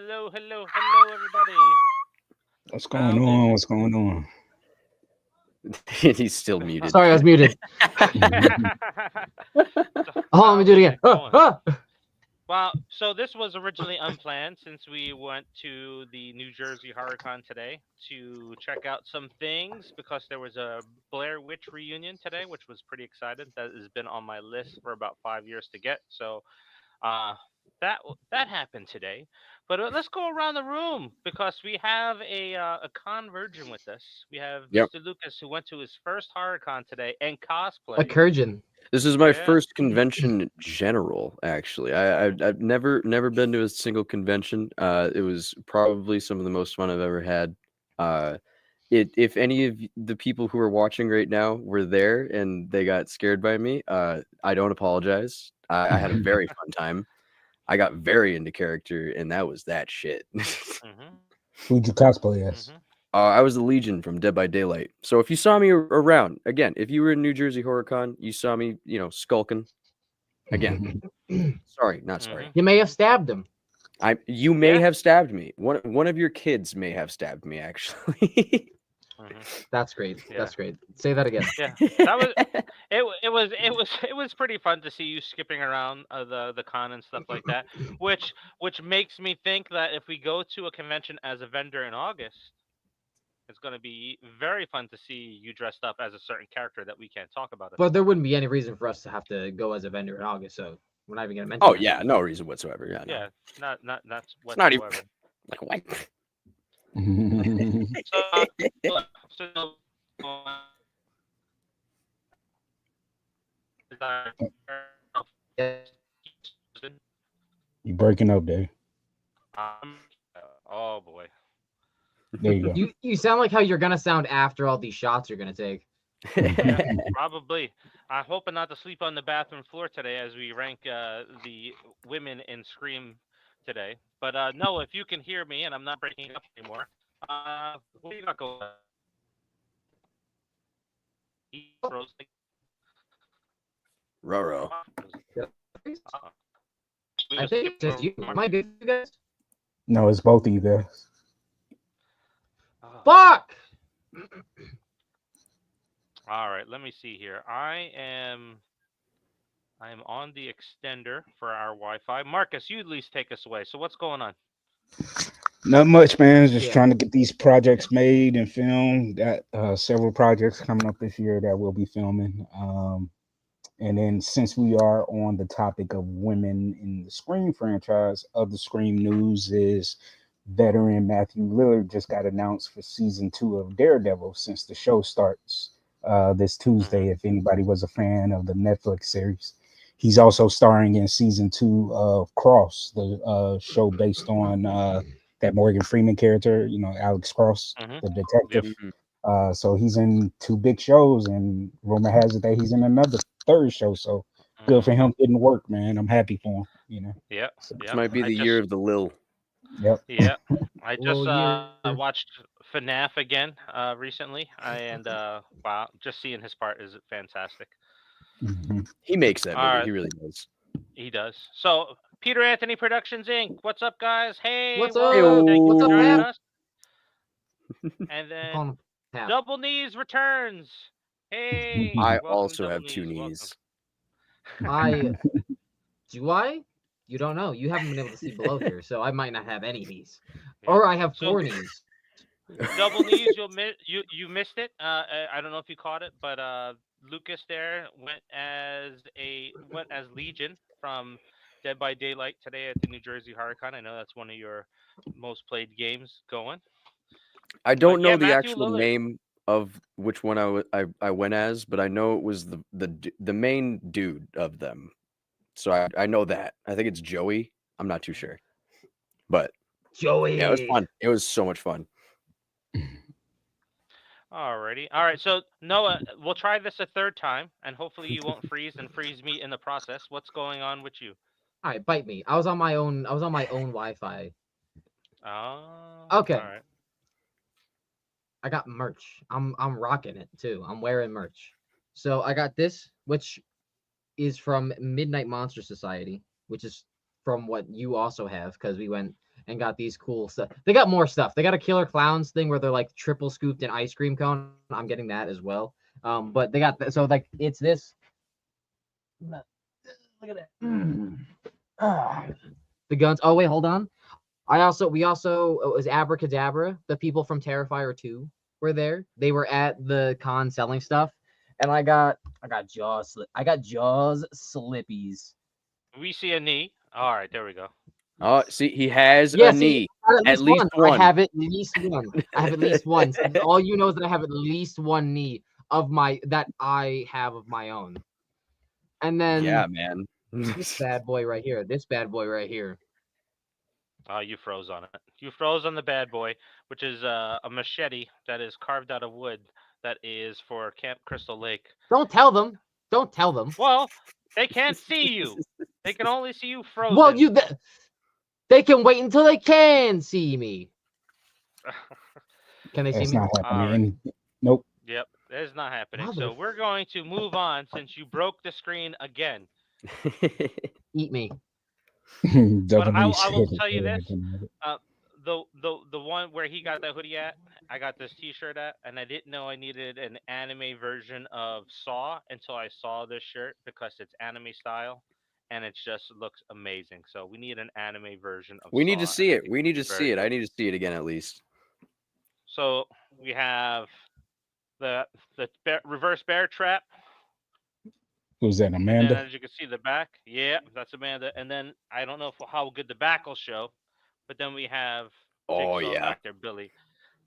hello, everybody. What's going Howdy. on? What's going on? He's still muted. Sorry, I was muted. So, Oh, let me do it how's again. going? Ah! Well, so this was originally unplanned since we went to the New Jersey HorrorCon today to check out some things because there was a Blair Witch reunion today, which was pretty excited. That has been on my list for about 5 years to get. So uh, that happened today. But let's go around the room because we have a convergent with us. We have Yep. Mr. Lucas who went to his first HorrorCon today and A cosplay. Kurgan. This is my Yeah. first convention general, actually. I've never been to a single convention. It was probably some of the most fun I've ever had. If any of the people who are watching right now were there and they got scared by me, I don't apologize. I had a very fun time. I got very into character, and that was that shit. Mm-hmm. Who'd you cosplay as? Mm-hmm. I was the Legion from Dead by Daylight. So if you saw me around, again, if you were in New Jersey HorrorCon, you saw me, skulking. Again, sorry, not sorry. Mm-hmm. You may have stabbed him. You may Yeah. have stabbed me. One of your kids may have stabbed me, actually. Mm-hmm. That's great. Yeah. That's great. Say that again. Yeah, that was it was pretty fun to see you skipping around the con and stuff like that, which makes me think that if we go to a convention as a vendor in August, it's going to be very fun to see you dressed up as a certain character that we can't talk about at But the there moment. wouldn't be any reason for us to have to go as a vendor in August, so we're not even gonna mention Oh that. yeah, no reason whatsoever. Yeah, no. Yeah, not It's not even whatsoever. like what? So You breaking up, Dave. um, oh boy. There you go. You sound like how you're gonna sound after all these shots you're gonna take. Yeah, probably. I'm hoping not to sleep on the bathroom floor today as we rank the women in Scream today. But no, if you can hear me and I'm not breaking up anymore, what do you got going on? He froze like- Roro. Uh, we I just think skip it's just you. over Am I good, you guys? No, it's both of you guys. Oh. Fuck! All right, let me see here. I am on the extender for our Wi-Fi. Marcus, you at least take us away. So what's going on? Not much, man. Just Yeah. trying to get these projects made and filmed. Got several projects coming up this year that we'll be filming. And then since we are on the topic of women in the Scream franchise, other Scream news is veteran Matthew Lillard just got announced for season 2 of Daredevil since the show starts this Tuesday. If anybody was a fan of the Netflix series, he's also starring in season 2 of Cross, the show based on that Morgan Freeman character, Alex Cross, Mhm. the detective. Mhm. So he's in 2 big shows, and rumor has it that he's in another third show. So good for Mhm. him getting work, man. I'm happy for him. Yep. So, This Yep. might be I the just year of the Lil. yep. Yeah, I Well, just year. watched FNAF again recently, and wow, just seeing his part is fantastic. Mhm. He makes that All movie. right, He really does. he does. So, Peter Anthony Productions Inc. What's up, guys? Hey, What's welcome. up? Thank you What's for up, joining Pap? us. And I'm then calling him Pap. Double Knees returns. Hey, I welcome, also Double have 2 Knees. knees. Do I? You don't know. You haven't been able to see below here, so I might not have any knees. Yeah. Or I have So 4 knees. Double Knees, you missed it. I don't know if you caught it, but Lucas there went as Legion from Dead by Daylight today at the New Jersey HorrorCon. I know that's one of your most played games going. I But don't yeah, know the Matthew actual Lillard. name of which one I went as, but I know it was the main dude of them. So I know that. I think it's Joey. I'm not too sure. But Joey. yeah, it was fun. It was so much fun. Alrighty. All right. So Noah, we'll try this a third time, and hopefully you won't freeze and freeze me in the process. What's going on with you? All right, bite me. I was on my own Wi-Fi. Oh. Okay. All right. I got merch. I'm rocking it too. I'm wearing merch. So I got this, which is from Midnight Monster Society, which is from what you also have, because we went and got these cool stuff. They got more stuff. They got a Killer Clowns thing where they're like triple scooped in ice cream cone. I'm getting that as well. But they got so like it's this. Look at that. The guns. Oh wait, hold on. We also it was Abracadabra. The people from Terrifier 2 were there. They were at the con selling stuff, and I got Jaws slippies. We see a knee. All right, there we go. Oh, see, he has Yeah, a see, knee. at least one. one. I have at least one. I have at least one. So all you know is that I have at least one knee of my that I have of my own. And then Yeah, man. this bad boy right here. This bad boy right here. Oh, you froze on it. You froze on the bad boy, which is a machete that is carved out of wood that is for Camp Crystal Lake. Don't tell them. Don't tell them. Well, they can't see you. They can only see you frozen. Well, they can wait until they can see me. Can they see That's me? not happening. Nope. Yep, that is not happening. Mother- So we're going to move on since you broke the screen again. Eat me. But I will tell you this: the one where he got that hoodie at, I got this T-shirt at, and I didn't know I needed an anime version of Saw until I saw this shirt because it's anime style, and it just looks amazing. So we need an anime version of. We need to Saw, see and I it. think We need to it's see very it. I good. need to see it again at least. So we have the reverse bear trap. Was that And then, Amanda? as you can see, the back, yeah, that's Amanda. And then I don't know how good the back will show, but then we have Oh Jigsaw yeah, back there, Billy.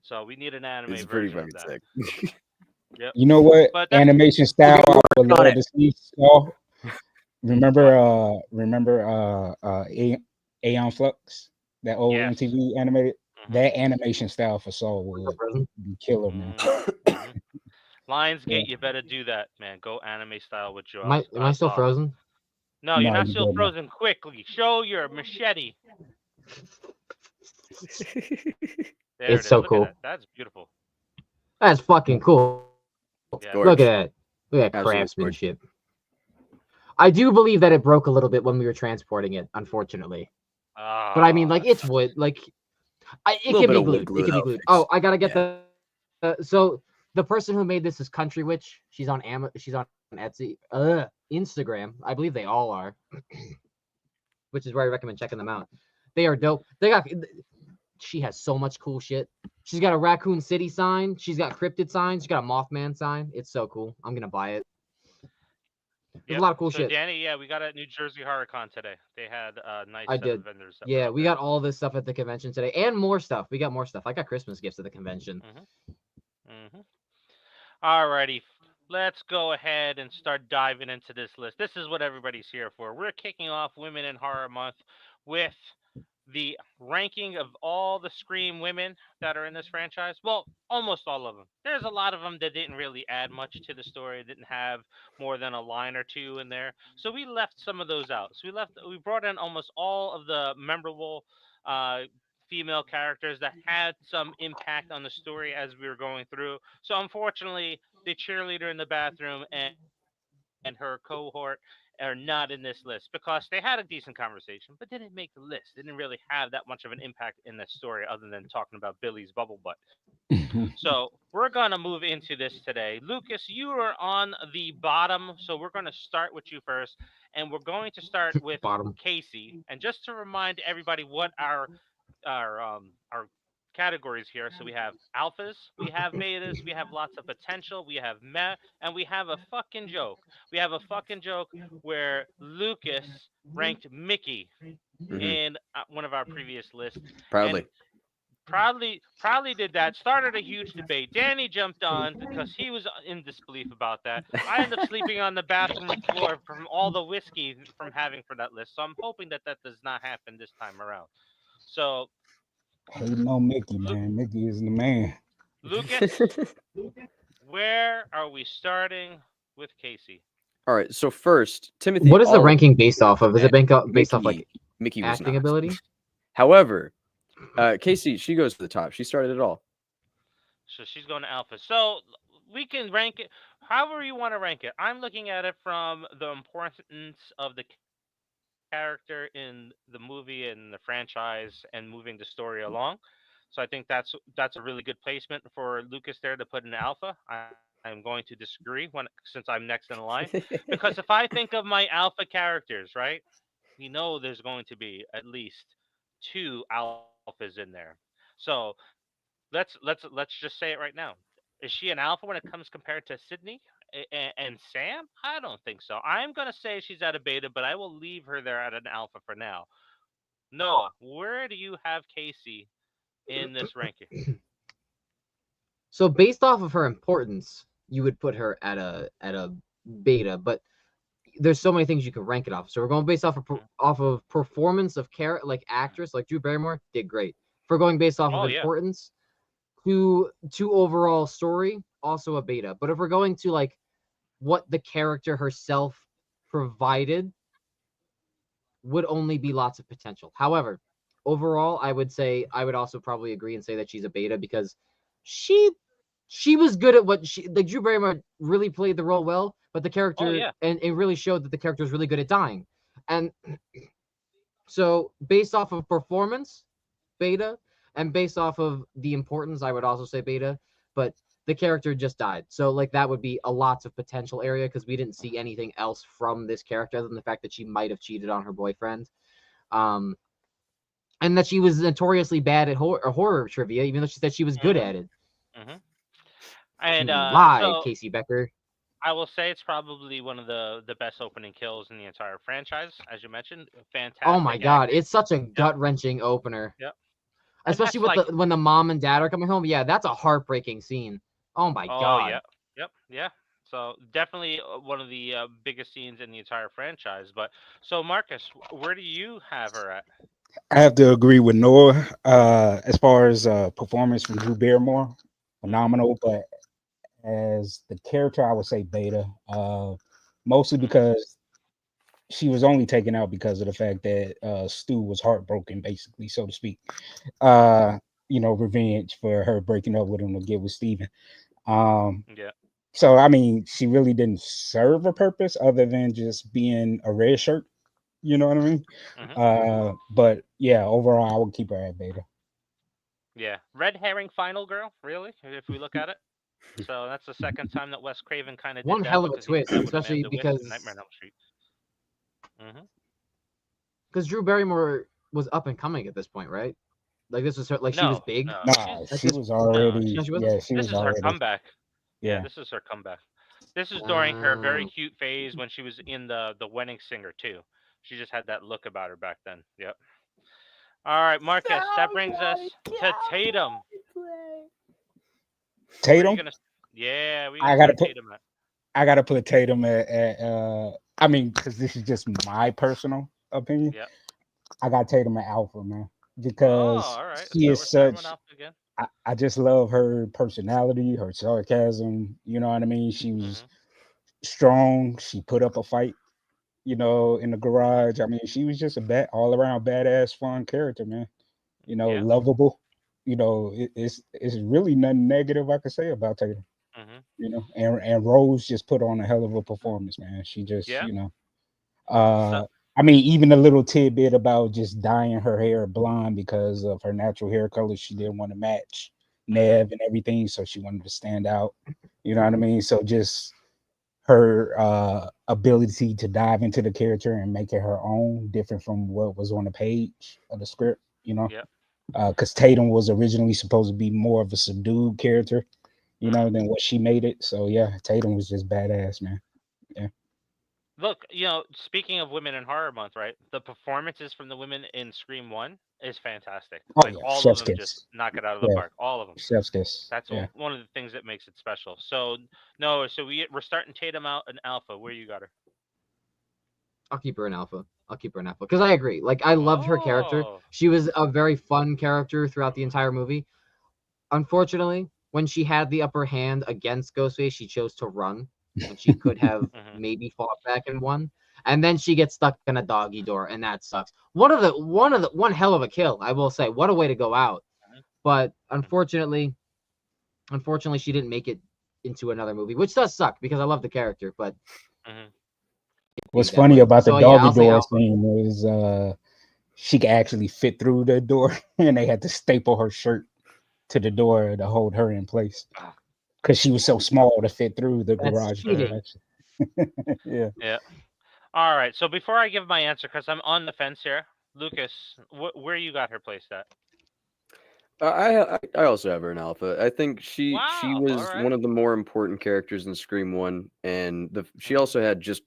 So we need an anime it's pretty version of fucking that. sick. Yep. You know what? But that's Animation style I would on love it. to see. Saw. Remember what? Aeon Flux? That old Yes. MTV animated? Mhm. That animation style for Saw would be killer, man. Mhm. Lionsgate, you better do that, man. Go anime style with Joel. Am I still Saw. frozen? No, you're No, not you still good, man. frozen. Quickly, show your machete. There It's it is. so Look cool. at that. That's beautiful. That's fucking cool. Yeah. Gorge. Look at that. Look at that Absolutely craftsmanship. I do believe that it broke a little bit when we were transporting it, unfortunately. But I mean, like, it's wood. Like, it Little can bit be of wood glued. glue, It can be that'll glued. fix. Oh, I gotta get Yeah. so the person who made this is Country Witch. She's on She's on Etsy, Instagram. I believe they all are, which is where I recommend checking them out. They are dope. She has so much cool shit. She's got a Raccoon City sign. She's got cryptid signs. She's got a Mothman sign. It's so cool. I'm gonna buy it. There's a lot of cool shit. Danny, yeah, we got at New Jersey HorrorCon today. They had a nice I set did. of vendors. That Yeah, were we got all this stuff at the convention today, and more stuff. We got more stuff. I got Christmas gifts at the convention. Alrighty, let's go ahead and start diving into this list. This is what everybody's here for. We're kicking off Women in Horror Month with the ranking of all the Scream women that are in this franchise. Well, almost all of them. There's a lot of them that didn't really add much to the story. Didn't have more than a line or two in there. So we left some of those out. So we brought in almost all of the memorable female characters that had some impact on the story as we were going through. So unfortunately, the cheerleader in the bathroom and her cohort are not in this list because they had a decent conversation, but didn't make the list. They didn't really have that much of an impact in the story other than talking about Billy's bubble butt. So we're going to move into this today. Lukas, you are on the bottom, so we're going to start with you first, and we're going to start with Bottom. Casey. And just to remind everybody what our categories here. So we have alphas, we have betas, we have lots of potential, we have meh, and we have a fucking joke. We have a fucking joke where Lukas ranked Mickey in one of our previous lists. Proudly. And proudly did that. Started a huge debate. Danny jumped on because he was in disbelief about that. I ended up sleeping on the bathroom floor from all the whiskey from having for that list. So I'm hoping that does not happen this time around. So Hating on Mickey, man. Mickey is the man. Lukas, where are we starting with Casey? All right. So first, Timothy. What is the ranking based off of? Is it based off like Mickey was acting not. ability? However, Casey, she goes to the top. She started it all. So she's going to alpha. So we can rank it however you want to rank it. I'm looking at it from the importance of the character in the movie and the franchise and moving the story along. So I think that's a really good placement for Lucas there to put an alpha. I'm going to disagree since I'm next in line because if I think of my alpha characters, right, you know there's going to be at least two alphas in there. So let's just say it right now. Is she an alpha when it comes compared to Sydney and Sam? I don't think so. I'm gonna say she's at a beta, but I will leave her there at an alpha for now. Noah, where do you have Casey in this ranking? So based off of her importance, you would put her at a beta, but there's so many things you can rank it off. So we're going based off of performance of like actress, like Drew Barrymore did great. If we're going based off of importance to overall story, also a beta. But if we're going to like what the character herself provided, would only be lots of potential. However, overall, I would also probably agree and say that she's a beta because she was good at what she like. Drew Barrymore really played the role well, but the character and it really showed that the character was really good at dying. And so based off of performance, beta, and based off of the importance, I would also say beta, but the character just died. So like that would be a lots of potential area because we didn't see anything else from this character other than the fact that she might have cheated on her boyfriend. And that she was notoriously bad at horror trivia, even though she said she was good at it. Mm-hmm. And lie, Casey Becker. I will say it's probably one of the best opening kills in the entire franchise, as you mentioned. Fantastic. Oh my god, it's such a gut-wrenching opener. Yep. Especially with when the mom and dad are coming home. Yeah, that's a heartbreaking scene. Oh my god. Yeah. So definitely one of the biggest scenes in the entire franchise. But so Marcus, where do you have her at? I have to agree with Noah. As far as performance from Drew Barrymore, phenomenal. But as the character, I would say beta. Mostly because she was only taken out because of the fact that Stu was heartbroken, basically, so to speak. Revenge for her breaking up with him to get with Steven. So I mean, she really didn't serve a purpose other than just being a red shirt. You know what I mean? But yeah, overall, I would keep her at beta. Yeah, red herring final girl, really? If we look at it, so that's the second time that Wes Craven kind of did one that hell of a twist, especially because Nightmare on Elm Street. Because Drew Barrymore was up and coming at this point, right? Like this was her, like she was big. Nah, she was already. No, she yeah, she this was is already. her comeback. Yeah, this is her comeback. This is during her very cute phase when she was in the Wedding Singer too. She just had that look about her back then. Yep. All right, Marcus. That brings us to Tatum. Tatum. I gotta put Tatum at. I gotta put Tatum at I mean, because this is just my personal opinion. Yeah. I got Tatum at alpha, man, because she is such. I just love her personality, her sarcasm. You know what I mean? She was strong. She put up a fight. In the garage. I mean, she was just a all around badass, fun character, man. Lovable. It's really nothing negative I could say about Tatum. And Rose just put on a hell of a performance, man. She just, I mean, even a little tidbit about just dyeing her hair blonde because of her natural hair color. She didn't want to match Nev and everything, so she wanted to stand out. You know what I mean? So just her ability to dive into the character and make it her own, different from what was on the page of the script. Because Tatum was originally supposed to be more of a subdued character, than what she made it. So yeah, Tatum was just badass, man. Yeah. Look, speaking of women in horror month, right? The performances from the women in Scream 1 is fantastic. All of them just knock it out of the park. All of them. Chef's kiss. That's one of the things that makes it special. So no, we're starting Tatum out in alpha. Where you got her? I'll keep her in alpha because I agree. Like I loved her character. She was a very fun character throughout the entire movie. Unfortunately, when she had the upper hand against Ghostface, she chose to run when she could have maybe fought back and won. And then she gets stuck in a doggy door, and that sucks. One hell of a kill, I will say. What a way to go out. But unfortunately, she didn't make it into another movie, which does suck because I love the character. But What's funny about the So yeah, doggy I'll say door Alpha. scene is she could actually fit through the door, and they had to staple her shirt to the door to hold her in place Ah, because she was so small to fit through the That's garage door. cheating. Actually, yeah. yeah. All right. So before I give my answer, because I'm on the fence here, Lucas, where you got her placed at? I also have her in Alpha. I think she Wow. All was right. one of the more important characters in Scream One, and she Mhm. also had just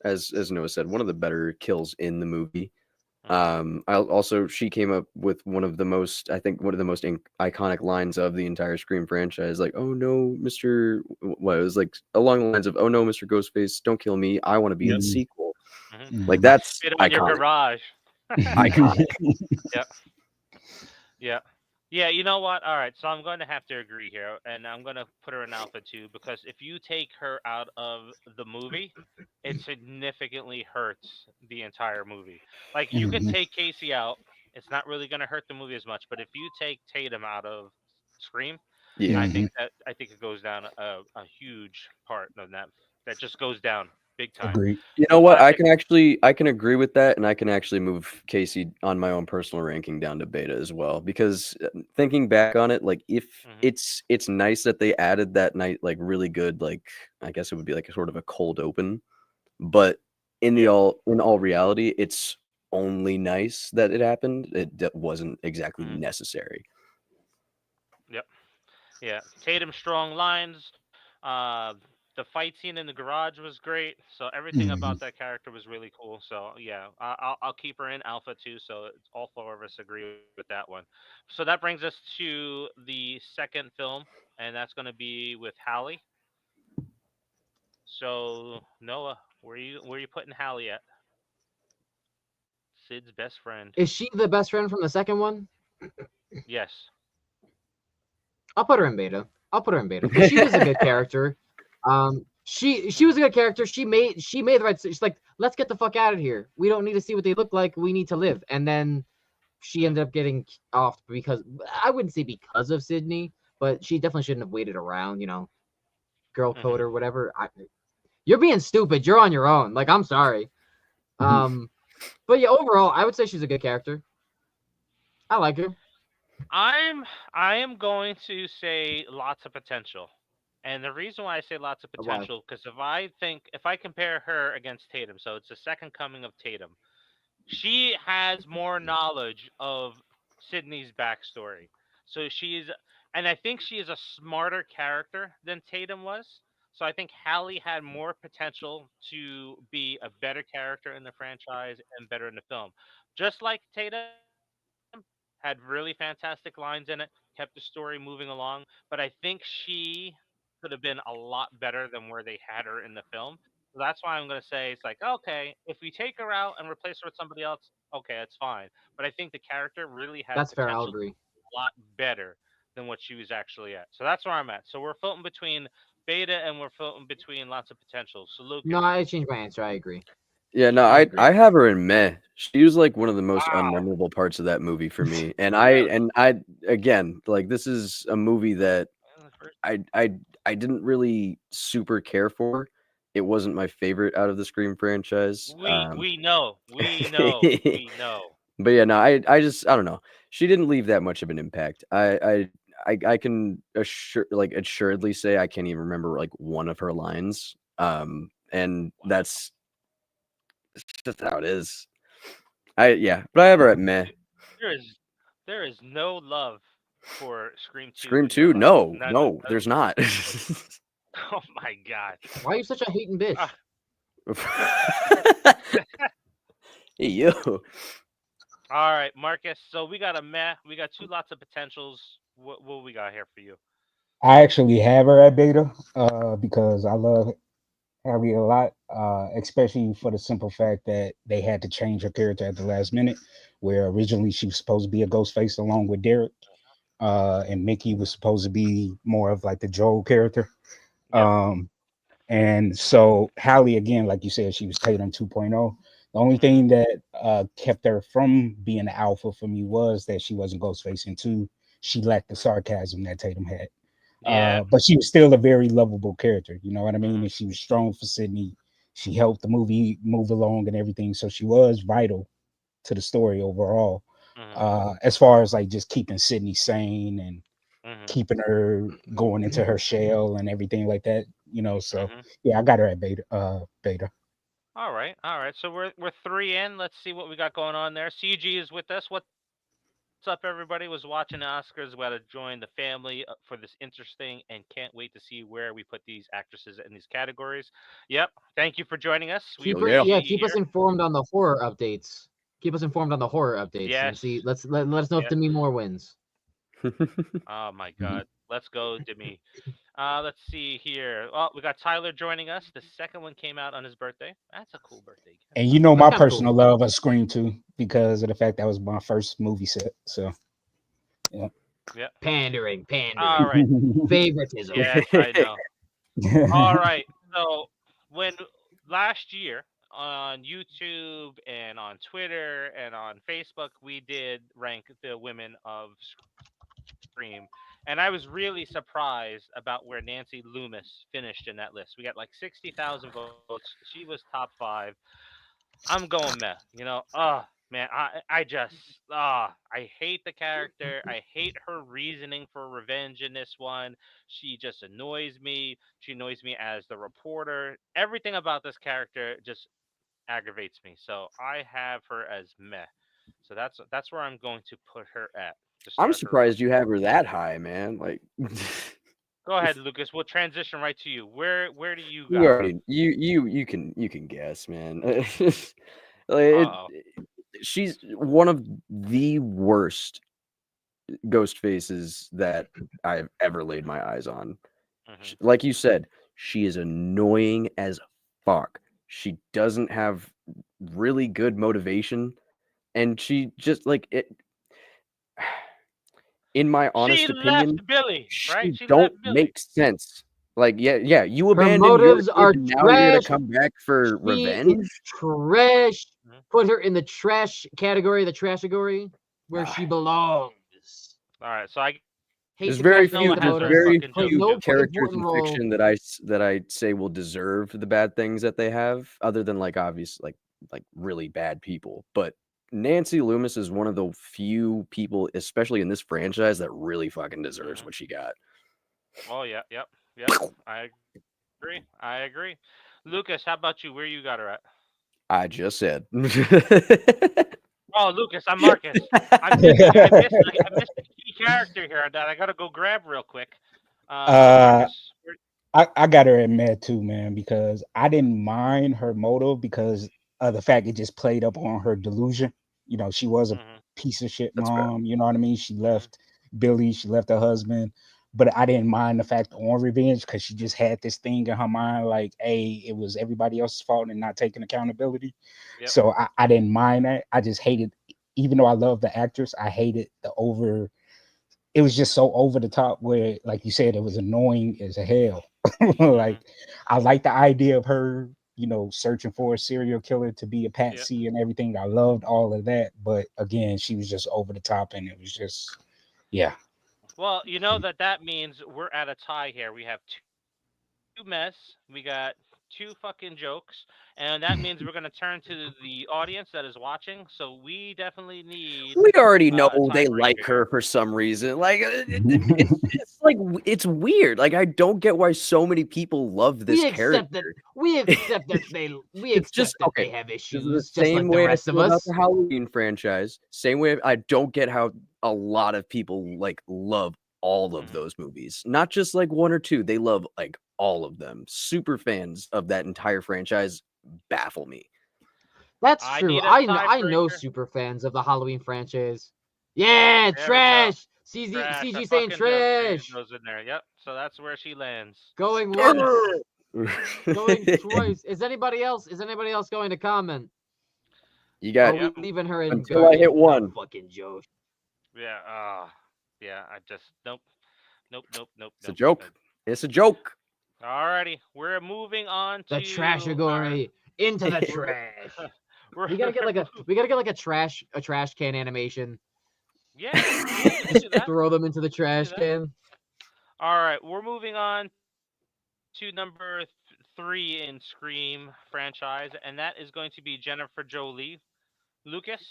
as Noah said, one of the better kills in the movie. Mhm. I also she came up with one of the most I think one of the most iconic lines of the entire Scream franchise. Like, oh no, Mister, what it was like along the lines of, oh no, Mister Ghostface, don't kill me. I want to be in the Mhm. sequel. Mhm. Like I that's spit on your iconic, garage. iconic. Yeah. Yeah. Yeah, you know what? All right, so I'm going to have to agree here, and I'm going to put her in Alpha too, because if you take her out of the movie, it significantly hurts the entire movie. Like, you can Mhm. take Casey out, it's not really going to hurt the movie as much, but if you take Tatum out of Scream, Yeah. Mhm. I think it goes down a huge part of that just goes down big time. Agreed. You The know what? classic. I can agree with that, and I can actually move Casey on my own personal ranking down to beta as well. Because thinking back on it, like if Mhm. it's nice that they added that night, like really good, like I guess it would be like a sort of a cold open. But Yeah. in all reality, it's only nice that it happened. Wasn't exactly Mhm. necessary. Yep. Yeah, Tatum strong lines. The fight scene in the garage was great. So everything Mhm. about that character was really cool. So yeah, I'll keep her in Alpha too. So all four of us agree with that one. So that brings us to the second film, and that's going to be with Hallie. So Noah, where you putting Hallie at? Sid's best friend. Is she the best friend from the second one? Yes. I'll put her in beta. I'll put her in beta because she was a good character. She was a Mhm. good character. She made the right. She's like, let's get the fuck out of here. We don't need to see what they look like. We need to live. And then she ended up getting off because I wouldn't say because of Sydney, but she definitely shouldn't have waited around. Girl code Mhm. or whatever. You're being stupid. You're on your own. Like, I'm sorry. Um, but yeah, overall, I would say she's a good character. I like her. I'm I am going to say lots of potential. And the reason why I say lots of Why? potential, because if I compare her against Tatum, so it's the second coming of Tatum, she has more knowledge of Sydney's backstory. So and I think she is a smarter character than Tatum was. So I think Hallie had more potential to be a better character in the franchise and better in the film. Just like Tatum had really fantastic lines in it, kept the story moving along, but I think she could have been a lot better than where they had her in the film. So that's why I'm going to say it's like, okay, if we take her out and replace her with somebody else, okay, that's fine. But I think the character really had That's fair. I'll potential to agree. be a lot better than what she was actually at. So that's where I'm at. So we're floating between beta and we're floating between lots of potential. So No, Lucas, I changed my answer. I agree. Yeah, no, I I agree. have her in meh. She was like one of the most wow, unmemorable parts of that movie for me. And really? I again, like this is a movie that I I I didn't really super care for. It wasn't my favorite out of the Scream franchise. We know, we know. But yeah, no, I don't know. She didn't leave that much of an impact. I can assuredly say I can't even remember like one of her lines. And that's just how it is. But I have her at meh. There is there is no love for Scream 2 Scream in your 2? life. No, None. no, there's not. Oh my god. Why are you such a hating bitch? Ah, Hey you. all right, Marcus. So we got a meh. We got two lots of potentials. What we got here for you? I actually have her at beta because I love Harry a lot, especially for the simple fact that they had to change her character at the last minute, where originally she was supposed to be a ghost face along with Derek, and Mickey was supposed to be more of like the Joel character. Yep. Um, and so Hallie, again, like you said, she was Tatum 2.0. The only Mhm. thing that kept her from being the alpha for me was that she wasn't Ghostface, and two, she lacked the sarcasm that Tatum had. Yeah. But she was still a very lovable character, you know what I mean? Mhm. And she was strong for Sydney. she helped the movie move along and everything. So she was vital to the story overall. As far as like just keeping Sydney sane and keeping her going into her shell and everything like that, So yeah, I got her at beta. All right, all right. So we're 3 in. Let's see what we got going on there. CG is with us. What's up, everybody? Was watching the Oscars. We got to join the family for this interesting, and can't wait to see where we put these actresses in these categories. Yep. Thank you for joining us. We appreciate you keep us here. informed on the horror updates. Keep us informed on the horror updates and Yes. see. Let us know if Demi Moore wins. Oh my God. Let's go, Demi. Let's see here. Oh, we got Tyler joining us. The second one came out on his birthday. That's a cool birthday gift. And you know my That's kinda personal love of Scream 2 because of the fact that was my first movie set. So yeah. Yeah. Pandering. All right. Favoritism. Yes, I know. All right. So when last year on YouTube and on Twitter and on Facebook, we did rank the women of Scream, and I was really surprised about where Nancy Loomis finished in that list. We got like 60,000 votes. She was top 5. I'm going meh. Oh man, I just I hate the character. I hate her reasoning for revenge in this one. She just annoys me. She annoys me as the reporter. Everything about this character just aggravates me. So I have her as meh. So that's where I'm going to put her at. I'm surprised you have her that high, man. Like, Go ahead, Lucas. We'll transition right to you. Where do you you got her? already you can guess, man. Like, she's one of the worst ghost faces that I've ever laid my eyes on. Like you said, she is annoying as fuck. She doesn't have really good motivation, and she just like it. In my honest opinion, left Billy, right? she She don't left Billy. make sense. Like, yeah, you Her abandoned your motives kid, are and now you're gonna trash. come back for She revenge. is trash. Put her in the trash category, the trashagory, where she belongs. All right, so I There's very few no characters in role. fiction that I say will deserve the bad things that they have, other than like obvious like really bad people. But Nancy Loomis is one of the few people, especially in this franchise, that really fucking deserves what she got. Oh yeah, yep. I agree. Lucas, how about you? Where you got her at? I just said. Oh, Lucas, I'm Marcus. I missed a key character here that I gotta go grab real quick. Marcus, I got her at mad too, man, because I didn't mind her motive because of the fact it just played up on her delusion. She was a piece of shit mom. You know what I mean? She left Billy, she left her husband, but I didn't mind the fact on revenge because she just had this thing in her mind like, hey, it was everybody else's fault and not taking accountability. So I didn't mind that. I just hated, even though I love the actress, I hated it was just so over the top where, like you said, it was annoying as hell. Like, I like the idea of her, searching for a serial killer to be a patsy and everything. I loved all of that. But again, she was just over the top and it was just, yeah. Well, you know that means we're at a tie here. We have two mess. We got 2 fucking jokes, and that means we're gonna turn to the audience that is watching. So we definitely need. We already know they like her for some reason. Like it's like it's weird. Like I don't get why so many people love this character. We accept that they have issues. The just same like way the rest I of feel about us. the Halloween franchise. Same way I don't get how a lot of people like love all of those movies. Not just like 1 or 2. They love like all of them. Super fans of that entire franchise baffle me. That's true. I know super fans of the Halloween franchise. Yeah, trash. CG saying trash. Goes in there. Yep. So that's where she lands. Going once. Going twice. Is anybody else going to comment? You got leaving her in until I hit 1. Fucking Joe. Yeah. Yeah. I just nope. It's a joke. It's a joke. Alrighty, we're moving on to the trashagory. Into the trash. we gotta get like a trash can animation. Yeah. That. Throw them into the trash can. All right, we're moving on to number 3 in Scream franchise, and that is going to be Jennifer Jolie. Lucas,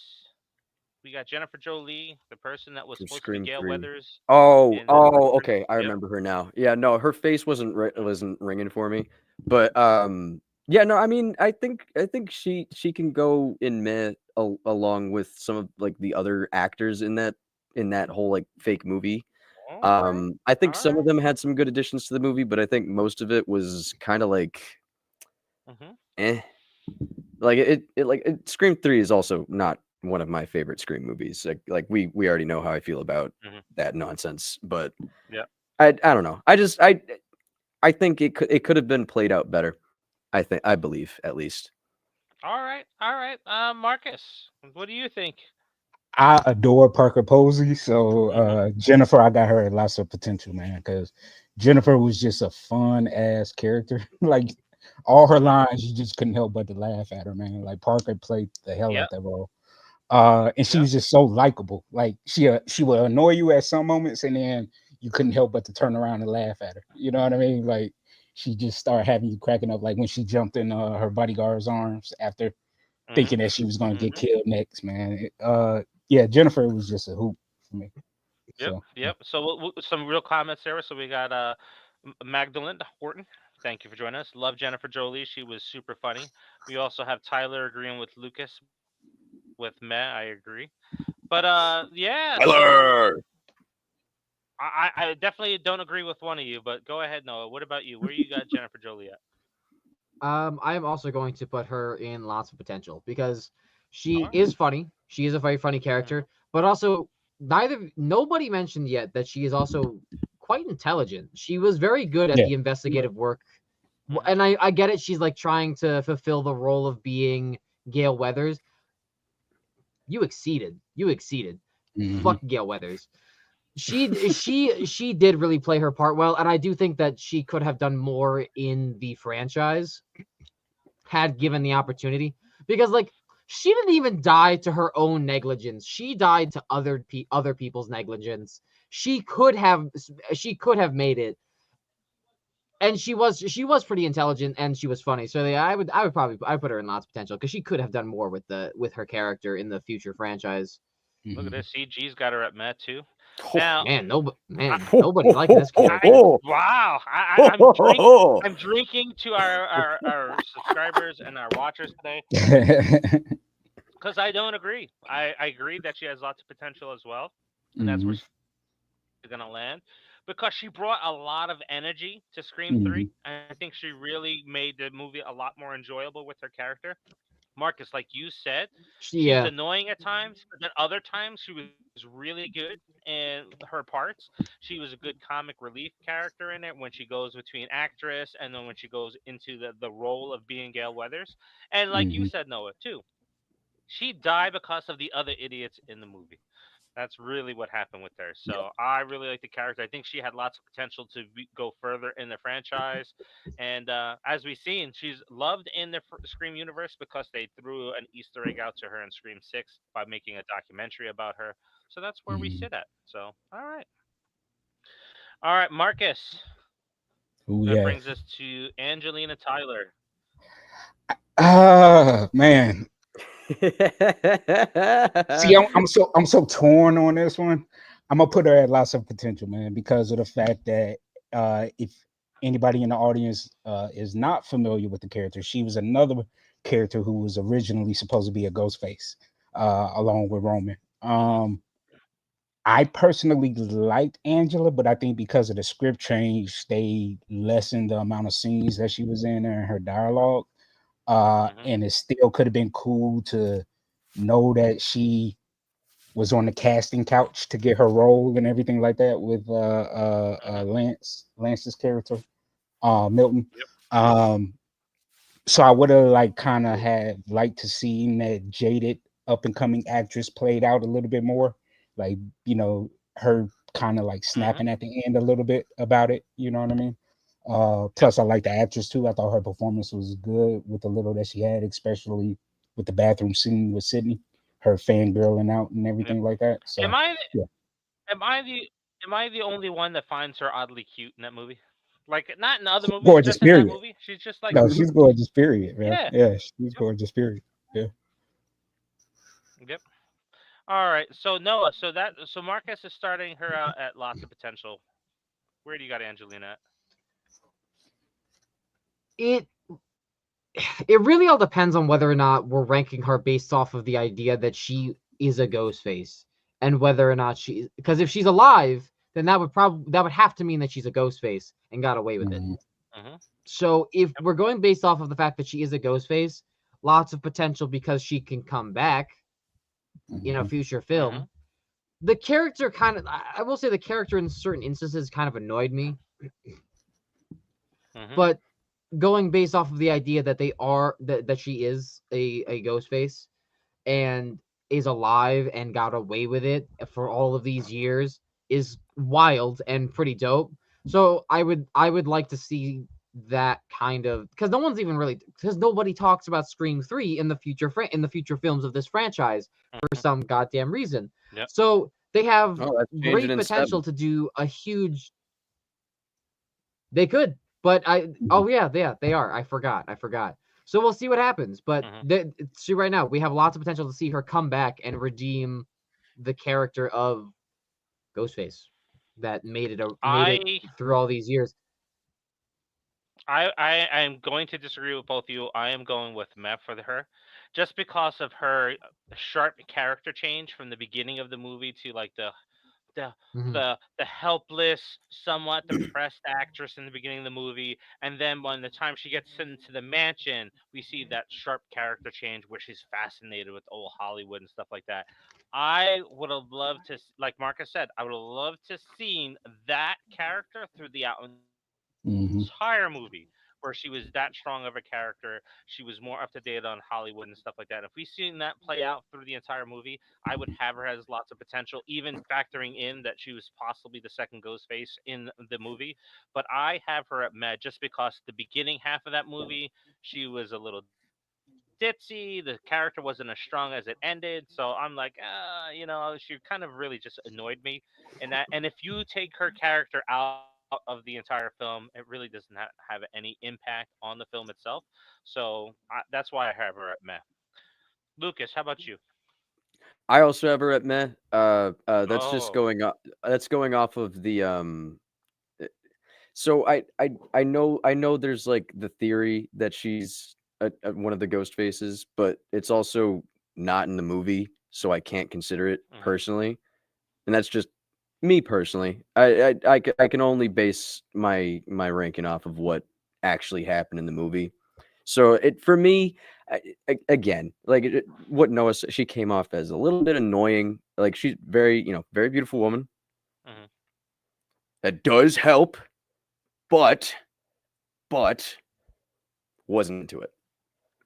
we got Jennifer Jolie, the person that was From supposed to be Scream Gail 3. Weathers Oh, in the oh, first. okay. I Yep. remember her now. Yeah, no, her face wasn't ringing for me, but yeah, no, I mean, I think she can go in meh along with some of like the other actors in that whole like fake movie. Okay. I think All some of right. them had some good additions to the movie, but I think most of it was kind of like Mm-hmm. eh. Like Scream 3 is also not one of my favorite Scream movies. Like we already know how I feel about Mm-hmm. that nonsense, but Yeah. I don't know. I think it could have been played out better. I believe at least. All right. All right. Marcus, what do you think? I adore Parker Posey, so Mm-hmm. Jennifer, I got her at lots of potential, man. Because Jennifer was just a fun ass character. Like all her Mm-hmm. lines, you just couldn't help but to laugh at her, man. Like Parker played the hell Yep. out that role. And she Yep. was just so likable. Like she would annoy you at some moments, and then you couldn't help but to turn around and laugh at her. You know what I mean? Like she just started having you cracking up. Like when she jumped in her bodyguard's arms after Mm-hmm. thinking that she was going to get Mm-hmm. killed next, man. Yeah, Jennifer was just a hoop for me. Yep. So Yep. So some real comments there. So we got Magdalene Horton. Thank you for joining us. Love Jennifer Jolie. She was super funny. We also have Tyler agreeing with Lucas with Meh. I agree. But yeah. So Tyler. I definitely don't agree with one of you. But go ahead, Noah. What about you? Where you got Jennifer Jolie at? I am also going to put her in lots of potential because All she right. is funny. She is a very funny Mm-hmm. character, but also nobody mentioned yet that she is also quite intelligent. She was very good at yeah, the investigative work. Mm-hmm. And I get it. She's like trying to fulfill the role of being Gail Weathers. You exceeded. You exceeded. hmm Fuck Gail Weathers. She did really play her part well, and I do think that she could have done more in the franchise had given the opportunity, because like she didn't even die to her own negligence. She died to other people's negligence. She could have made it, and she was pretty intelligent and she was funny. So yeah, I would put her in lots of potential because she could have done more with her character in the future franchise. Look at hmm this. CG's got her at Met too. Oh, Now, I, Nobody liked this I character. wow. I'm drinking to our subscribers and our watchers today because I don't agree. I agree that she has lots of potential as well, and that's where hmm she's gonna land because she brought a lot of energy to Scream hmm 3. And I think she really made the movie a lot more enjoyable with her character. Marcus, like you said, she's Yeah, annoying at times, but then other times she was really good in her parts. She was a good comic relief character in it when she goes between actress and then when she goes into the role of being Gail Weathers. And like you hmm said, Noah, too, she died because of the other idiots in the movie. That's really what happened with her. So I really like the character. I think she had lots of potential to go further in the franchise. And as we've seen, she's loved in the Scream universe because they threw an Easter egg out to her in Scream 6 by making a documentary about her. So that's where we hmm sit at. So, all right. All right, Marcus. Who we That have? brings us to Angelina Tyler. Ah, man. See, I'm so torn on this one. I'm gonna put her at lots of potential, man, because of the fact that if anybody in the audience is not familiar with the character, she was another character who was originally supposed to be a ghost face, along with Roman. Hmm. I personally liked Angela, but I think because of the script change, they lessened the amount of scenes that she was in and her dialogue. Hmm. And it still could have been cool to know that she was on the casting couch to get her role and everything like that with Hmm. Lance's character, Milton. Yep. Um, so I would have like kind of had liked to see that jaded up and coming actress played out a little bit more, like her kind of like Hmm. snapping at the end a little bit about it. You know what I mean? Yep. Plus, I like the actress too. I thought her performance was good with the little that she had, especially with the bathroom scene with Sydney, her fangirling out and Yep. everything like that. Am So I yeah, am I the am I the only one that finds her oddly cute in that movie? Like not in other movies, Gorgeous, just in that period. movie. She's just like No, she's gorgeous, period, man. yeah. Yeah, she's Yep. gorgeous, period. Yeah. Yep. All right. So Noah, so Marcus is starting her out at lots of potential. Where do you got Angelina at? It it really all depends on whether or not we're ranking her based off of the idea that she is a ghost face, and whether or not because if she's alive, then that would have to mean that she's a ghost face and got away with it. Mhm. Mm-hmm. So if we're going based off of the fact that she is a ghost face, lots of potential because she can come back in a Mhm. future film. Mm-hmm. The character I will say the character in certain instances kind of annoyed me, Mm-hmm. but going based off of the idea that that she is a ghost face and is alive and got away with it for all of these years is wild and pretty dope. So I would like to see that kind of, because nobody talks about Scream 3 in the future films of this franchise for Mm-hmm. some goddamn reason. Yep. So they have Oh, that's changing great in potential 7. to do a huge. They could, but yeah, they are. I forgot. So we'll see what happens. But Mm-hmm. see, right now we have lots of potential to see her come back and redeem the character of Ghostface that made it through all these years. I am going to disagree with both of you. I am going with Meth for her, just because of her sharp character change from the beginning of the movie to like the Mhm. the helpless, somewhat depressed actress in the beginning of the movie, and then when the time she gets into the mansion, we see that sharp character change where she's fascinated with old Hollywood and stuff like that. I would have loved to, like Marcus said, I would have loved to seen that character through the Mhm. entire movie where she was that strong of a character. She was more up to date on Hollywood and stuff like that. If we seen that play out through the entire movie, I would have her as lots of potential, even factoring in that she was possibly the second Ghostface in the movie. But I have her at med just because the beginning half of that movie, she was a little ditzy. The character wasn't as strong as it ended, so I'm like, she kind of really just annoyed me. And if you take her character out of the entire film, it really doesn't have any impact on the film itself. So that's why I have her at meh. Lucas, how about you? I also have her at meh. That's just Oh, going off. That's going off of the So I know there's like the theory that she's one of the ghost faces, but it's also not in the movie, so I can't consider it hmm personally. And that's just me personally. I can only base my ranking off of what actually happened in the movie. So it for me, again, like what Noah said, she came off as a little bit annoying. Like she's very beautiful woman. hmm That does help, but wasn't into it.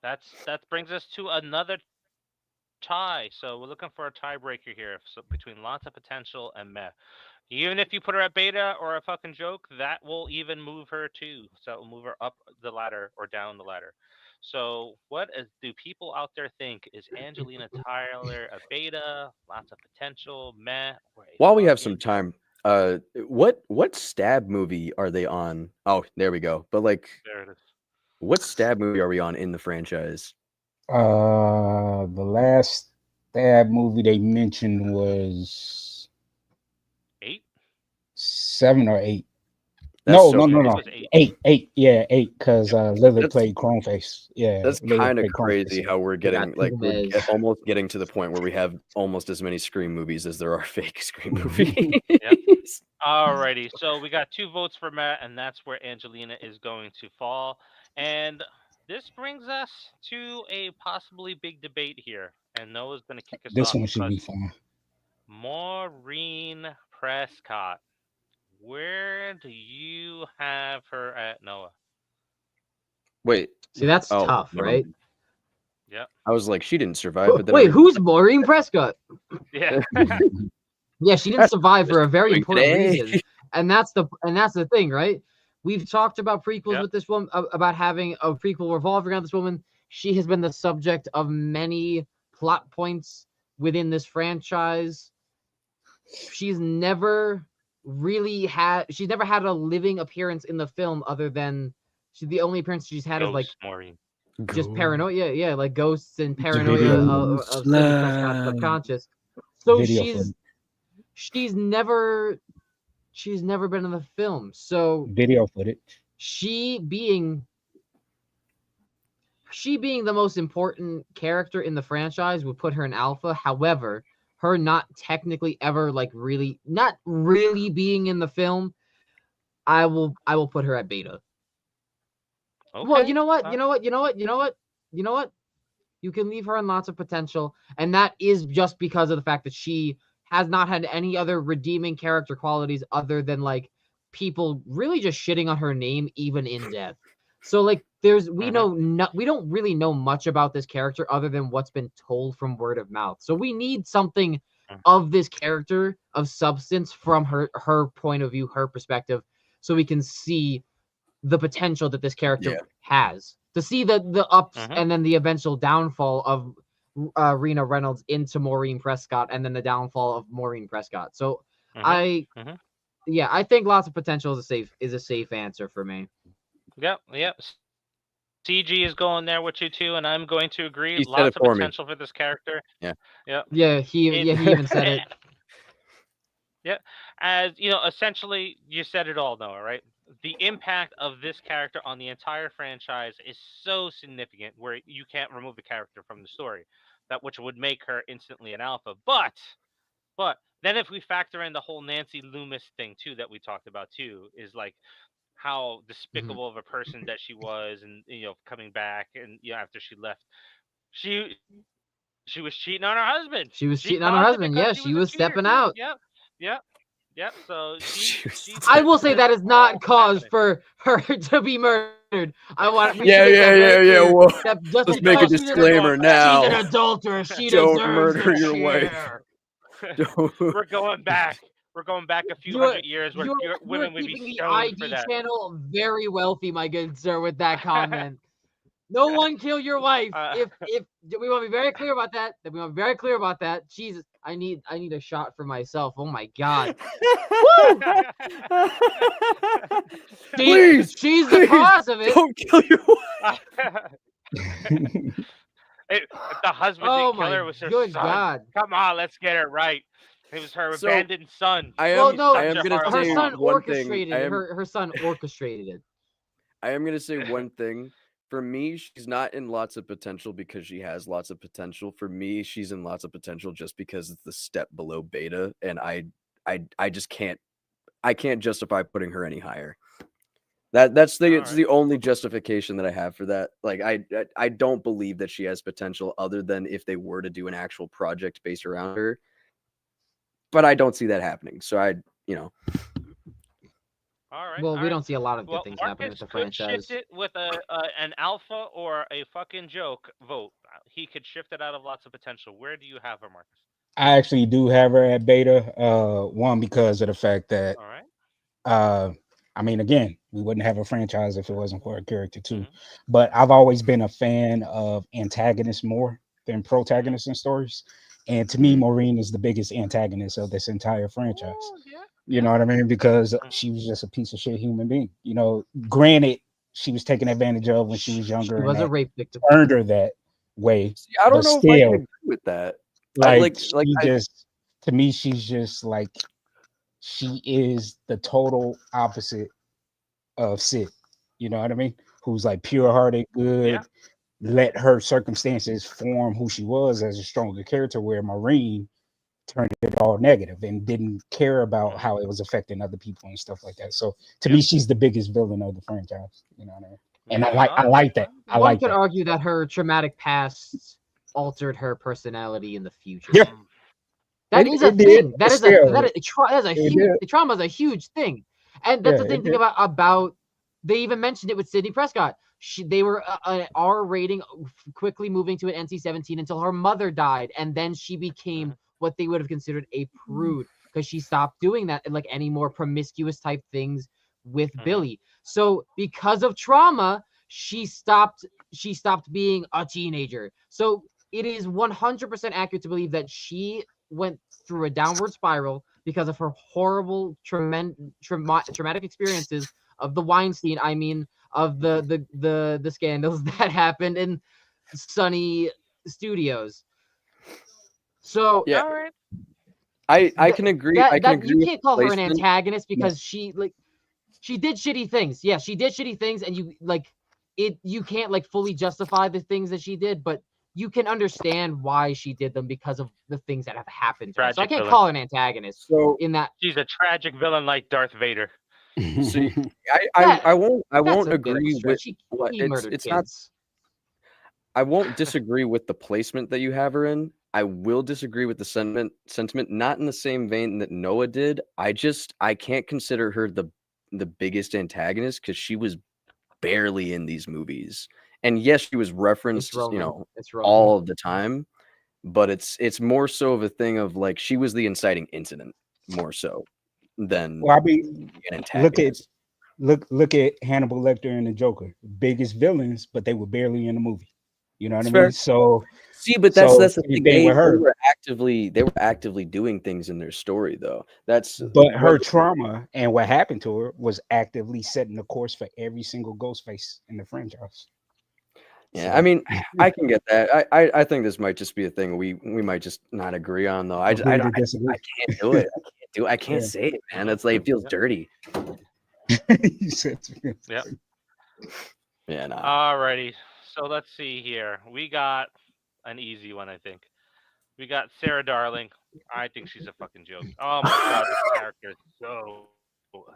that brings us to another tie. So we're looking for a tiebreaker here, so between lots of potential and meh. Even if you put her at beta or a fucking joke, that will even move her too. So it will move her up the ladder or down the ladder. So do people out there think? Is Angelina Tyler a beta, lots of potential, meh, or a While we have some fucking joke? time, what stab movie are they on? Oh, there we go. But like, There it is. what stab movie are we on in the franchise? The last stab movie they mentioned was 8? 7 or 8. That's No, so no, I no, think it no. was 8. 8. Yeah, 8. Because Yep. Lily that's played Croneface. Yeah, that's Lily kind of played Croneface. crazy how we're Yeah, getting like Tevez. almost getting to the point where we have almost as many Scream movies as there are fake Scream Yeah. Yep. movies. Alrighty. So we got 2 votes for Matt, and that's where Angelina is going to fall. And this brings us to a possibly big debate here. And Noah's going to kick us This off one should because be fun. Maureen Prescott. Where do you have her at, Noah? Wait, See, that's oh, tough, never right? mind. Yep. I was like, she didn't survive, but then Wait, I'm who's Maureen Prescott? Yeah. Yeah, she didn't That's survive for a very doing important today. reason, and that's the thing, right? We've talked about prequels Yep. with this woman, about having a prequel revolving around this woman. She has been the subject of many plot points within this franchise. She's never really she's never had a living appearance in the film other than the only appearance she's had is like Ghost Maureen. just paranoia, yeah, like ghosts and Video paranoia of Sidney Prescott's Slime. subconscious. So Video footage. she's never been in the film. So Video footage. she being the most important character in the franchise would put her in alpha. However, her not technically ever not really being in the film, I will put her at beta. Okay. Well, you know what? You can leave her in lots of potential, and that is just because of the fact that she has not had any other redeeming character qualities other than like people really just shitting on her name even in death. So like we don't really know much about this character other than what's been told from word of mouth. So we need something of this character of substance from her point of view, her perspective, so we can see the potential that this character has, to see the ups and then the eventual downfall of Rena Reynolds into Maureen Prescott, and then the downfall of Maureen Prescott. So I think lots of potential is a safe answer for me. Yep. CG is going there with you too, and I'm going to agree. He said Lots it of for me. potential for this character. Yeah, he even said it. Yeah, as you know, essentially, you said it all, Noah. Right? The impact of this character on the entire franchise is so significant, where you can't remove the character from the story, which would make her instantly an alpha. But then if we factor in the whole Nancy Loomis thing too that we talked about too, is like how despicable of a person that she was, and coming back, and after she left, she was cheating on her husband. She was cheating on her husband. Yeah, she was stepping out. Yep. So I will say that is not cause for her to be murdered. I want Yeah. Well, let's make a because disclaimer now. She's an adulteress. She Don't deserves murder the your chair. wife. We're going back a few hundred years where women would be keeping stoned the for ID that. channel very wealthy, my good sir, with that comment. No one kill your wife. If we want to be very clear about that. Jesus, I need a shot for myself. Oh my god. Woo! Please, she's the cause of it. Don't kill your wife. The husband didn't kill her. It was her good son. God. Come on, let's get it right. It was her abandoned son. I am gonna her say son one orchestrated thing. it. Her son orchestrated it. I am gonna say one thing. For me, she's not in lots of potential because she has lots of potential. For me, she's in lots of potential just because it's the step below beta, and I just can't. I can't justify putting her any higher. It's the only justification that I have for that. Like I don't believe that she has potential other than if they were to do an actual project based around her. But I don't see that happening. So All right. Well, we don't see a lot of good things happening with the franchise. Shift it with an alpha or a fucking joke vote. He could shift it out of lots of potential. Where do you have her, Marcus? I actually do have her at beta. One, because of the fact that, all right. I mean, again, we wouldn't have a franchise if it wasn't for a character too. But I've always been a fan of antagonists more than protagonists in stories. And to me, Maureen is the biggest antagonist of this entire franchise. You know what I mean? Because she was just a piece of shit human being. Granted, she was taken advantage of when she was younger. She was a rape victim. Earned her that way. See, I don't know if I can agree with that. To me, she's just like, she is the total opposite of Sid. You know what I mean? Who's like pure-hearted, good. Let her circumstances form who she was as a stronger character, where Maureen turned it all negative and didn't care about how it was affecting other people and stuff like that. So to me, she's the biggest villain of the franchise. You know what I mean? And I like that. One could argue that her traumatic past altered her personality in the future. Yeah. That is a thing. Trauma is a huge thing. And that's the thing about they even mentioned it with Sidney Prescott. They were an R rating, quickly moving to an NC-17 until her mother died, and then she became what they would have considered a prude because she stopped doing that and like any more promiscuous type things with Billy. So because of trauma, she stopped being a teenager. So it is 100% accurate to believe that she went through a downward spiral because of her horrible, traumatic experiences of the Weinstein. I mean, of the scandals that happened in Sunny Studios. So Yeah. All right. I can agree. I can agree you with can't call her an placement. antagonist because she did shitty things. Yeah, she did shitty things, and you can't like fully justify the things that she did, but you can understand why she did them because of the things that have happened to her. So I Tragic can't villain. call her an antagonist So in that. She's a tragic villain like Darth Vader. See, That- I won't That's won't a bit of a agree with stretch. what He murdered it's not. kids. I won't disagree with the placement that you have her in. I will disagree with the sentiment, not in the same vein that Noah did. I can't consider her the biggest antagonist because she was barely in these movies. And yes, she was referenced, It's Roman. It's Roman. all of the time, but it's more so of a thing of like she was the inciting incident more so than Well, I mean, an look at antagonist. look at Hannibal Lecter and the Joker, biggest villains, but they were barely in the movie. You know what It's I fair. mean? So See, but so that's the same thing. thing with her. They were actively doing things in their story though. That's But her whether- trauma and what happened to her was actively setting the course for every single Ghostface in the franchise. Yeah, So- I mean, I can get that. I think this might just be a thing we might just not agree on though. I Agree to I disagree. can't do it. I can't Yeah. say it, man. It's like it feels Yep. dirty. You said- Yep. Yeah, no. Alrighty. So let's see here. We got an easy one, I think. We got Sarah Darling. I think she's a fucking joke. Oh my god, this character is so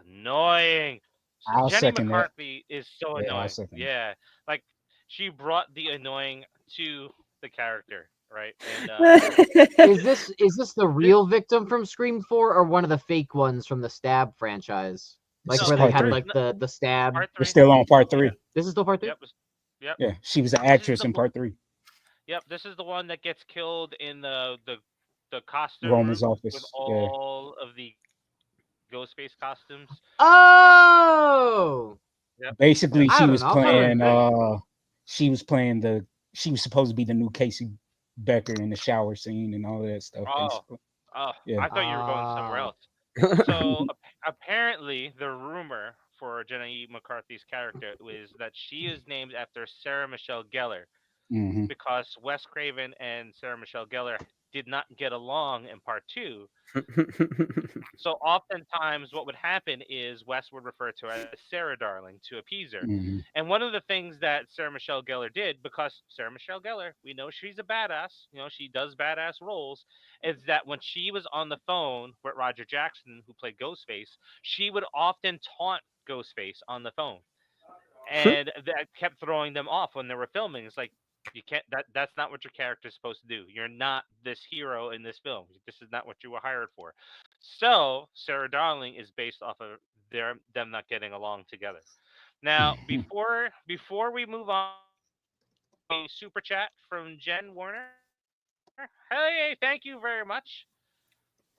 annoying. I'll Jenny second that. McCarthy is so Yeah, I'll annoying. second that. Yeah, like she brought the annoying to the character, right? And Is this the real victim from Scream 4 or one of the fake ones from the Stab franchise? Like This is where they part had three. like the stab. part We're 3. still on part 3. This is still part 3? Yep. Yep. Yeah, she was an This is actress the in one- part 3. Yep. This is the one that gets killed in the costume Roman's room office. with Yeah. all of the Ghostface costumes. Oh, Basically, I she don't was know. I thought it playing. She was playing She was supposed to be the new Casey Becker in the shower scene and all of that stuff. Oh. Basically. Oh, Yeah. I thought you were going somewhere Ah. else. So apparently, the rumor for Jenny McCarthy's character was that she is named after Sarah Michelle Gellar Hmm. because Wes Craven and Sarah Michelle Gellar did not get along in part 2. So oftentimes, what would happen is Wes would refer to her as Sarah Darling to appease her. Hmm. And one of the things that Sarah Michelle Gellar did, because Sarah Michelle Gellar, we know she's a badass, she does badass roles, is that when she was on the phone with Roger Jackson, who played Ghostface, she would often taunt Ghostface on the phone. And that kept throwing them off when they were filming. It's like, you can't, that's not what your character's supposed to do. You're not this hero in this film. This is not what you were hired for. So Sarah Darling is based off of them not getting along together. Now, before we move on, a super chat from Jen Warner. Hey, thank you very much.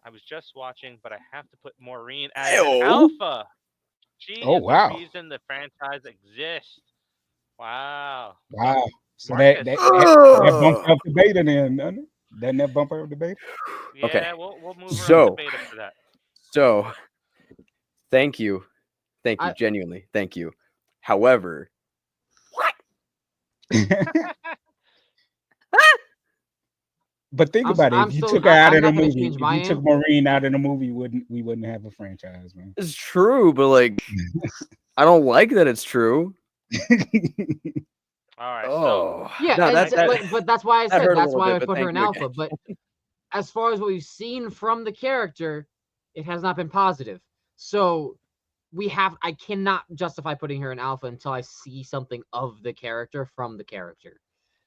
I was just watching, but I have to put Maureen as an Heyo. alpha. She Oh, is wow. the reason the franchise exists. Wow. Wow. So Marcus. that bumped up the beta then, doesn't it? Doesn't that bump up the beta? Yeah, Okay. we'll move her So- up to beta for that. So, thank you, I- genuinely, thank you. However, But think I'm about it. I'm If you still- took her out I'm of the not gonna movie, change if my you took end. Maureen out of the movie, we wouldn't have a franchise, man. it's true, but like, I don't like that it's true. All right. So Oh, Yeah, no, and that but that's why I that said hurt a that's little why bit, I but put her thank in you alpha. But as far as what we've seen from the character, it has not been positive. So I cannot justify putting her in alpha until I see something of the character from the character.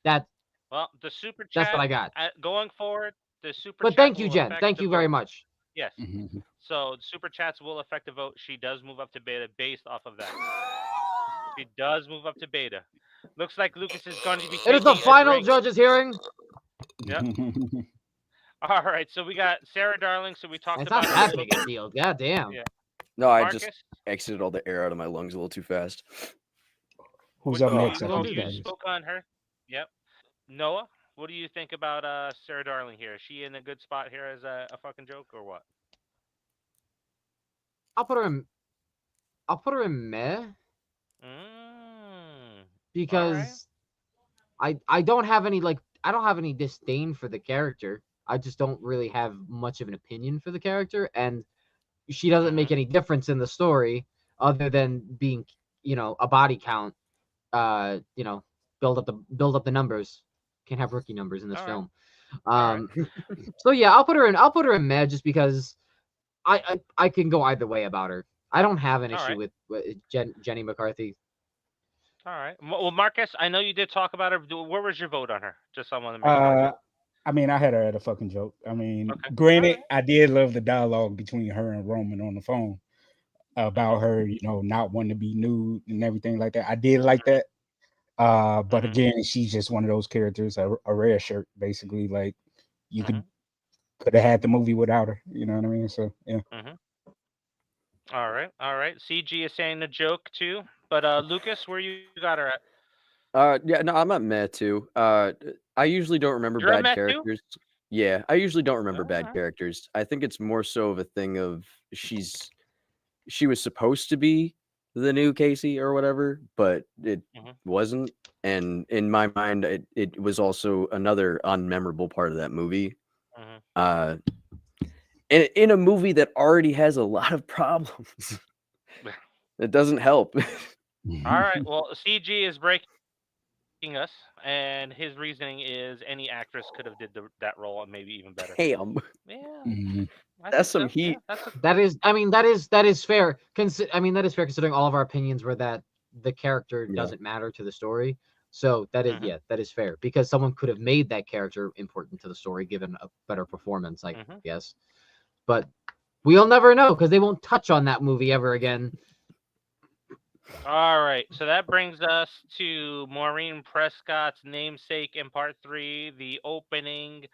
well, the super chat. That's what I got. Going forward, the super. But chat thank you, will Jen. affect Thank the you very vote. much. Yes. Mhm. So the super chats will affect the vote. She does move up to beta based off of that. She does move up to beta. Looks like Lucas is going to be. It is the taking a final drink. judges hearing. Yep. All right. So we got Sarah Darling. So we talked It's about not her that a little big a bit. deal. God damn. Yeah. no, I Marcus, just exited all the air out of my lungs a little too fast. Who's what up you- next? Don't oh, do you that. spoke on her. Yep. Noah, what do you think about Sarah Darling here? Is she in a good spot here as a fucking joke or what? I'll put her in. I'll put her in meh Mm, all right. because I don't have any I don't have any disdain for the character. I just don't really have much of an opinion for the character, and she doesn't make any difference in the story other than being, a body count. Build up the numbers. Can't have rookie numbers in this All right. film. All right. So yeah, I'll put her in. I'll put her in meh just because I can go either way about her. I don't have an All issue right. with Jenny McCarthy. All right. Well, Marcus, I know you did talk about her. Where was your vote on her? Just I want to make sure. Uh, I mean, I had her at a fucking joke. I mean, Okay. granted, All I did love the dialogue between her and Roman on the phone about her, not wanting to be nude and everything like that. I did like that. But again, she's just one of those characters, a rare shirt, basically. Like you could have had the movie without her. You know what I mean? So yeah. All right. All right. CG is saying the joke too. But Lucas, where you got her at? Yeah, no, I'm at meh too. I usually don't remember You're a bad Met too? characters. Yeah, I usually don't remember bad Alright. characters. I think it's more so of a thing of she was supposed to be the new Casey or whatever, but it wasn't. And in my mind, it was also another unmemorable part of that movie. In a movie that already has a lot of problems, it doesn't help. All right. Well, CG is breaking us, and his reasoning is any actress could have did that role and maybe even better. Damn. Yeah. That's some heat. Yeah, That is fair. That is fair considering all of our opinions were that the character doesn't matter to the story. So that is that is fair because someone could have made that character important to the story given a better performance, I guess. But we'll never know because they won't touch on that movie ever again. All right. So that brings us to Maureen Prescott's namesake in part 3, the opening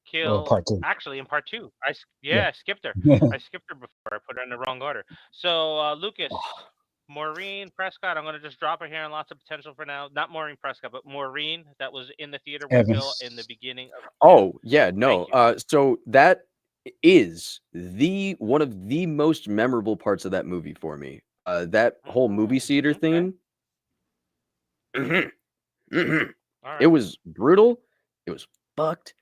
kill. Well, part 2. Actually, in part 2. I skipped her. I skipped her before. I put her in the wrong order. So, Lucas, Maureen Prescott, I'm going to just drop her here in Lots of Potential for now. Not Maureen Prescott, but Maureen that was in the theater with Bill in the beginning. So that is one of the most memorable parts of that movie for me. That whole movie theater theme. It was brutal. It was fucked.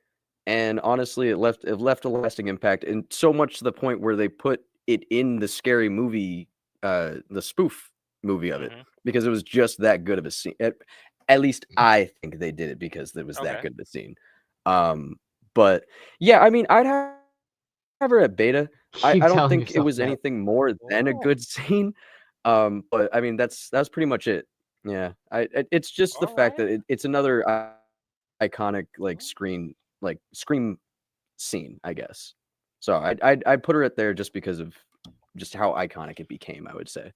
And honestly, it left a lasting impact, and so much to the point where they put it in the scary movie, the spoof movie of it, because it was just that good of a scene. At least I think they did it because it was that good of a scene. But yeah, I mean, I'd have her at beta. I don't think it was anything more than a good scene. But I mean, that's pretty much it. Yeah, it's just the fact that it's another iconic scream scene, I guess. So I'd put her at there just because of just how iconic it became, I would say.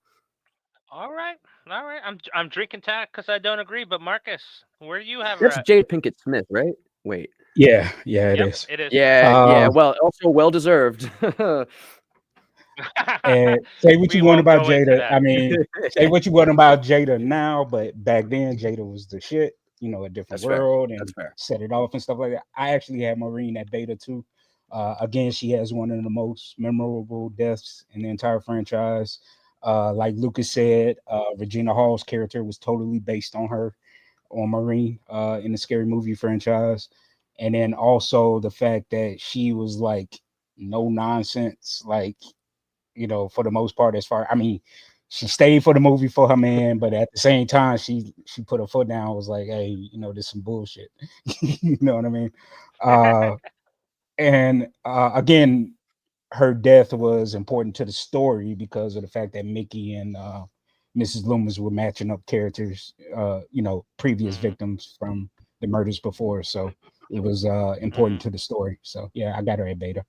All right. I'm drinking tack because I don't agree. But Marcus, where do you have her That's at? Jada Pinkett Smith, right? Wait. Yeah, it is. It is. Yeah. Well, also well deserved. And say what you want about Jada. I mean, say what you want about Jada now, but back then Jada was the shit. A different world and set it off and stuff like that. I actually had Maureen at beta too. Again, she has one of the most memorable deaths in the entire franchise. Like Lucas said, Regina Hall's character was totally based on her, on Maureen, in the Scary Movie franchise. And then also the fact that she was like no nonsense, like, for the most part, she stayed for the movie for her man, but at the same time, she put her foot down, was like, hey, this is some bullshit. You know what I mean? And again, her death was important to the story because of the fact that Mickey and Mrs. Loomis were matching up characters, previous victims from the murders before. So it was important to the story. So yeah, I got her at beta.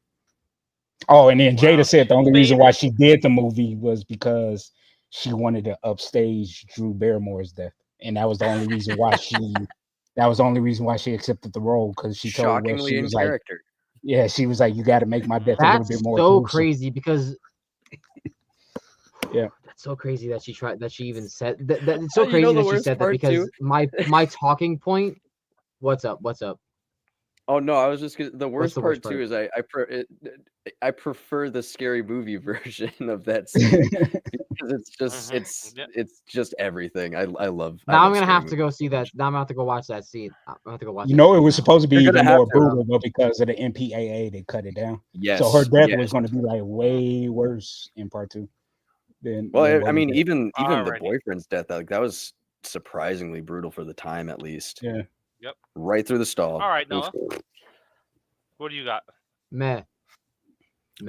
Oh, and then Jada said the only reason why she did the movie was because she wanted to upstage Drew Barrymore's death, and that was the only reason why she accepted the role, because she told Wes, she was like, yeah, she was like, you got to make my death a little bit more. That's so crazy because yeah, that's so crazy that she tried, that she even said that. It's so crazy that she said that because my talking point. What's up? Oh no, I was just the What's worst the part worst too part? is I prefer the scary movie version of that scene because it's just Yep. it's just everything. I love Now I'm love gonna scary have to movies. go see that. Now I'm gonna have to go watch that scene. I'm gonna have to go watch You that know, it scene was now. supposed to be You're gonna even have more to, brutal, but because of the MPAA, they cut it down. So her Yes, death yes. was going to be like way worse in part 2 than Well, what I we mean, got. even the Alrighty. boyfriend's death, like that was surprisingly brutal for the time, at least. Yeah. Yep. Right through the stall. All right, Oof. Noah. What do you got? Meh. All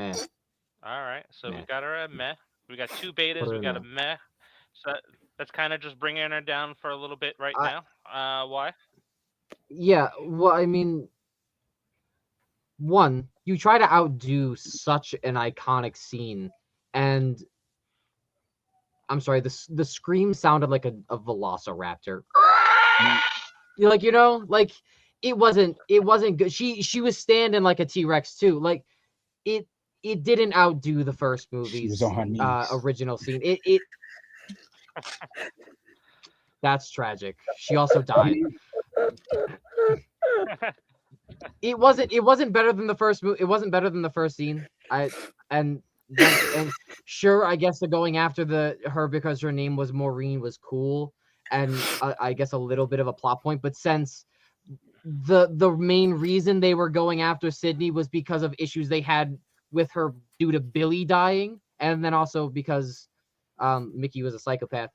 right. So we Meh. got her at meh. We got 2 betas. Put her We in got a there. meh. So that's kind of just bringing her down for a little bit right I- now. Why? Yeah. Well, I mean, one, you try to outdo such an iconic scene, and I'm sorry, the scream sounded like a velociraptor. Like, you know, like it wasn't good. She was standing like a T-Rex too. Like it didn't outdo the first She was movie's on her knees. original scene. It that's tragic. She also died. It wasn't better than the first movie. It wasn't better than the first scene. And sure, I guess the going after her because her name was Maureen was cool, and I guess a little bit of a plot point. But since the main reason they were going after Sydney was because of issues they had with her due to Billy dying, and then also because Mickey was a psychopath,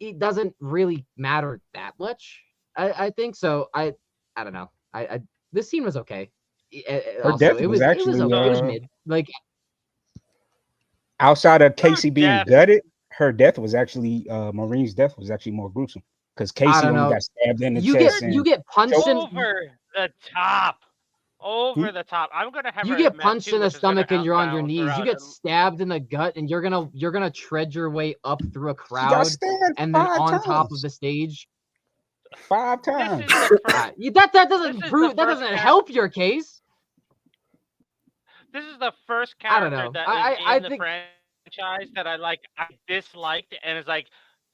it doesn't really matter that much. I think so. I don't know. I this scene was okay. Her Also, death was actually okay. It was mid. Like outside of Casey being death. gutted, her death was actually Maureen's death was actually more gruesome because I Casey don't only know. got stabbed in the You chest. get punched in Over the top. Over the top. I'm gonna have you her get at meh punched too, in the which is gonna stomach and you're on your outbalance knees. You throughout get it. stabbed in the gut and you're gonna tread your way up through a She got crowd stabbed and then 5 on top of times. the stage. 5 This times. is the first. That This doesn't is prove the that first doesn't help your case. This is the first I don't character know. that is I in the think franchise that I disliked, and it's like,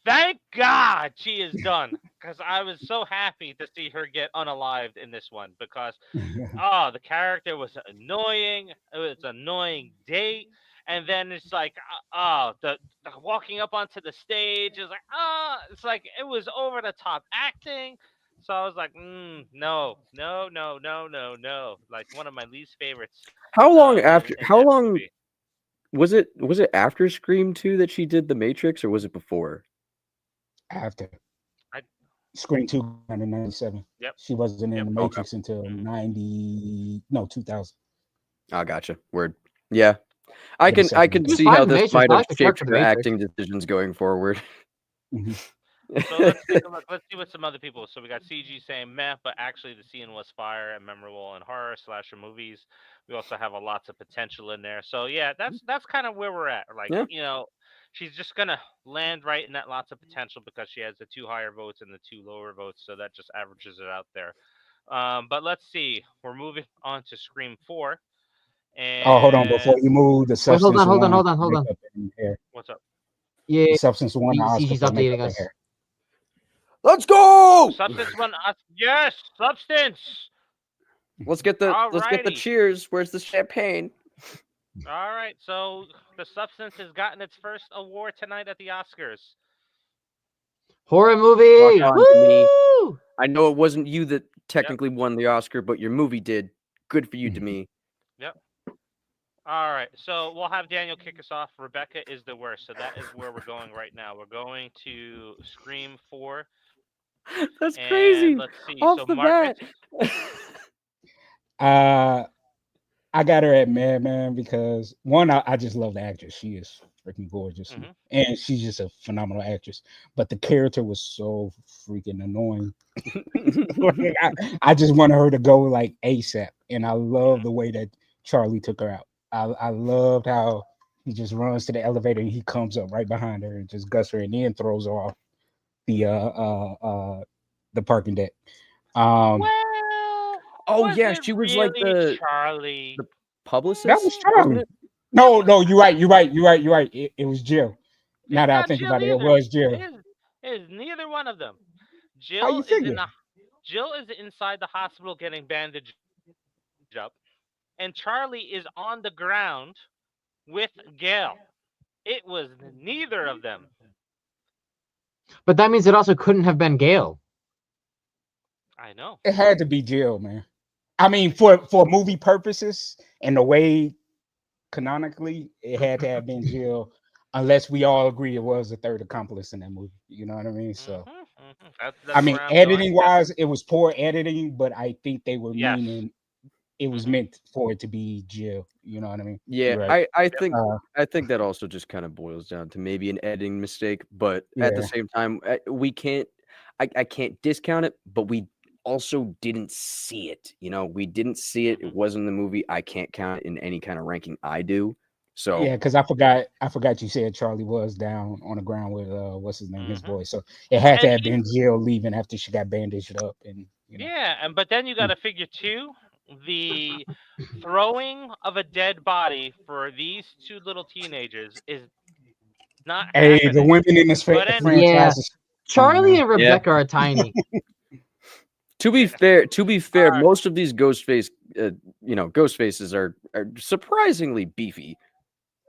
thank God she is done, because I was so happy to see her get unalived in this one because the character was annoying. It was an annoying date. And then it's like, the walking up onto the stage is like, it's like it was over the top acting. So I was like, no. Like one of my least favorites. How long In after? How that long movie. was it? Was it after Scream 2 that she did The Matrix, or was it before? After I- Scream 2 in 97. Yep. She wasn't in Yep. the Okay. Matrix until Mhm. 2000. Oh, gotcha. Word. Yeah, I For the can second one. see fine how in The this Matrix. might I have like the shaped character in her The Matrix. acting decisions going forward. Mhm. So let's take a look. Let's see what some other people. So we got CG saying meh, but actually the scene was fire and memorable in horror slasher movies. We also have a lots of potential in there. So yeah, that's kind of where we're at. Like Yeah. she's just gonna land right in that lots of potential because she has the 2 higher votes and the 2 lower votes, so that just averages it out there. But let's see. We're moving on to Scream 4, Oh, hold on. Before and you move, the Wait, hold substance on. one Makeup and hair. what's up? Yeah, The substance one Oscar CG's for makeup updating and us. hair. Let's go. Substance one. Yes, substance. Let's get the Alrighty. cheers. Where's the champagne? All right, so the substance has gotten its first award tonight at the Oscars. Horror movie. Rock on to me. Woo! I know it wasn't you that technically won the Oscar, but your movie did. Good for you, to me. Yep. All right, so we'll have Daniel kick us off. Rebecca is the worst, so that is where we're going right now. We're going to Scream 4. That's And crazy. let's see. Off So the Margaret. I got her at Madman because one, I just love the actress. She is freaking gorgeous, and she's just a phenomenal actress. But the character was so freaking annoying. I just wanted her to go like ASAP, and I love the way that Charlie took her out. I loved how he just runs to the elevator and he comes up right behind her and just guts her and then throws her off the parking deck. Well, oh was yeah, it she was really like the Charlie? publicist. That was wasn't Charlie. it? No, you're right. It was Jill. Now It's that I not think Jill about it, it either. was Jill. It is neither one of them. How you Jill is in figure? the Jill is inside the hospital getting bandaged up, and Charlie is on the ground with Gail. It was neither of them. But that means it also couldn't have been Gale. I know. It had to be Jill, man. I mean, for movie purposes and the way canonically, it had to have been Jill, unless we all agree it was the third accomplice in that movie. You know what I mean? So, That's I mean, where I'm editing going. wise, it was poor editing, but I think they were Yes. meaning it was meant for it to be Jill. You know what I mean? Yeah, You're right. I think that also just kind of boils down to maybe an editing mistake, but at the Yeah. same time, we can't. I can't discount it, but we also didn't see it. You know, we didn't see it. It wasn't in the movie. I can't count it in any kind of ranking I do. So Yeah, because I forgot you said Charlie was down on the ground with what's his name, his boy. So it had to And have been Jill leaving after she got bandaged up, and you know. Yeah, but then you got to figure too, the throwing of a dead body for these two little teenagers is not Hey, happening. the women in this But anyway, franchise. Yeah. is- Charlie and Rebecca are tiny. to be fair, Alright. most of these Ghostface, Ghostfaces are surprisingly beefy.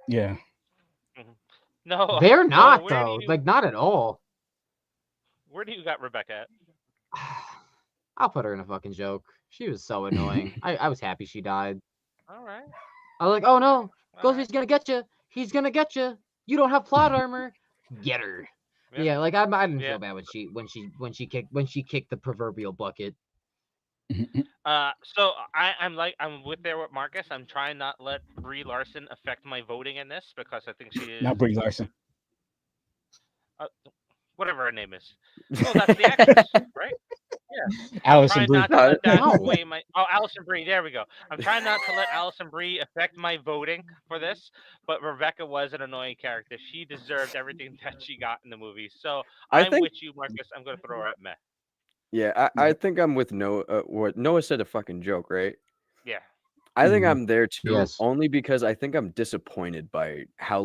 Yeah. No, They're so not where do though. you- Like not at all. Where do you got Rebecca at? I'll put her in a fucking joke. She was so annoying. I was happy she died. All right. I was like, oh no, All Ghostface right. is gonna get you. He's gonna get you. You don't have plot armor. Get her. Yep. Yeah, like I didn't Yeah. feel bad when she kicked the proverbial bucket. So I'm with there with Marcus. I'm trying not let Brie Larson affect my voting in this because I think she is Not Brie Larson. whatever her name is. Oh, that's the actress, right? Yeah. Allison Trying Brie. not to let that No. sway my. Oh, Alison Brie. There we go. I'm trying not to let Alison Brie affect my voting for this, but Rebecca was an annoying character. She deserved everything that she got in the movie. So I I'm think- with you, Marcus. I'm going to throw her at meh. Yeah, I think I'm with Noah. What Noah said, a fucking joke, right? Yeah. I think Mhm. I'm there too, Yes. only because I think I'm disappointed by how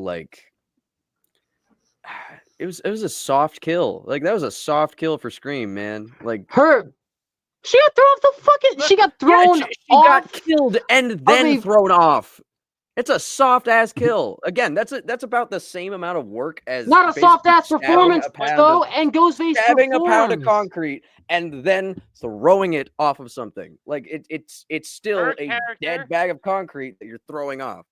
it was a soft kill. Like that was a soft kill for Scream, man. Like She got thrown off the fucking. She got yeah, thrown she off. got killed and then a- thrown off. It's a soft ass kill. Again, that's about the same amount of work as Not a basically soft ass stabbing performance a pound though, of- and Ghostface stabbing a pound of performs. concrete and then throwing it off of something. Like it's still Her a character- dead bag of concrete that you're throwing off.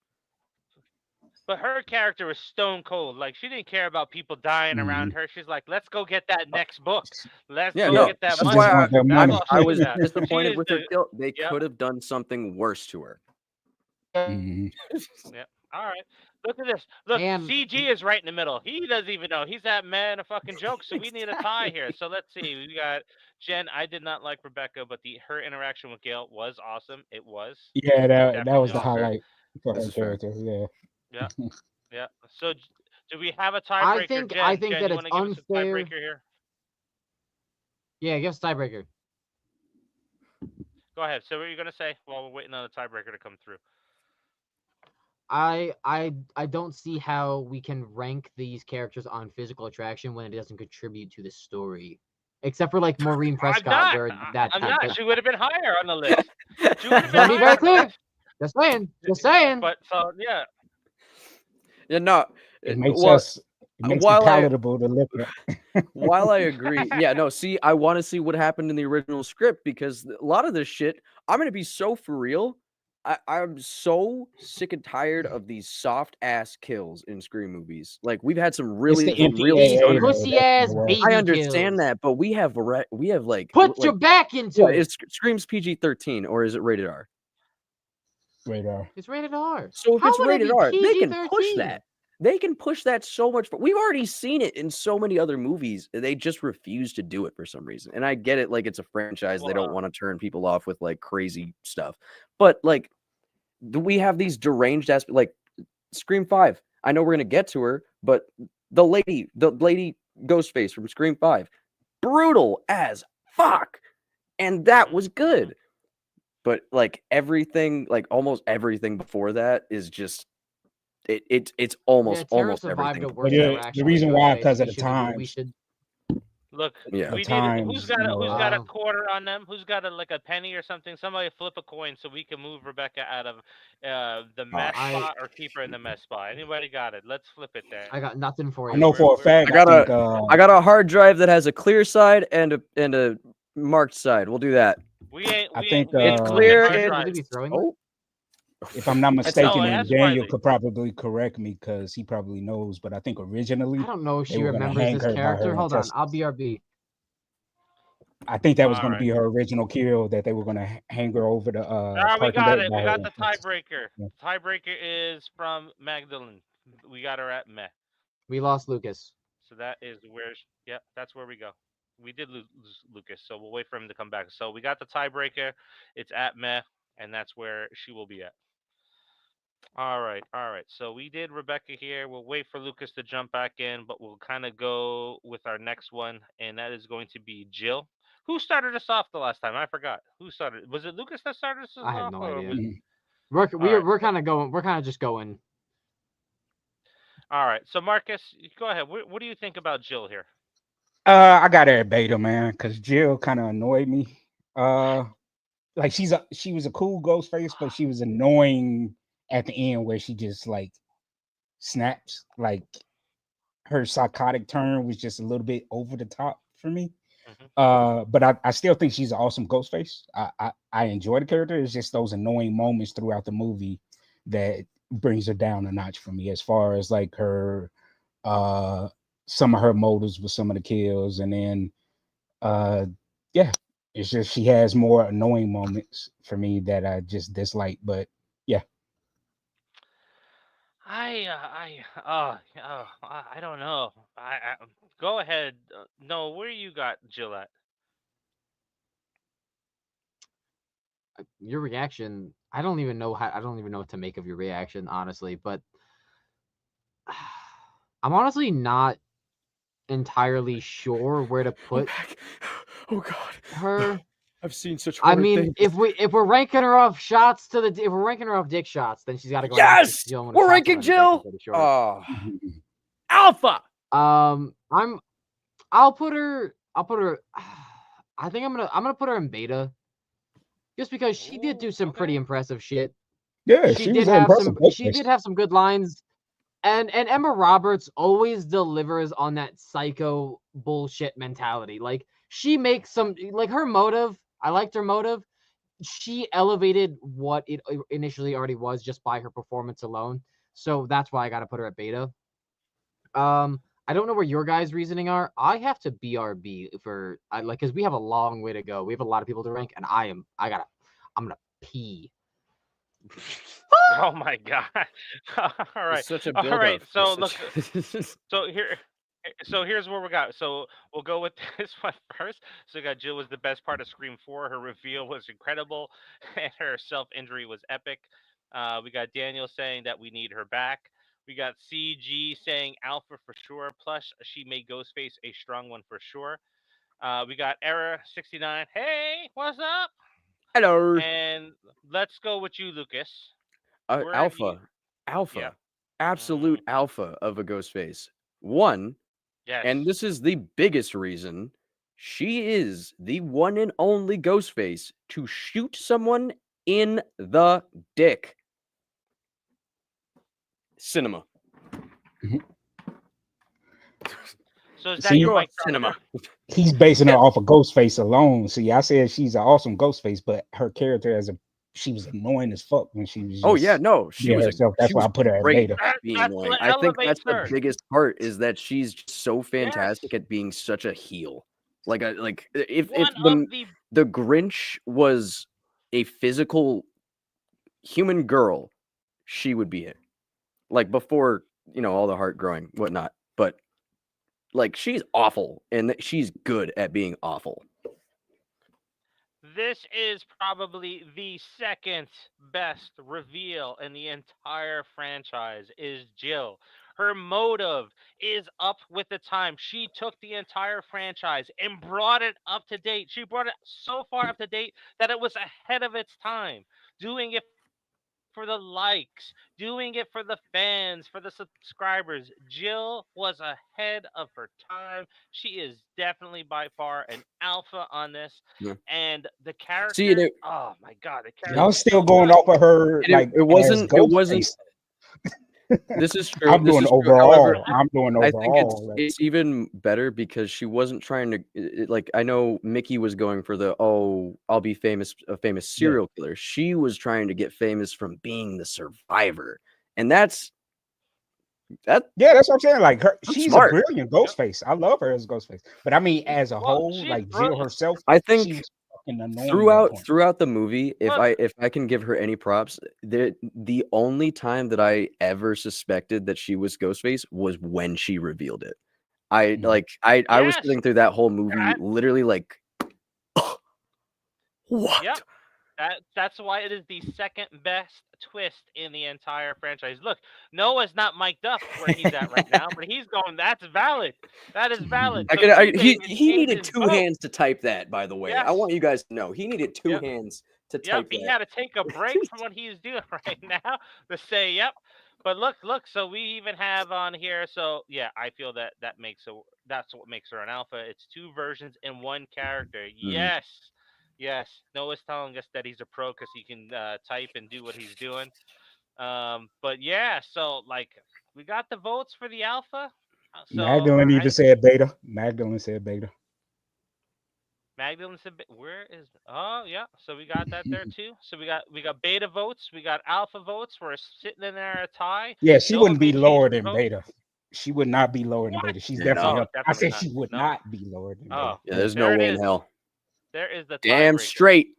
But her character was stone cold. Like she didn't care about people dying around her. She's like, let's go get that next book. Let's Yeah, go no, get that she money. just want that money. I was Yeah. disappointed She is with her the- kill. They Yep. could have done something worse to her. Mhm. Yeah. All right. Look at this. Look, And- CG is right in the middle. He doesn't even know. He's that man of fucking joke. So we need a tie here. So let's see. We got Jen. I did not like Rebecca, but her interaction with Gail was awesome. It was. Yeah, that Definitely was the awesome. highlight for This her is fair. character. Yeah. Yeah. Yeah. So do we have a tiebreaker? think- Jen, I think Jen, that you it's wanna give us a unfair- tiebreaker here? Yeah, give us a tiebreaker. Go ahead. So what are you gonna say while we're waiting on the tiebreaker to come through? I don't see how we can rank these characters on physical attraction when it doesn't contribute to the story. Except for like Maureen Prescott, where that I'm type not. of- She would have been higher on the list. She would have been Let me be very higher. clear. Just saying. Just saying. But so yeah. Yeah, no. It makes well, us it makes it while I- palatable to look at. While I agree, yeah, no, see, I want to see what happened in the original script because a lot of this shit, I'm going to be so for real. I'm so sick and tired of these soft ass kills in Scream movies. Like we've had some really, the really MPAA, stunner- though. Pussy ass Well, baby I understand kills. that, but we have like Put like, your back into what, it. is Scream's PG-13 or is it rated R? Radar. It's rated R. So if How it's would it rated be R, they can push PG-13? that. They can push that so much. We've already seen it in so many other movies. They just refuse to do it for some reason. And I get it, like it's a franchise. They don't Well, want to turn people off with like crazy stuff. But like, we have these deranged aspects. Like Scream 5. I know we're gonna get to her, but the lady Ghostface from Scream 5, brutal as fuck, and that was good. But like everything, like almost everything before that is just. It's almost Tara almost survived everything. a worse yeah, interaction the reason with why, Ghostface. 'cause of We the should- we times. should- Look, Yeah. we At need times, you know, who's got a quarter on them? Who's got like a penny or something? Somebody flip a coin so we can move Rebecca out of the mess I spot or keep her in the mess spot. Anybody got it? Let's flip it there. I got nothing for I you. know for a fact. I got think, I got a hard drive that has a clear side and a marked side. We'll do that. We ain't I think, we ain't It's flipping clear. hard Will drives. they be throwing? Oh, if I'm not That's mistaken, Oh, and that's Daniel Wiley. could probably correct me because he probably knows, but I think originally I don't know if they she were going to remembers hang this her by character. her Hold on, intestines. I'll BRB. I think that was All going to right. be her original kill, that they were going to hang her over the We parking got deck it. by We her got the intestines. tiebreaker. Yeah. Tiebreaker is from Magdalene. We got her at meh. We lost Lucas. So that is where. Yep, that's where we go. We did lose Lucas, so we'll wait for him to come back. So we got the tiebreaker. It's at meh, and that's where she will be at. All right, all right. So we did Rebecca here. We'll wait for Lucas to jump back in, but we'll kind of go with our next one, and that is going to be Jill. Who started us off the last time? I forgot. Who started? Was it Lucas that started us I have off, no or idea. was? Mhm. We're right. kind of going. We're kind of just going. All right. So Marcus, go ahead. What do you think about Jill here? I got her at beta, man, because Jill kind of annoyed me. Uh, like she was a cool ghost face, but she was annoying at the end where she just like snaps. Like her psychotic turn was just a little bit over the top for me. Hmm. But I still think she's an awesome ghost face. I enjoy the character. It's just those annoying moments throughout the movie that brings her down a notch for me, as far as like her uh some of her motives with some of the kills, and then uh yeah, it's just she has more annoying moments for me that I just dislike. But yeah. I don't know. Go ahead. No, where you got Jill at? Your reaction. I don't even know how. I don't even know what to make of your reaction, honestly. But I'm honestly not entirely sure where to I'm put back. Oh God. her. I've seen such I horrid mean, things. if we're ranking her off shots to the if we're ranking her off dick shots, then she's got to go down to Yes, Jill when we're shots ranking on the dick, I'm Jill. pretty sure. Oh, Mhm. Alpha. I'll put her. I think I'm gonna put her in beta, just because she did do some pretty Okay. impressive shit. Yeah, She she was did an have impressive some. ghost She face. did have some good lines. And Emma Roberts always delivers on that psycho bullshit mentality. Like she makes some like her motive. I liked her motive. She elevated what it initially already was just by her performance alone. So that's why I got to put her at beta. I don't know where your guys' reasoning are. I have to BRB for I like because we have a long way to go. We have a lot of people to rank, and I'm gonna pee. Oh my god. All right. It's such a All right. buildup. So look. So here. So here's where we got. So we'll go with this one first. So we got Jill was the best part of Scream 4. Her reveal was incredible, and her self injury was epic. We got Daniel saying that we need her back. We got CG saying Alpha for sure. Plus, she made Ghostface a strong one for sure. We got Error69. Hey, what's up? Hello. And let's go with you, Lucas. Where do you? Alpha, Yep. alpha, Mm, absolute alpha of a ghost face. One, yes. and this is the biggest reason, she is the one and only ghost face to shoot someone in the dick. Cinema. So is that See, your Go mic up, cinema. charger? he's basing her Yes. off of Ghostface alone. See, I said she's an awesome Ghostface, but her character she was annoying as fuck when she was Oh yeah, just no, being herself. That's she why was I put her at great beta. at being That's annoying. what I think elevates that's the her. biggest part is that she's just so fantastic Yes. at being such a heel. Like if One the of the the Grinch was a physical human girl, she would be it. Like before, all the heart growing, whatnot. But like she's awful, and she's good at being awful. This is probably the second best reveal in the entire franchise is Jill. Her motive is up with the time. She took the entire franchise and brought it up to date. She brought it so far up to date that it was ahead of its time, doing it for the likes, doing it for the fans, for the subscribers. Jill was ahead of her time. She is definitely by far an alpha on this. Yeah. And the See, character, oh my god, the character Y'all is still so going good. off of her and like it as wasn't. It wasn't. Ghostface. This is true. I'm This doing is true. However, overall. I'm doing I think overall. Like, it's even better because she wasn't trying to like I know Mickey was going for the I'll be famous a famous yeah, serial killer. She was trying to get famous from being the survivor. And that's yeah, that's what I'm saying. Like her, she's a smart. brilliant Yep. Ghostface. I love her as Ghostface. But I mean, as a Well, whole, she's like Jill brilliant. herself, I she think was fucking annoying at throughout points. throughout the movie, Look, if I can give her any props, the only time that I ever suspected that she was Ghostface was when she revealed it. I Mhm. like I was yes. sitting through that whole movie That, literally like what? yep. That's why it is the second best twist in the entire franchise. Look, Noah's not mic'd up where he's at right now, but he's going. That's valid. That is valid. So He changed needed his two vote. hands to type that, by the way. I Yes. want you guys to know he needed two Yep. hands to Yep. type He that. had to take a break from what he's doing right now to say yep. But look. So we even have on here. So yeah, I feel that's what makes her an alpha. It's two versions in one character. Mhm. Yes. Noah's telling us that he's a pro because he can type and do what he's doing. But yeah, so like we got the votes for the alpha. So Magdalene even said beta. Magdalene said beta. Magdalene said, "Where is? Oh yeah, so we got that there too. So we got beta votes, we got alpha votes. We're sitting in there a tie. Yeah, she Noah wouldn't be may change lower his than vote. beta. She would not be lower than What? beta. She's Yeah, definitely no. Oh, up. I definitely said not. she would No. not be lower than beta. Oh, Yeah, there's there no it way in is. hell. There is the Damn tiebreaker. straight.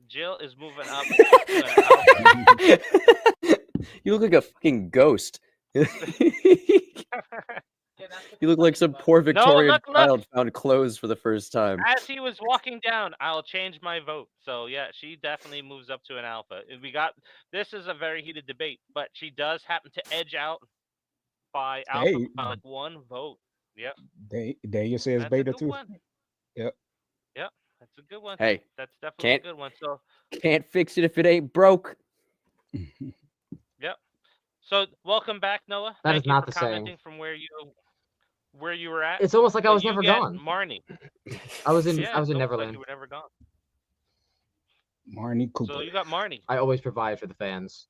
Jill is moving up to an alpha. You look like a fucking ghost. You look like some poor No, Victorian look. child found clothes for the first time. As he was walking down, I'll change my vote. So yeah, she definitely moves up to an alpha. We got this is a very heated debate, but she does happen to edge out by alpha Hey, by like one vote. Yep, Daniel says that's a beta good too. one. Yep. Yep, that's a good one. Hey, That's definitely can't a good one. So can't fix it if it ain't broke. yep. So welcome back, Noah. That Thank is you not for the same. commenting from where you were at. It's almost like I So was you never get gone. Marnie. I was in Yeah, I was it's in almost like Neverland. you were never gone. Marnie Cooper. So you got Marnie. I always provide for the fans.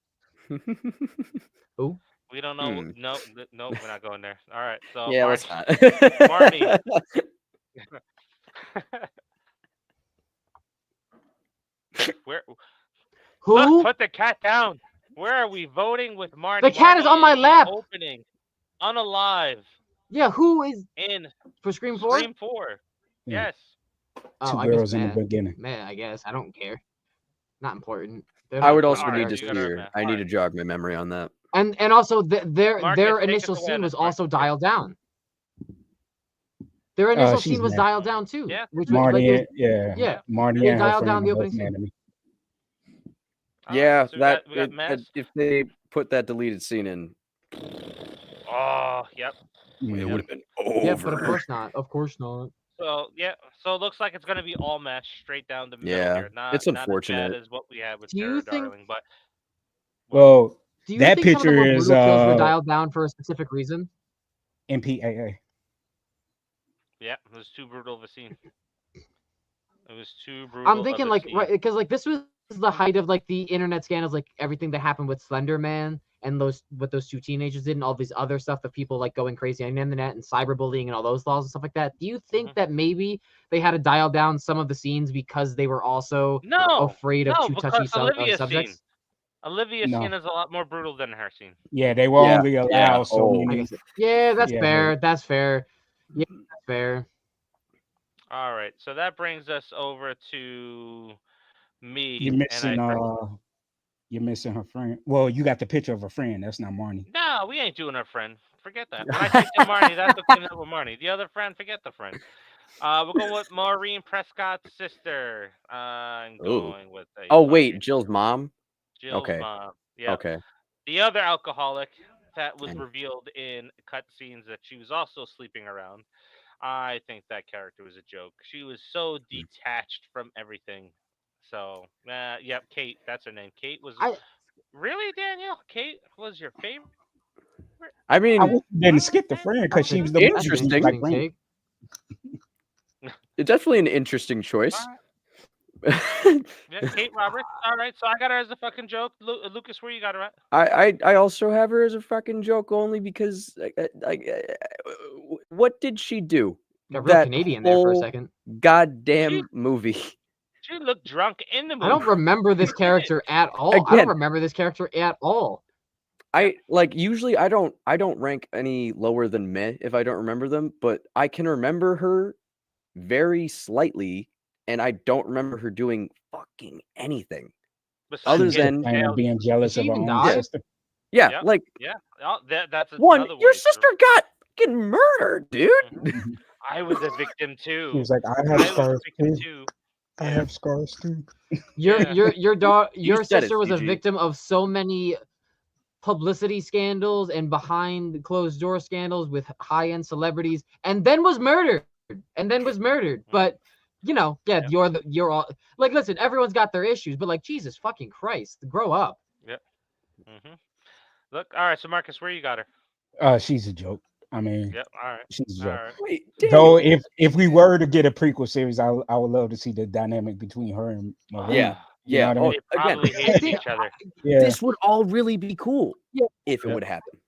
Who? We don't know. No, we're not going there. All right. So Yeah, let's Marnie. not. Where? Who? Look, put the cat down. Where are we voting with Marnie? The cat is Marnie on my the lap. Opening, unalive Yeah, who is in for Scream 4? Scream 4. Yeah. Yes. Oh, Two I guess girls in the Matt. beginning. Man, I guess. I don't care. Not important. They're I not would important also need to characters. you gotta hear. admit. I need to Alright. jog my memory on that. And also their Marcus, take us initial away scene on was this, also Marcus. dialed down. Their initial She's scene was mad. dialed down too. Yeah. Which was like Marnie, yeah, yeah. Marnie they and her dialed down friend the are both opening mad scene. at me. Yeah, So that we got Mez. if they put that deleted scene in, Oh, yep. it Yeah. would have been over. Yeah, but of course not. Of course not. So yeah, so it looks like it's gonna be all mesh straight down the middle Yeah, here. it's Not as unfortunate. bad as what we had with Do you Tara think- Darling, but Well, Do you that think some of the picture more is brutal kills were dialed down for a specific reason? MPAA. yeah, it was too brutal of a scene. It was too brutal. I'm thinking of a like scene. right because like this was the height of like the internet scandals, like everything that happened with Slender Man and what those two teenagers did and all these other stuff that people like going crazy on the internet and cyberbullying and all those laws and stuff like that. Do you think that maybe they had to dial down some of the scenes because they were also No, afraid of too touchy because Olivia's subjects? scene. Olivia's No. scene is a lot more brutal than her scene. Yeah, they will Yeah, only allow yeah. so Oh. I many. guess yeah, that's Yeah, fair. That's fair. Yeah, that's fair. All right, so that brings us over to me. You're missing you're missing her friend. Well, you got the picture of her friend. That's not Marnie. No, we ain't doing her friend. Forget that. When I typed in Marnie, that's what came up with Marnie. The other friend, forget the friend. We're going with Maureen Prescott's sister. I'm going with a Oh wait, fucking Jill's mom. Jill's okay. mom. Yeah. Okay. The other alcoholic that was Dang. revealed in cutscenes that she was also sleeping around. I think that character was a joke. She was so detached from everything. So, yep, Kate, that's her name. Kate was I- Really, Daniel? Kate was your favorite? I mean, I wish you didn't skip the Okay. friend because she was the That's most an like interesting ranked. take. it's definitely an interesting choice. Yeah, Kate Roberts. All right, so I got her as a fucking joke. Lucas, where you got her at? I also have her as a fucking joke only because what did she do? Got real That Canadian there for a whole second. goddamn movie. She looked drunk in the movie. I don't remember this character at all. I Again. don't remember this character at all. I like usually I don't rank any lower than meh if I don't remember them, but I can remember her very slightly, and I don't remember her doing fucking anything. Besides other She's getting than- just kind of being jealous She of her even own died? sister. Yeah, Yep. like Yeah, oh, that's one, another your way. sister got fucking murdered, dude. Mhm. I was a victim too. He was like, I I have was a scars victim too. too. I have scars too. Your Yeah. your said it, sister was a CG. victim of so many publicity scandals and behind closed door scandals with high-end celebrities, and then was murdered. But yeah, Yep. you're all like, listen, everyone's got their issues, but like, Jesus fucking Christ, grow up. hmm Look, all right. So Marcus, where you got her? She's a joke. I mean, Yep. All right. she's a All joke. right. Wait, Though Daniel. if we were to get a prequel series, I would love to see the dynamic between her and Marina. Yeah, You know yeah. what I Oh, mean? They probably again, hated think- each other. Yeah. this would all really be cool Yeah. if it Yeah. would happen.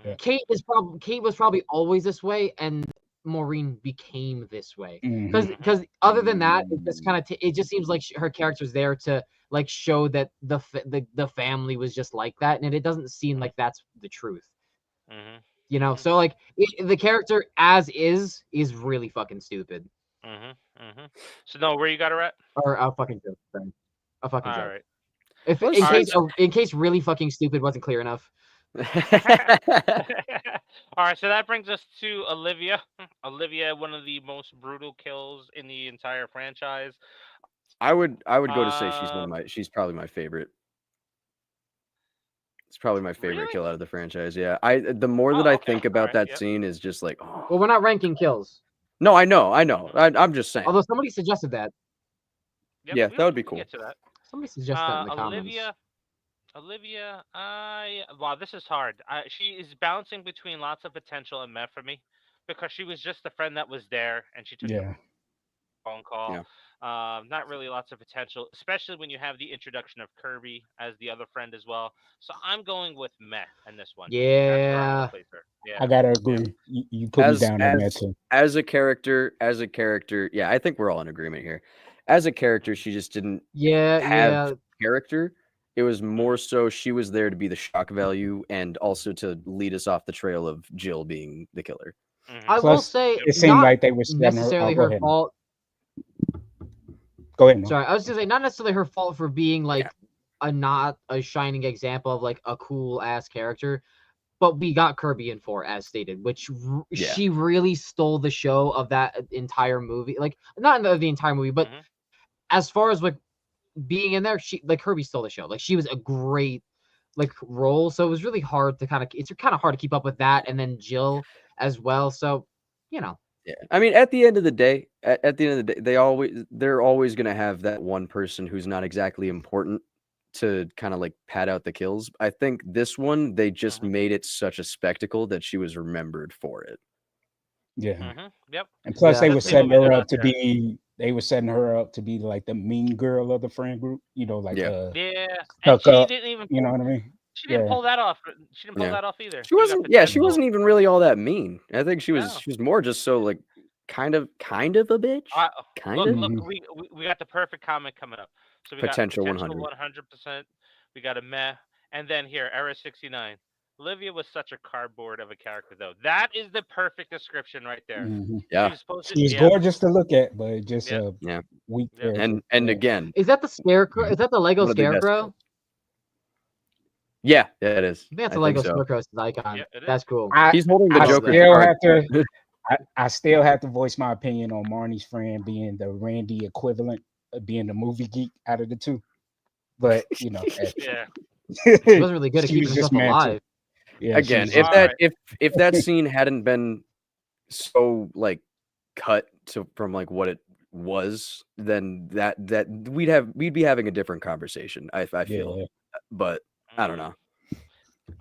Mhm. Kate was probably always this way, and Maureen became this way. Mhm. Because other than that, it just kind of it just seems like her character's there to like show that the family was just like that, and it doesn't seem like that's the truth. Mhm. Mm-hmm. So like the character as is really fucking stupid. Mhm. Mhm. So no, where you got her at? Or a fucking joke. Sorry. A fucking All joke. right. If Let's- in case really fucking stupid wasn't clear enough. All right, so that brings us to Olivia. Olivia, one of the most brutal kills in the entire franchise. I would go to say she's probably my favorite. It's probably my favorite Really? kill out of the franchise. Yeah, the more that Oh, I okay. think about Alright, that yep. scene is just like, oh. Well, we're not ranking kills. No, I know. I'm just saying. Although somebody suggested that. Yep, Yeah, we- that would be we can cool. Get to that. Somebody suggested that in the Olivia. Wow, this is hard. She is bouncing between lots of potential and meh for me, because she was just a friend that was there and she took the Yeah. phone call. Yeah. Not really lots of potential, especially when you have the introduction of Kirby as the other friend as well. So I'm going with meh in this one. That's where I'm Yeah. gonna place her. Yeah. I gotta agree. You put me down on that too. As a character, yeah, I think we're all in agreement here. As a character, she just didn't have character. It was more so she was there to be the shock value and also to lead us off the trail of Jill being the killer. Mhm. I will Plus, say it seemed not like they were setting her. necessarily Go her ahead. fault. Go ahead. Mo. Sorry, I was gonna say not necessarily her fault for being like not a shining example of like a cool ass character, but we got Kirby in for, as stated, which she really stole the show of that entire movie. Like not in the entire movie, but as far as like being in there, Kirby stole the show. Like she was a great like role, so it was really hard to it's kind of hard to keep up with that, and then Jill as well. So Yeah, I mean, at the end of the day, they're always gonna have that one person who's not exactly important to kind of like pad out the kills. I think this one they just made it such a spectacle that she was remembered for it. Yeah. Yep. And plus, they were That's setting the movie her that up to be. They were setting her up to be like the mean girl of the friend group. You know, like and stuck she up. didn't even. You know what I mean? She didn't pull that off. She didn't pull that off either. She wasn't. Yeah, she wasn't even really all that mean. I think she was. No. She was more just so like kind of a bitch. Look, we got the perfect comment coming up. So we Potential got 100%. We got a meh, and then here Era 69. Olivia was such a cardboard of a character, though. That is the perfect description right there. Mhm. Yeah, she's gorgeous to look at, but just weak. And again, is that the scarecrow? Is that the Lego one of the best scarecrow? Yeah, it is. I think that's a Lego Scarecrow's icon. That's cool. He's holding the I Joker. Still have to, I still have to voice my opinion on Marnie's friend being the Randy equivalent of being the movie geek out of the two. But she wasn't really good at keeping herself alive. Yeah, again, if that scene hadn't been so like cut from like what it was, then that we'd be having a different conversation. I feel, but I don't know.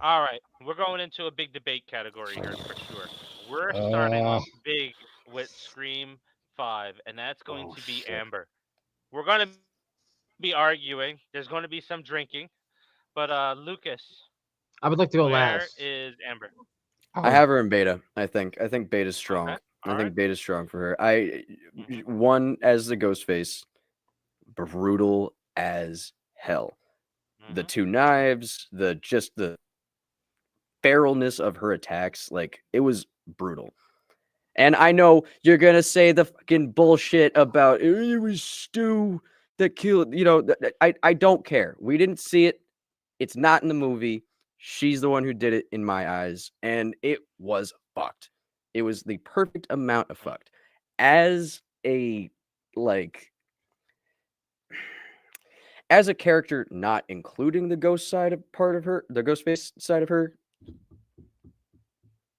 All right, we're going into a big debate category here for sure. We're starting Uh, off big with Scream 5, and that's going oh to be shit. Amber. We're going to be arguing. There's going to be some drinking, but Lucas, I would like to go where last. is Amber? I Oh, have her in beta. I think beta's strong. Okay, I all right. think beta's strong for her. Mm-hmm. One as the Ghostface, brutal as hell. The Mm-hmm. two knives, the feralness of her attacks, like it was brutal. And I know you're gonna say the fucking bullshit about it was Stu that killed. I don't care. We didn't see it. It's not in the movie. She's the one who did it in my eyes, and it was fucked. It was the perfect amount of fucked. As a like, as a character, not including the ghost side of part of her, the ghost face side of her.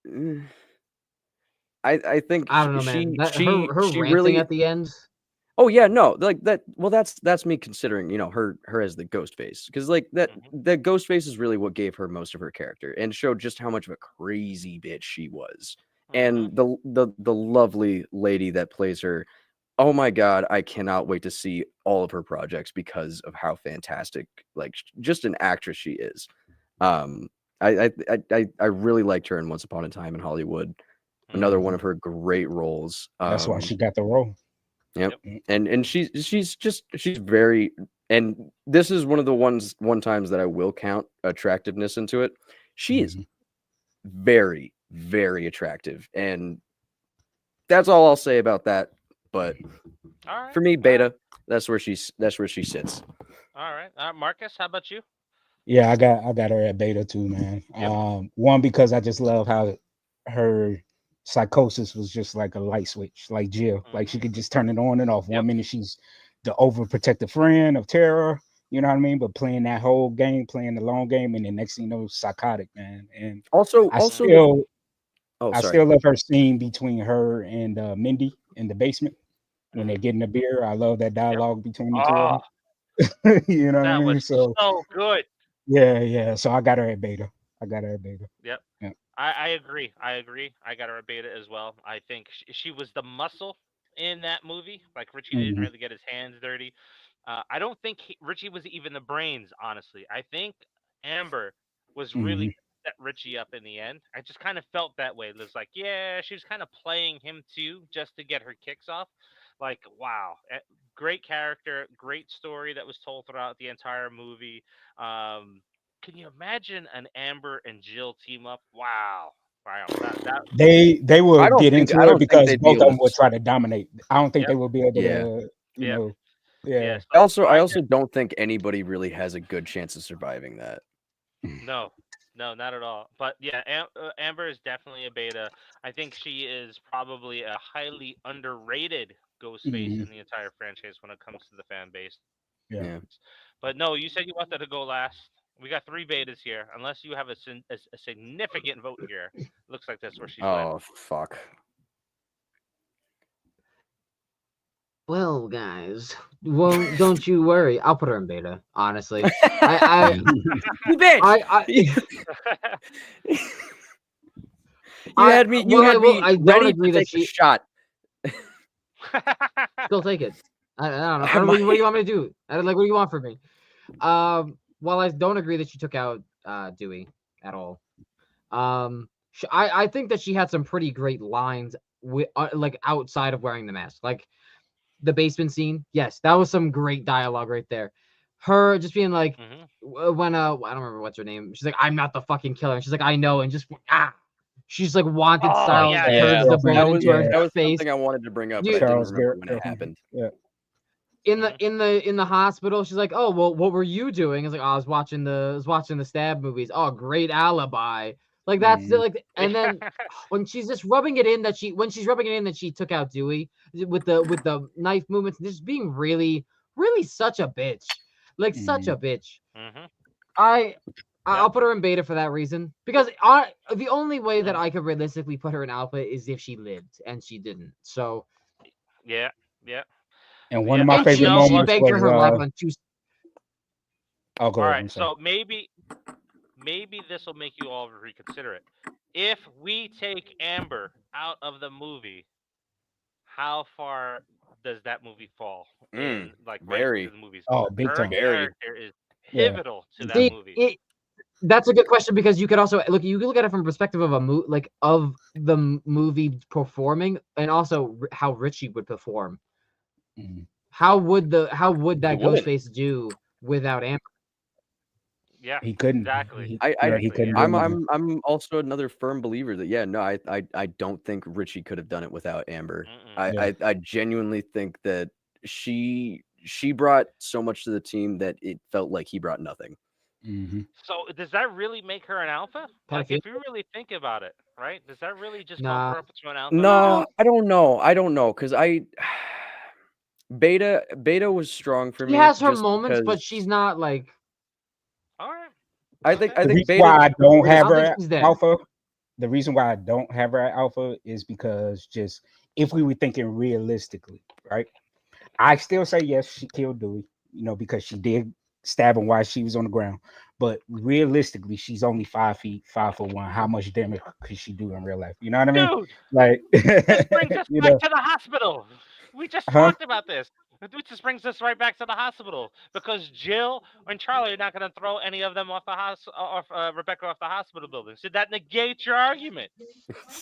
eh, I think I don't know, man. That her she ranting really. at the end. Oh yeah, no, like that. Well, that's me considering, her as the ghost face, because like Mm-hmm. that ghost face is really what gave her most of her character and showed just how much of a crazy bitch she was. Mm-hmm. And the lovely lady that plays her, oh my god, I cannot wait to see all of her projects because of how fantastic, like just an actress she is. Um, I really liked her in Once Upon a Time in Hollywood. Another one mhm. of her great roles. That's why she got the role. Yep. Yep. And she's very, and this is one of the one times that I will count attractiveness into it. She is Mhm. very, very attractive. And that's all I'll say about that. But All right. for me, All right. beta, that's where she sits. All right. Marcus, how about you? Yeah, I got her at beta too, man. Yep. One because I just love how her psychosis was just like a light switch, like Jill. Like Mm-hmm. she could just turn it on and off. Yep. One minute she's the overprotective friend of terror, you know what I mean? But playing that whole game, playing the long game, and then next thing you know, psychotic, man. And Also, I also Mm-hmm. the still oh I sorry. still love her scene between her and Mindy in the basement when they're Mm-hmm. getting the beer. I love that Yep. dialogue between the two of Oh, them. You know what I that was mean? So so good. yeah. So I got her at beta. I got her at beta. Yep. Yeah. I agree. I agree. I got her a beta as well. I think she was the muscle in that movie. Like Richie didn't Hmm. really get his hands dirty. I don't think Richie was even the brains. Honestly, I think Amber was really Hmm. set Richie up in the end. I just kind of felt that way. It was like, yeah, she was kind of playing him too, just to get her kicks off. Like, wow, great character, great story that was told throughout the entire movie. Um, can you imagine an Amber and Jill team up? Wow. Wow. That They will get I into it don't think because they'd be both able of to. them will try to dominate. I don't think yep. they will be able Yeah. to, Yep. Yeah. yeah. So I I also don't think anybody really has a good chance of surviving that. no. No, not at all. But yeah, Amber is definitely a beta. I think she is probably a highly underrated ghost face Hmm. in the entire franchise when it comes to the fan base. Yeah. Yeah. But no, you said you wanted to go last. We got three betas here. Unless you have a significant vote here, looks like that's where she's led. Oh fuck. Well, guys, won't don't you worry. I'll put her in beta. Honestly, I You bitch. I You I had me. You well, had me I don't ready agree to that take a she shot. still take it. I don't know. I I don't know. What do might. you want me to do? What do you want from me? While I don't agree that she took out Dewey at all, I think that she had some pretty great lines with like outside of wearing the mask, like the basement scene. Yes, that was some great dialogue right there. Her just being like, hmm when I don't remember what's her name. She's like, "I'm not the fucking killer." And she's like, "I know," and just she's like wanted Oh Oh, style yeah, Charles' yeah. curves the girlfriend. bullet into her Yeah. That was face. something I wanted to bring up, but I Dude, didn't Charles' remember when it girlfriend. happened. Yeah. in hmm the hospital, she's like, "Oh, well, what were you doing?" It's like, "Oh, I was watching the stab movies." Oh, great alibi. Like that's Mhm. like, and then when she's just rubbing it in that she's rubbing it in that she took out Dewey with the knife movements, just being really such a bitch, like such a Mhm. bitch. hmm I Yep. I'll put her in beta for that reason because the only way that hmm I could realistically put her in alpha is if she lived, and she didn't. So Yeah. Yeah. And one Yeah. of my and You favorite know she what? moments begged for was her life on two. Oh, go All ahead. right, I'm sorry. so maybe this will make you all reconsider it. If we take Amber out of the movie, how far does that movie fall in like ranking to Very, the movies? Oh, big Her time. very. character is Yeah. pivotal to that See, movie. that's a good question because you could also look. You can look at it from the perspective of of the movie performing, and also how Richie would perform. Mhm. How would that He wouldn't. Ghostface do without Amber? Yeah, He couldn't. exactly. He, I, yeah, he Exactly. couldn't Yeah. do anything. I'm also another firm believer that no, I don't think Richie could have done it without Amber. Mm-mm. Yeah. I genuinely think that she brought so much to the team that it felt like he brought nothing. Hmm. So does that really make her an alpha? Like, Pedophilia? if you really think about it, right? Does that really just bump Nah. her up to an alpha? No, I don't know, because Beta was strong for She me has her just moments, but because she's not like. All right. I think The reason Beta why I don't I have don't her think at she's there. alpha, the reason why I don't have her at alpha is because just if we were thinking realistically, right? I still say yes, she killed Dewey, because she did stab him while she was on the ground. But realistically, she's only 5 feet, 5'1". How much damage could she do in real life? You know what I mean? Dude, Like, this brings us you back know, to the hospital. We just huh? talked about this. Which just brings us right back to the hospital because Jill and Charlie are not going to throw any of them off the Rebecca off the hospital building. So that negates your argument.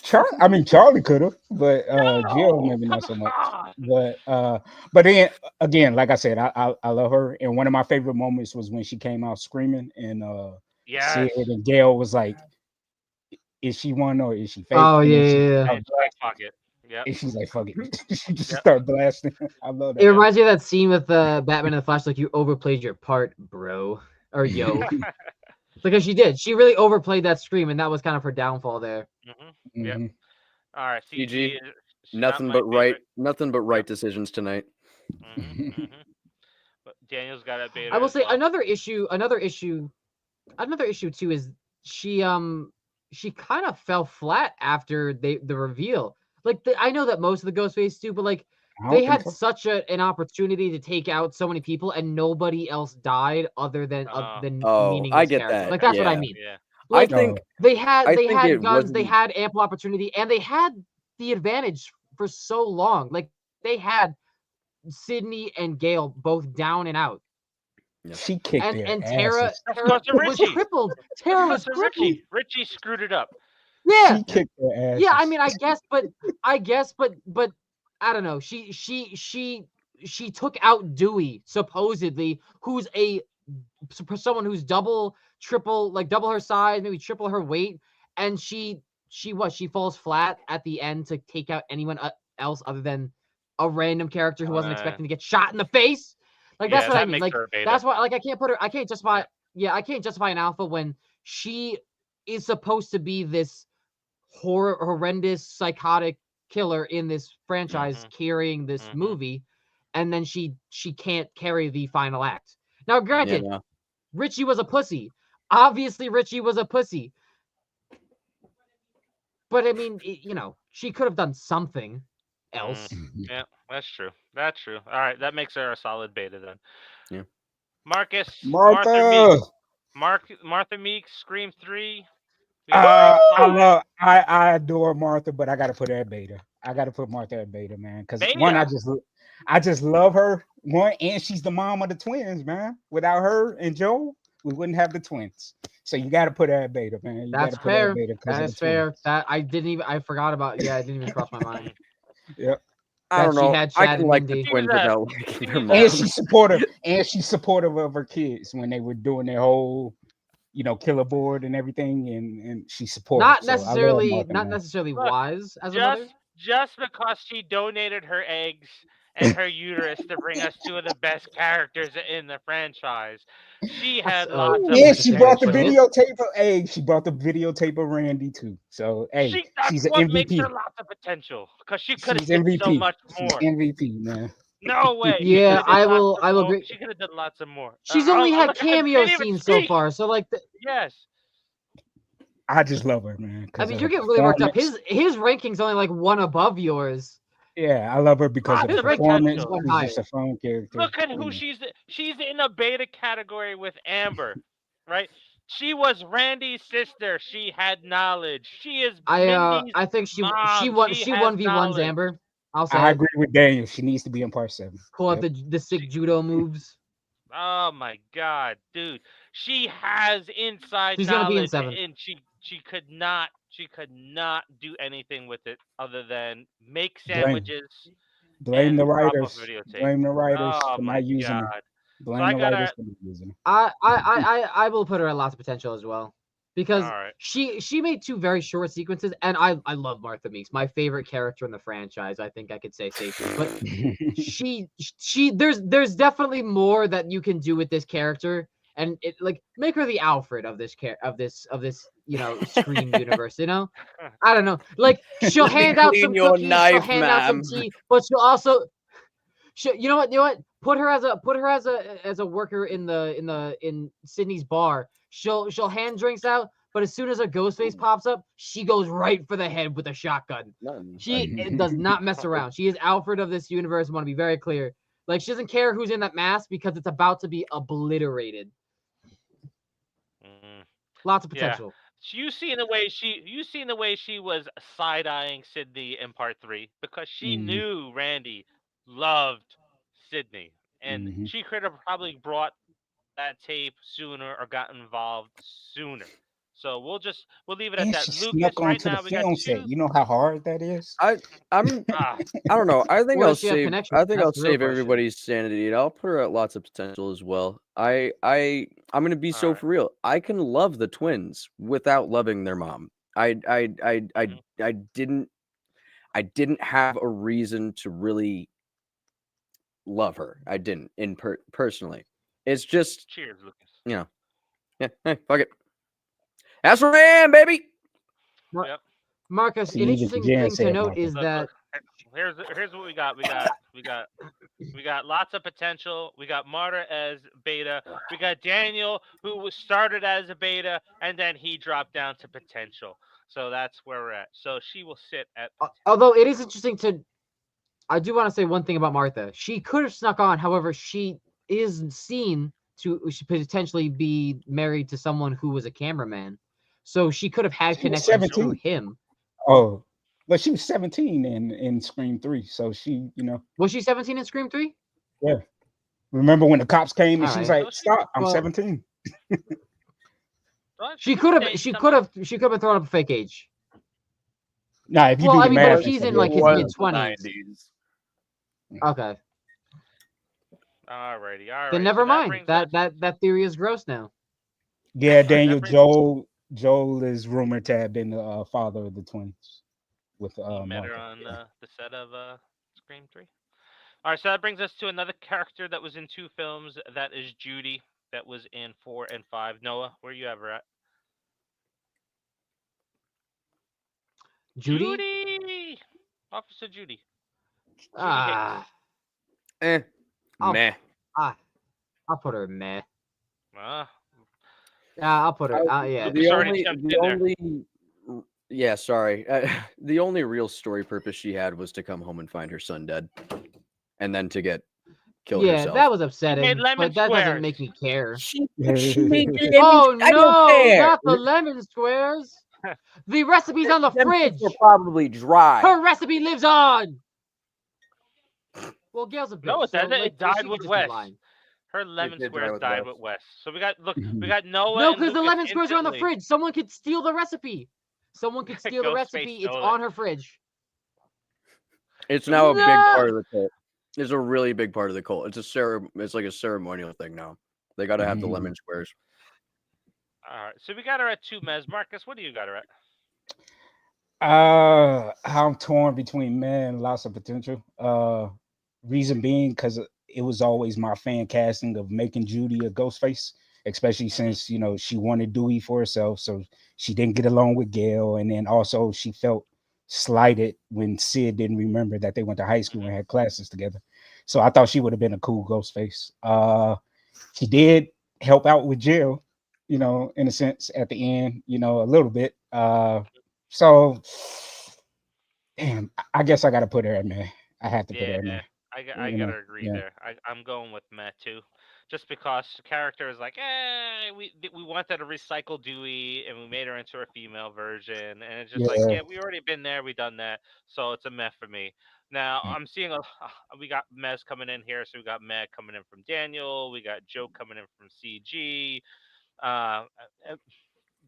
Charlie could have, but Jill No, maybe come not so much. on. But then again, like I said, I love her, and one of my favorite moments was when she came out screaming, and Sid Yes. and Gail was like, "Is she one or is she fake?" Oh And then yeah. It's pickpocket. Yep. and she's like, "Fuck it," she just Yep. started blasting. I love It that. reminds me of that scene with Batman and the Flash, like you overplayed your part, bro, or yo, because she did. She really overplayed that scream, and that was kind of her downfall there. Yep. Mhm. All right. CG CG, is not nothing my but favorite. right decisions tonight. But Daniel's got a beta I will as say well. another issue too is she kind of fell flat after the reveal. Like I know that most of the Ghostface do, but like I they don't think had so. such an opportunity to take out so many people, and nobody else died other than Oh, meaningless I get character. that. Like that's what I Yeah. mean. Yeah. I Like think they had it guns, they wasn't. had ample opportunity, and they had the advantage for so long. Like they had Sydney and Gale both down and out. She kicked their And Tara asses. That's because of was Richie. crippled. That's Tara was because of crippled. Richie. Richie screwed it up. Yeah. She kicked their asses. Yeah, I mean, I guess, but I don't know. She took out Dewey, supposedly, who's someone who's double her size, maybe triple her weight, and she falls flat at the end to take out anyone else other than a random character who wasn't expecting to get shot in the face. Like that's Yeah, what I that mean. makes Like her a beta. that's why I can't justify I can't justify an alpha when she is supposed to be this horrendous psychotic killer in this franchise carrying this movie, and then she can't carry the final act. Now granted, Richie was a pussy. Obviously Richie was a pussy. But I mean, she could have done something else. Yeah, that's true. That's true. All right, that makes her a solid beta then. Yeah. Marcus, Martha. Martha Meeks, Scream 3. I adore Martha, but I gotta put her at beta. I gotta put Martha at beta, man. Because one, I just love her. One, and she's the mom of the twins, man. Without her and Joe, we wouldn't have the twins. So you gotta put her at beta, man. That's fair. That is fair. That I forgot about. Yeah, it didn't even cross my mind. Yep. I don't know. She had I Chad can and like the Mindy. twins without liking their mom. And she's supportive. And she's supportive of her kids when they were doing their whole, killer board and everything. And she's supportive. Not So I necessarily, love Martha, not man. necessarily Look, wise as a mother. Just because she donated her eggs and her uterus to bring us two of the best characters in the franchise, she had lots of Yeah, she brought the potential. videotape of Egg. She brought the videotape of Randy too. So hey, That's she's an what MVP. makes her lots of potential because she could have She's did so MVP. much She's more. MVP, man. No way. Yeah, I will agree. She could have done lots of more. She's only had cameo scenes so far, so like. Yes. I just love her, man. I mean, you're getting really worked up. His ranking's only like one above yours. Yeah, I love her because Lots of the of performance. potential. She's just a fun character. Look at you who know. she's in a beta category with Amber, right? She was Randy's sister. She had knowledge. She is Mindy's I think she mom. won She she has 1v1's knowledge. Amber. I'll say I it. agree with Daniel. She needs to be in part 7. Pull out Yep. the sick judo moves. Oh my god, dude. She has inside She's gonna be in knowledge 7. and she could not do anything with it other than make Blame sandwiches blame the and drop off a writers. videotape. Blame the writers Oh for my not using her. god. So Blame I the gotta writers for not using her. I will put her at lots of potential as well. Because alright. she made 2 very short sequences, and I love Martha Meeks, my favorite character in the franchise. I think I could say safely, but she there's definitely more that you can do with this character, and it like make her the Alfred of this Scream universe. I don't know, like she'll Let me hand out clean some your cookies, she'll knife, hand out some ma'am. tea, but she'll also you know what? Put her as a worker in Sydney's bar. She'll hand drinks out, but as soon as a ghost face pops up, she goes right for the head with a shotgun. She does not mess around. She is Alfred of this universe. I want to be very clear. Like she doesn't care who's in that mask because it's about to be obliterated. Mm, Lots of yeah. potential. You seen the way she was side eyeing Sydney in part 3 because she Mhm. knew Randy loved Sydney, and Mhm. she could have probably brought that tape sooner or got involved sooner. So we'll leave it at And that. she Lucas, snuck right onto the now we got film two. set. You know how hard that is? I'm Ah, I don't know. I think Where I'll does she have save. connection? I think That's I'll the real save question. everybody's sanity, and I'll put her at lots of potential as well. I'm gonna be so Alright. for real. I can love the twins without loving their mom. Mhm. I didn't have a reason to really love her. I didn't personally. It's just Cheers, Lucas. yeah. Hey, fuck it. That's where I am, baby. Yep. Marcus, See, an even interesting Jan thing to said note Martha. is that Here's what we got. We got lots of potential. We got Marta as beta. We got Daniel who started as a beta and then he dropped down to potential. So that's where we're at. So she will sit at although it is interesting I do want to say one thing about Martha. She could have snuck on, however, she is seen to potentially be married to someone who was a cameraman. So she could have had She was connections through 17. him. Oh, but she was 17 in Scream 3. So she, Was she 17 in Scream 3? yeah. Remember when the cops came and All she was right. like, "Stop! I'm Well, 17." She could have been throwing up a fake age. Nah, if you Well, do I the mean, but math, if and he's stuff, in yeah, like his she mid was. 20s. Okay. Alrighty. Then never mind. That theory is gross now. Yeah, Alright, Daniel, that brings Joel is rumored to have been the father of the twins with he met her Martha. on Yeah. the set of Scream 3. Alright, so that brings us to another character that was in 2 films. That is Judy, that was in 4 and 5. Noah, where you ever at? Judy? Judy! Officer Judy. Judy Ah, I'll- Meh. I'll put her meh. Ah, Yeah, I'll put her. Yeah. Lucas already jumped in there. Yeah, sorry. The only real story purpose she had was to come home and find her son dead, and then to get killed Yeah, herself. that was upsetting, lemon but that doesn't squares. make me care. She made Oh I don't no, care. not the lemon squares. The recipe's on the Them fridge. things are probably dry. Her recipe lives on. Well, Gail's a bitch. No, it so, doesn't. like, It died she could with just be Wes. lying. Her lemon did die squares with died Wes. with Wes. So we got Mhm. we got Noah. No, and because the Lucas lemon squares are on the instantly. fridge. Someone could steal the recipe. Someone could steal the Ghostface recipe. It's stole it. on her fridge. It's now a big part No! of the cult. It's a really big part of the cult. It's like a ceremonial thing now. They got to have the Mhm. lemon squares. All right, so we got her at 2 Mez. Marcus, what do you got her at? I'm torn between men and lots of potential. Reason being because it was always my fan casting of making Judy a Ghostface, especially since she wanted Dewey for herself, so she didn't get along with Gail, and then also she felt slighted when Sid didn't remember that they went to high school and had classes together. So I thought she would have been a cool Ghostface. She did help out with Jill, in a sense at the end, a little bit. So, damn, I guess I got to put her at man. I have to put her in Yeah, there. I You know, gotta agree yeah, there. I'm going with Matt too, just because the character is like, we wanted to recycle Dewey and we made her into a female version, and it's just like, yeah, yeah, we already been there, we done that, so it's a meh for me. Now yeah. I'm seeing a we got Mez coming in here, so we got Matt coming in from Daniel, we got Joe coming in from CG. Uh, uh,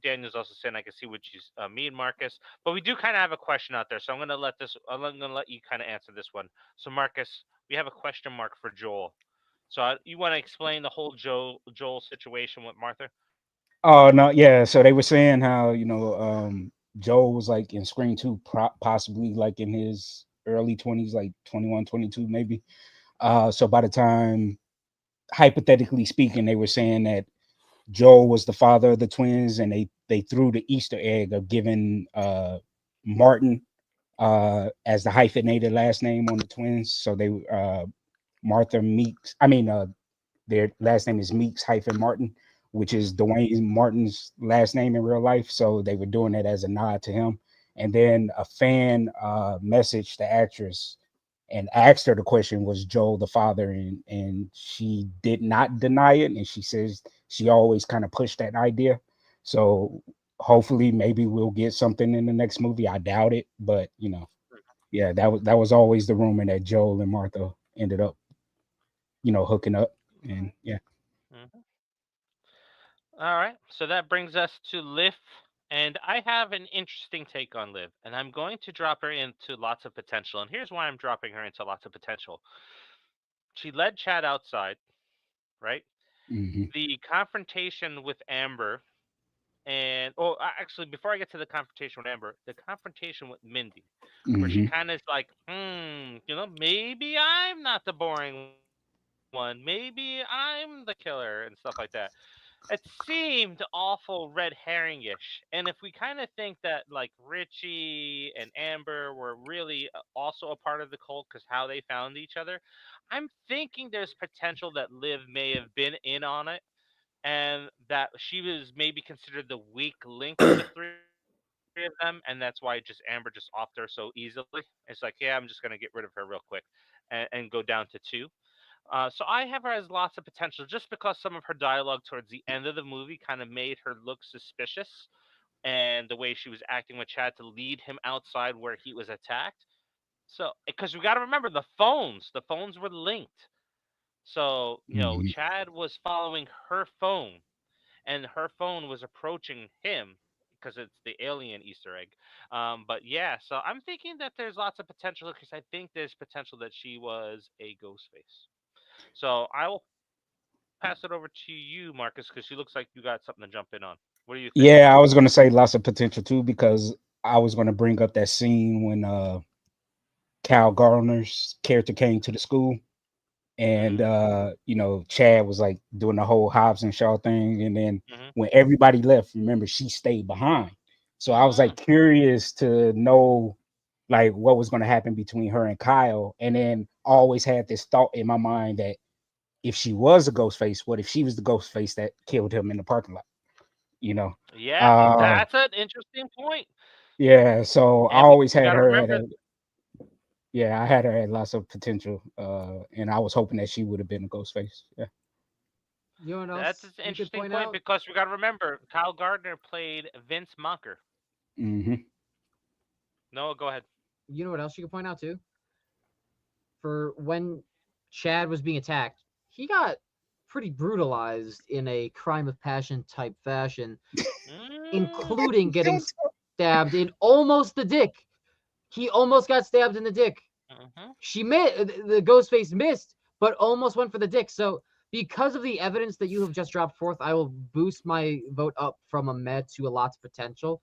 Daniel's also saying I can see what you mean, Marcus. But we do kind of have a question out there, so I'm gonna let you kind of answer this one. So Marcus, we have a question mark for Joel. So you want to explain the whole Joel situation with Martha? Oh no, yeah. So they were saying how Joel was like in Scream 2, possibly like in his early 20s, like 21, 22, maybe. So by the time, hypothetically speaking, they were saying that Joel was the father of the twins, and they threw the Easter egg of giving Martin as the hyphenated last name on the twins. So they Martha Meeks. I mean, their last name is Meeks hyphen Martin, which is Dwayne Martin's last name in real life. So they were doing it as a nod to him. And then a fan messaged the actress and asked her the question, was Joel the father? And she did not deny it. And she says she always kind of pushed that idea. So hopefully maybe we'll get something in the next movie. I doubt it, but yeah, that was always the rumor that Joel and Martha ended up, hooking up. And yeah. Mm-hmm. All right. So that brings us to Liv, and I have an interesting take on Liv, and I'm going to drop her into lots of potential. And here's why I'm dropping her into lots of potential. She led Chad outside, right? Hmm. The confrontation with Amber, and actually, before I get to the confrontation with Amber, the confrontation with Mindy, where she Hmm. kind of is like, maybe I'm not the boring one, maybe I'm the killer and stuff like that. It seemed awful red herring-ish, and if we kind of think that like Richie and Amber were really also a part of the cult because how they found each other, I'm thinking there's potential that Liv may have been in on it, and that she was maybe considered the weak link of the three of them, and that's why just Amber just offed her so easily. It's like, yeah, I'm just gonna get rid of her real quick, and go down to two. So I have her as lots of potential, just because some of her dialogue towards the end of the movie kind of made her look suspicious, and the way she was acting with Chad to lead him outside where he was attacked. So, because we got to remember the phones were linked. So, Hmm. Chad was following her phone, and her phone was approaching him because it's the alien Easter egg. But yeah, so I'm thinking that there's lots of potential because I think there's potential that she was a ghost face. So I will pass it over to you, Marcus, because she looks like you got something to jump in on. What do you think? Yeah, I was gonna say lots of potential too, because I was gonna bring up that scene when Cal Gardner's character came to the school, and Mm-hmm. Chad was like doing the whole Hobbs and Shaw thing, and then Mm-hmm. when everybody left, remember, she stayed behind. So I was Mm. like curious to know like what was gonna happen between her and Kyle, and then always had this thought in my mind that if she was a ghost face, what if she was the ghost face that killed him in the parking lot? You know. Yeah, Uh that's an interesting point. yeah, so I And we, always we got had to her at remember, a yeah, I had her at lots of potential. And I was hoping that she would have been a ghost face. Yeah. You know what that's else an you could interesting point point out? because we got to remember Kyle Gardner played Vince Monker. Hmm. Noah, go ahead. You know what else you could point out too? For when Chad was being attacked, he got pretty brutalized in a crime of passion type fashion, Mm, including getting Don't stabbed in almost the dick. He almost got stabbed in the dick. mm-hmm. She the ghost face missed, but almost went for the dick. So because of the evidence that you have just dropped forth, I will boost my vote up from a med to a lots of potential,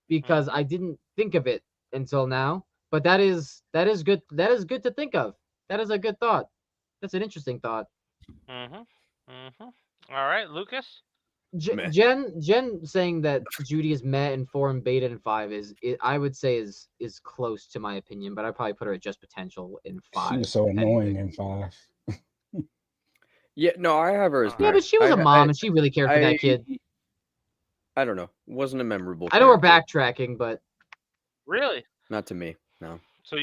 because Mm-hmm. I didn't think of it until now. But that is good. That is good to think of. That is a good thought. That's an interesting thought. Mm-hmm. Mm-hmm. All right, Lucas. Meh. Jen saying that Judy is met in 4 and beta in 5 I would say is close to my opinion, but I'd probably put her at just potential in She 5 was so if annoying anything. in 5. Yeah, no, I have her as Uh-huh. Yeah, but Matt. she was a mom and she really cared for that kid. I don't know. Wasn't a memorable I know we're character. backtracking, but Really? Not to me. No. So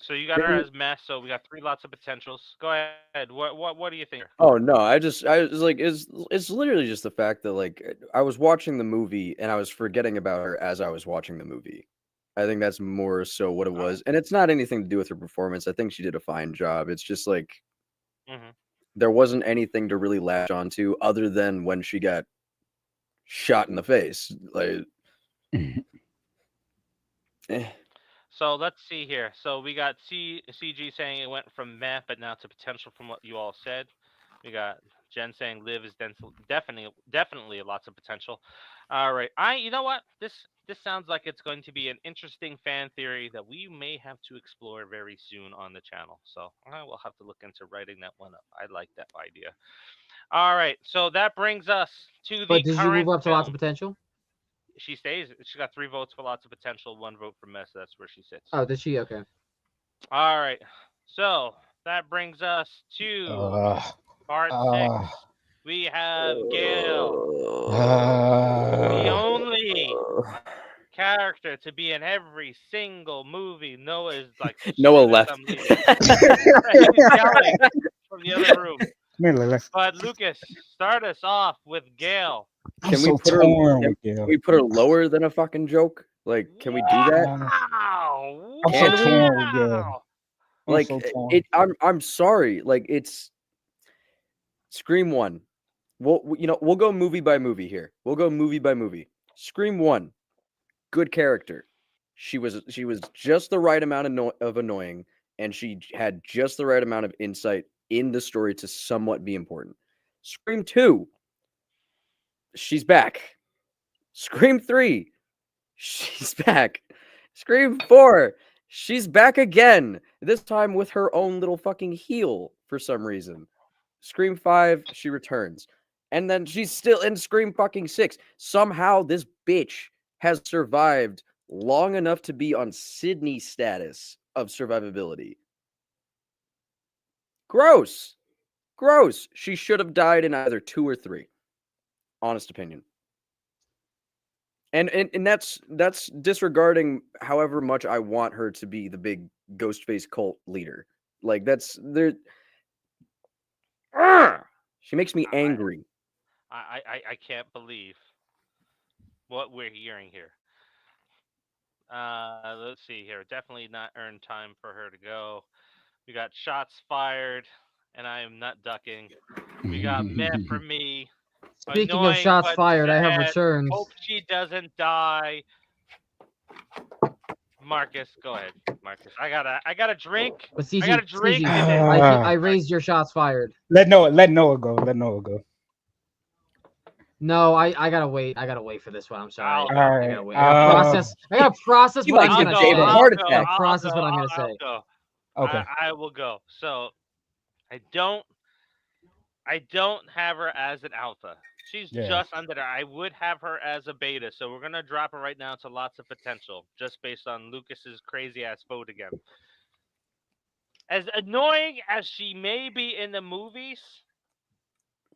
So you got her as mess. So we got 3 lots of potentials. Go ahead. What do you think? Oh no, I was like, it's literally just the fact that like I was watching the movie and I was forgetting about her as I was watching the movie. I think that's more so what it was, and it's not anything to do with her performance. I think she did a fine job. It's just like Mm-hmm. there wasn't anything to really latch onto other than when she got shot in the face. Like, eh. So let's see here. So we got CG saying it went from meh, but now to potential from what you all said. We got Jen saying Liv is definitely lots of potential. All right, you know what, this sounds like it's going to be an interesting fan theory that we may have to explore very soon on the channel. So I will have to look into writing that one up. I like that idea. All right, so that brings us to the But did you current move up to lots of film. potential? She stays. She got 3 votes for lots of potential, 1 vote for mess. That's where she sits. Oh, did she? Okay. All right. So that brings us to uh, part 6. uh, We have Gail, the uh, only character to be in every single movie. Noah is like, Noah shit as left. I'm leaving. He's yelling from the other room. But Lucas, start us off with Gail. I'm Can we so put her? torn Can with Gail. we put her lower than a fucking joke? Like, can we do that? Wow! I'm so Can we? torn with Gail. Wow! I'm Like, so torn. I'm sorry. Like, it's Scream 1. We'll go movie by movie here. We'll go movie by movie. Scream 1, good character. She was just the right amount of annoying, and she had just the right amount of insight in the story to somewhat be important. Scream 2, she's back. Scream 3, she's back. Scream 4, she's back again. This time with her own little fucking heel for some reason. Scream 5, she returns. And then she's still in Scream fucking 6. Somehow this bitch has survived long enough to be on Sydney status of survivability. Gross. Gross. She should have died in either 2 or 3. Honest opinion. And that's disregarding however much I want her to be the big Ghostface cult leader. Like that's there. She makes me angry. I can't believe what we're hearing here. Let's see here. Definitely not earned time for her to go. We got shots fired, and I am not ducking. We got meh for me. Speaking of Annoying shots but fired, I have sad. returned. Hope she doesn't die. Marcus, go ahead. Marcus, I got a drink. But I got a CG, drink. CG, And then I raised your shots fired. Let Noah go. Let Noah go. No, I gotta wait. I gotta wait for this one. I'm sorry. I'll go. All I right. gotta wait. I gotta process. I gotta process He what likes I'm to gonna Dave say. a I'll heart go. attack. I process what I'm gonna I'll say. go. Okay. I will go. So I don't have her as an alpha. She's Yeah. just under there. I would have her as a beta. So we're gonna drop her right now to lots of potential, just based on Lucas's crazy ass vote again. As annoying as she may be in the movies,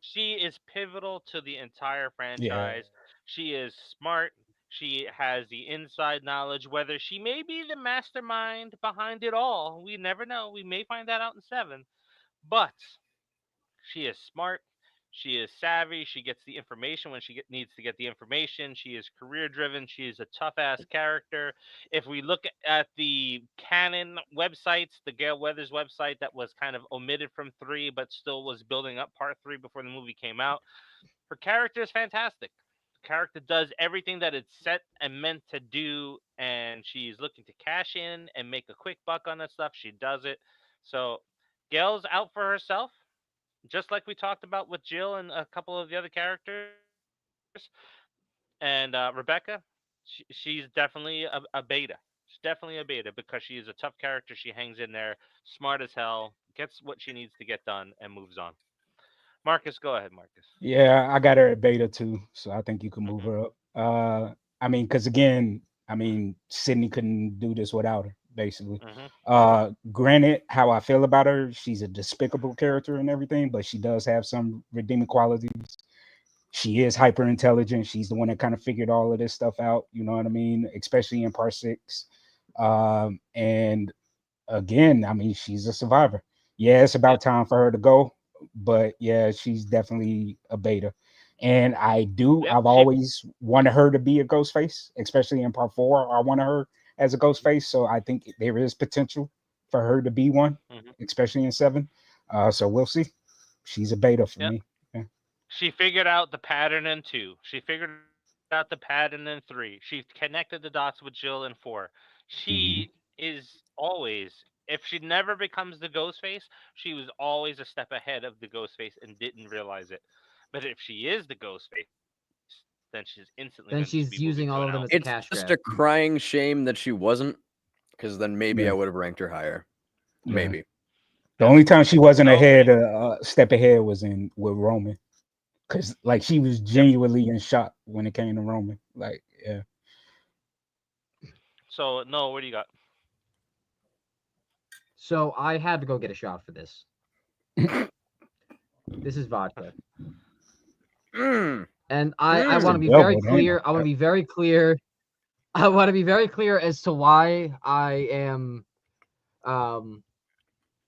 she is pivotal to the entire franchise. She is smart. She has the inside knowledge. Whether she may be the mastermind behind it all, we never know. We may find that out in 7. But she is smart. She is savvy. She gets the information when she needs to get the information. She is career driven. She is a tough ass character. If we look at the canon websites, the Gale Weathers website that was kind of omitted from 3, but still was building up part 3 before the movie came out, her character is fantastic. The character does everything that it's set and meant to do, and she's looking to cash in and make a quick buck on that stuff. She does it. So Gail's out for herself, just like we talked about with Jill and a couple of the other characters. And Rebecca, she's definitely a beta. She's definitely a beta because she is a tough character. She hangs in there, smart as hell, gets what she needs to get done, and moves on. Marcus, go ahead, Marcus. Yeah, I got her at beta too, so I think you can move Mhm. her up. I mean, because again, I mean, Sydney couldn't do this without her, basically. Granted, how I feel about her, she's a despicable character and everything, but she does have some redeeming qualities. She is hyper intelligent. She's the one that kind of figured all of this stuff out. You know what I mean? Especially in part 6. And again, I mean, she's a survivor. Yeah, it's about time for her to go, but yeah, she's definitely a beta. And Yep, I've she always wanted her to be a ghost face, especially in part 4. I wanted her as a ghost face, so I think there is potential for her to be one, mhm, especially in 7. So we'll see. She's a beta for yep. me. Yeah. She figured out the pattern in 2. She figured out the pattern in 3. She connected the dots with Jill in 4. She Mhm. is always, if she never becomes the ghost face, she was always a step ahead of the ghost face and didn't realize it. But if she is the ghost face, then she's instantly going to be Then moving to an she's alpha. using all of them as a It's cash just grab. a crying shame that she wasn't, because then maybe Yeah. I would have ranked her higher. Yeah. Maybe. The only time she wasn't No, ahead, step ahead, was with Roman, because like she was yep. genuinely in shock when it came to Roman. Like, yeah. So, no, what do you got? So I had to go get a shot for this. This is vodka. Mm. And I Mm. want to be Double, very ain't clear. it? I want to be very clear. I want to be very clear as to why I am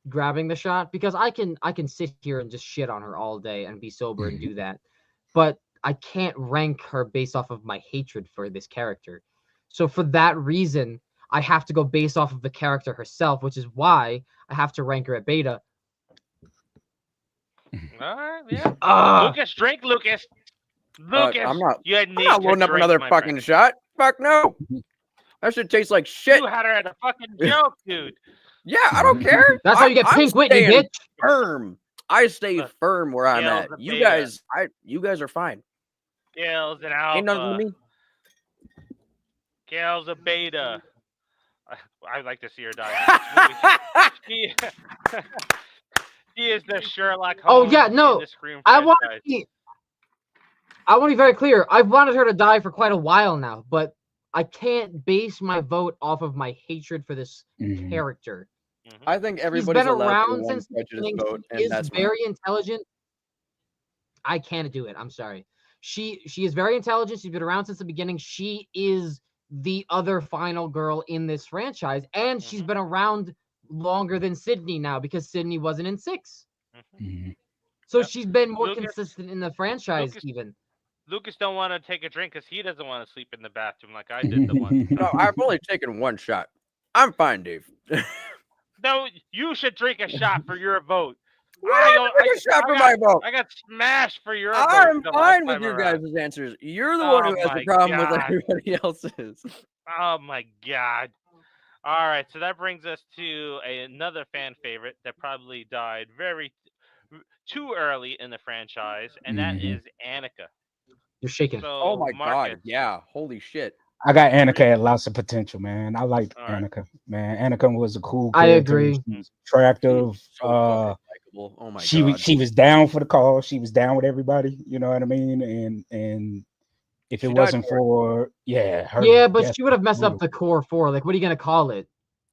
grabbing the shot, because I can sit here and just shit on her all day and be sober and do that. But I can't rank her based off of my hatred for this character. So for that reason, I have to go based off of the character herself, which is why I have to rank her at beta. All right, yeah. Ah, Lucas, drink, Lucas. Lucas, I'm not. you I'm need not to loading up drink, another my fucking friend. shot. Fuck no. That shit tastes like shit. You had her at a fucking joke, dude. Yeah, I don't care. that's how you get I'm Pink Whitney, staying bitch. firm. I stay Look, firm where I'm Gail's at. a You beta. guys are fine. Gail's an Ain't nothing to alpha. me. Gail's a beta. I'd like to see her die in this movie. She, she is the Sherlock Oh Holmes yeah, in no. the Scream I want to franchise. be I want to be very clear. I've wanted her to die for quite a while now, but I can't base my vote off of my hatred for this Mhm. character. Mhm. I think She's everybody's been allowed their around one since the prejudice beginning. vote, She and is that's fine. very intelligent. I can't do it. I'm sorry. She is very intelligent. She's been around since the beginning. She is the other final girl in this franchise, and she's Mhm. been around longer than Sydney now because Sydney wasn't in 6. Mhm. Mhm. So Yep. she's been more Lucas, consistent in the franchise Lucas, even. Lucas don't want to take a drink because he doesn't want to sleep in the bathroom like I did the one. No, I've only taken one shot. I'm fine, Dave. No, you should drink a shot for your vote. Why did I take a shot for my vote? I got smashed for your vote I'm the last fine with time your around. guys' answers. You're the one Oh who has the my problem with God. everybody else's. Oh my God. All right, so that brings us to another fan favorite that probably died too early in the franchise, and that Mhm. is Annika. You're shaking. Oh So, my god, Marcus, yeah. Holy shit. I got Annika had lots of potential, man. I liked All right. Annika, man. Annika was a cool I character. agree. She was attractive. So fucking likable. Oh my she god. she was down for the cause. She was down with everybody. You know what I mean? And if She it died wasn't for it. for her Yeah, but death she would have messed was up the core 4. Like, what are you gonna call it?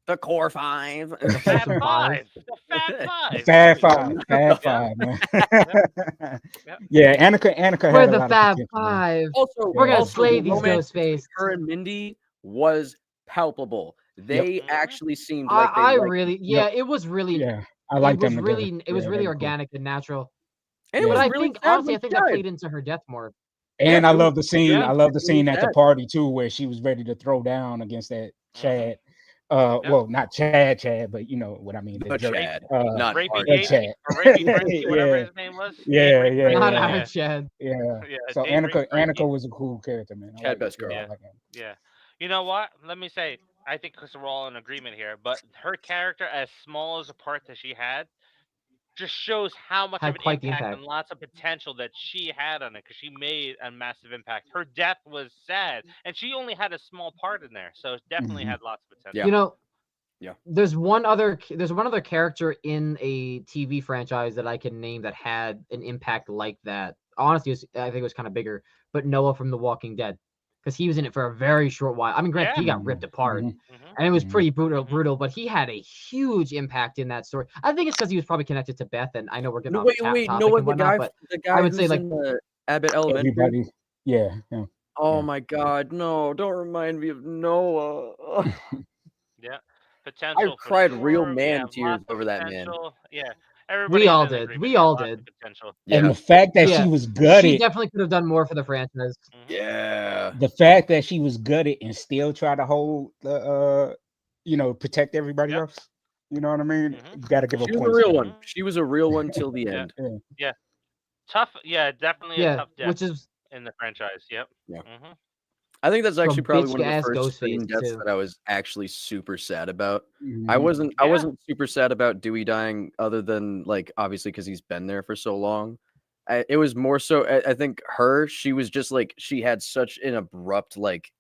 The core 5. The Fat Some Five. five. The Fat Five. Fab There we go. Five, Fab Yeah. Five, man. Yep. Yeah, Annika We're had a the lot Fab of potential, man. 5. Also, We're gonna Yeah. slay the these romance ghost face. between her and Mindy was palpable. They Mhm. actually seemed like they I liked really, yeah, it was really, Yeah, I it like was them together. really, it Yeah, was they really were cool. organic and natural. and it Yeah. was But I really think, sad honestly, when I think she that died. played into her death more. And Yeah, I it love was- the scene. yeah, I love the it's really scene at the sad. party too, where she was ready to throw down against that Chad. Yep. Well, not Chad, but you know what I mean. The The jerk. Chad, Rapey not Rapey Bart. Davey Chad. or Rapey French, Yeah. whatever his name was. Yeah, Dave Rapey yeah, Not French? our yeah. Chad. Yeah. Yeah, So Dave Annika Rapey. was a cool character, man. I Chad like best yeah, girl. I Yeah. like Annika. Yeah. You know what? Let me say, I think because we're all in agreement here, but her character, as small as a part that she had, just shows how much Had of an quite the impact impact. and lots of potential that she had on it, because she made a massive impact. Her death was sad, and she only had a small part in there, so it definitely Mhm. had lots of potential. Yeah. You know, Yeah. there's one other character in a TV franchise that I can name that had an impact like that. Honestly, I think it was kind of bigger, but Noah from The Walking Dead, because he was in it for a very short while. I mean, granted, he got ripped apart, Mhm. Mhm. and it was Mhm. pretty brutal, but he had a huge impact in that story. I think it's because he was probably connected to Beth, and I know we're getting No, off wait, topic Noah, and whatnot, but the I guy would say who's like in the Abbott Elementary. Everybody. Yeah. Oh Yeah. my god, no! Don't remind me of Noah. Yeah. Potential. I for cried real sure. man Lots tears of over that man. potential. Yeah. Everybody We all is in did. agreement. We all Lots did. of potential. And Yeah. the fact that Yeah. she was She gutted, definitely could have done more for the franchise. Yeah. the fact that she was gutted and still try to hold the protect everybody Yep. else. You know what I mean? Mhm. You got to give her She was a points. real for that. one. She was a real one till the Yeah. end. Yeah. Tough. Yeah, definitely a Yeah, tough death which is in the franchise. Yep. Yeah. Mhm. I think that's actually from probably one of the bitch-ass first screen Ghostface deaths too. that I was actually super sad about. I Mhm. wasn't Yeah. super sad about Dewey dying, other than like obviously because he's been there for so long. It was more so I think she was just like she had such an abrupt like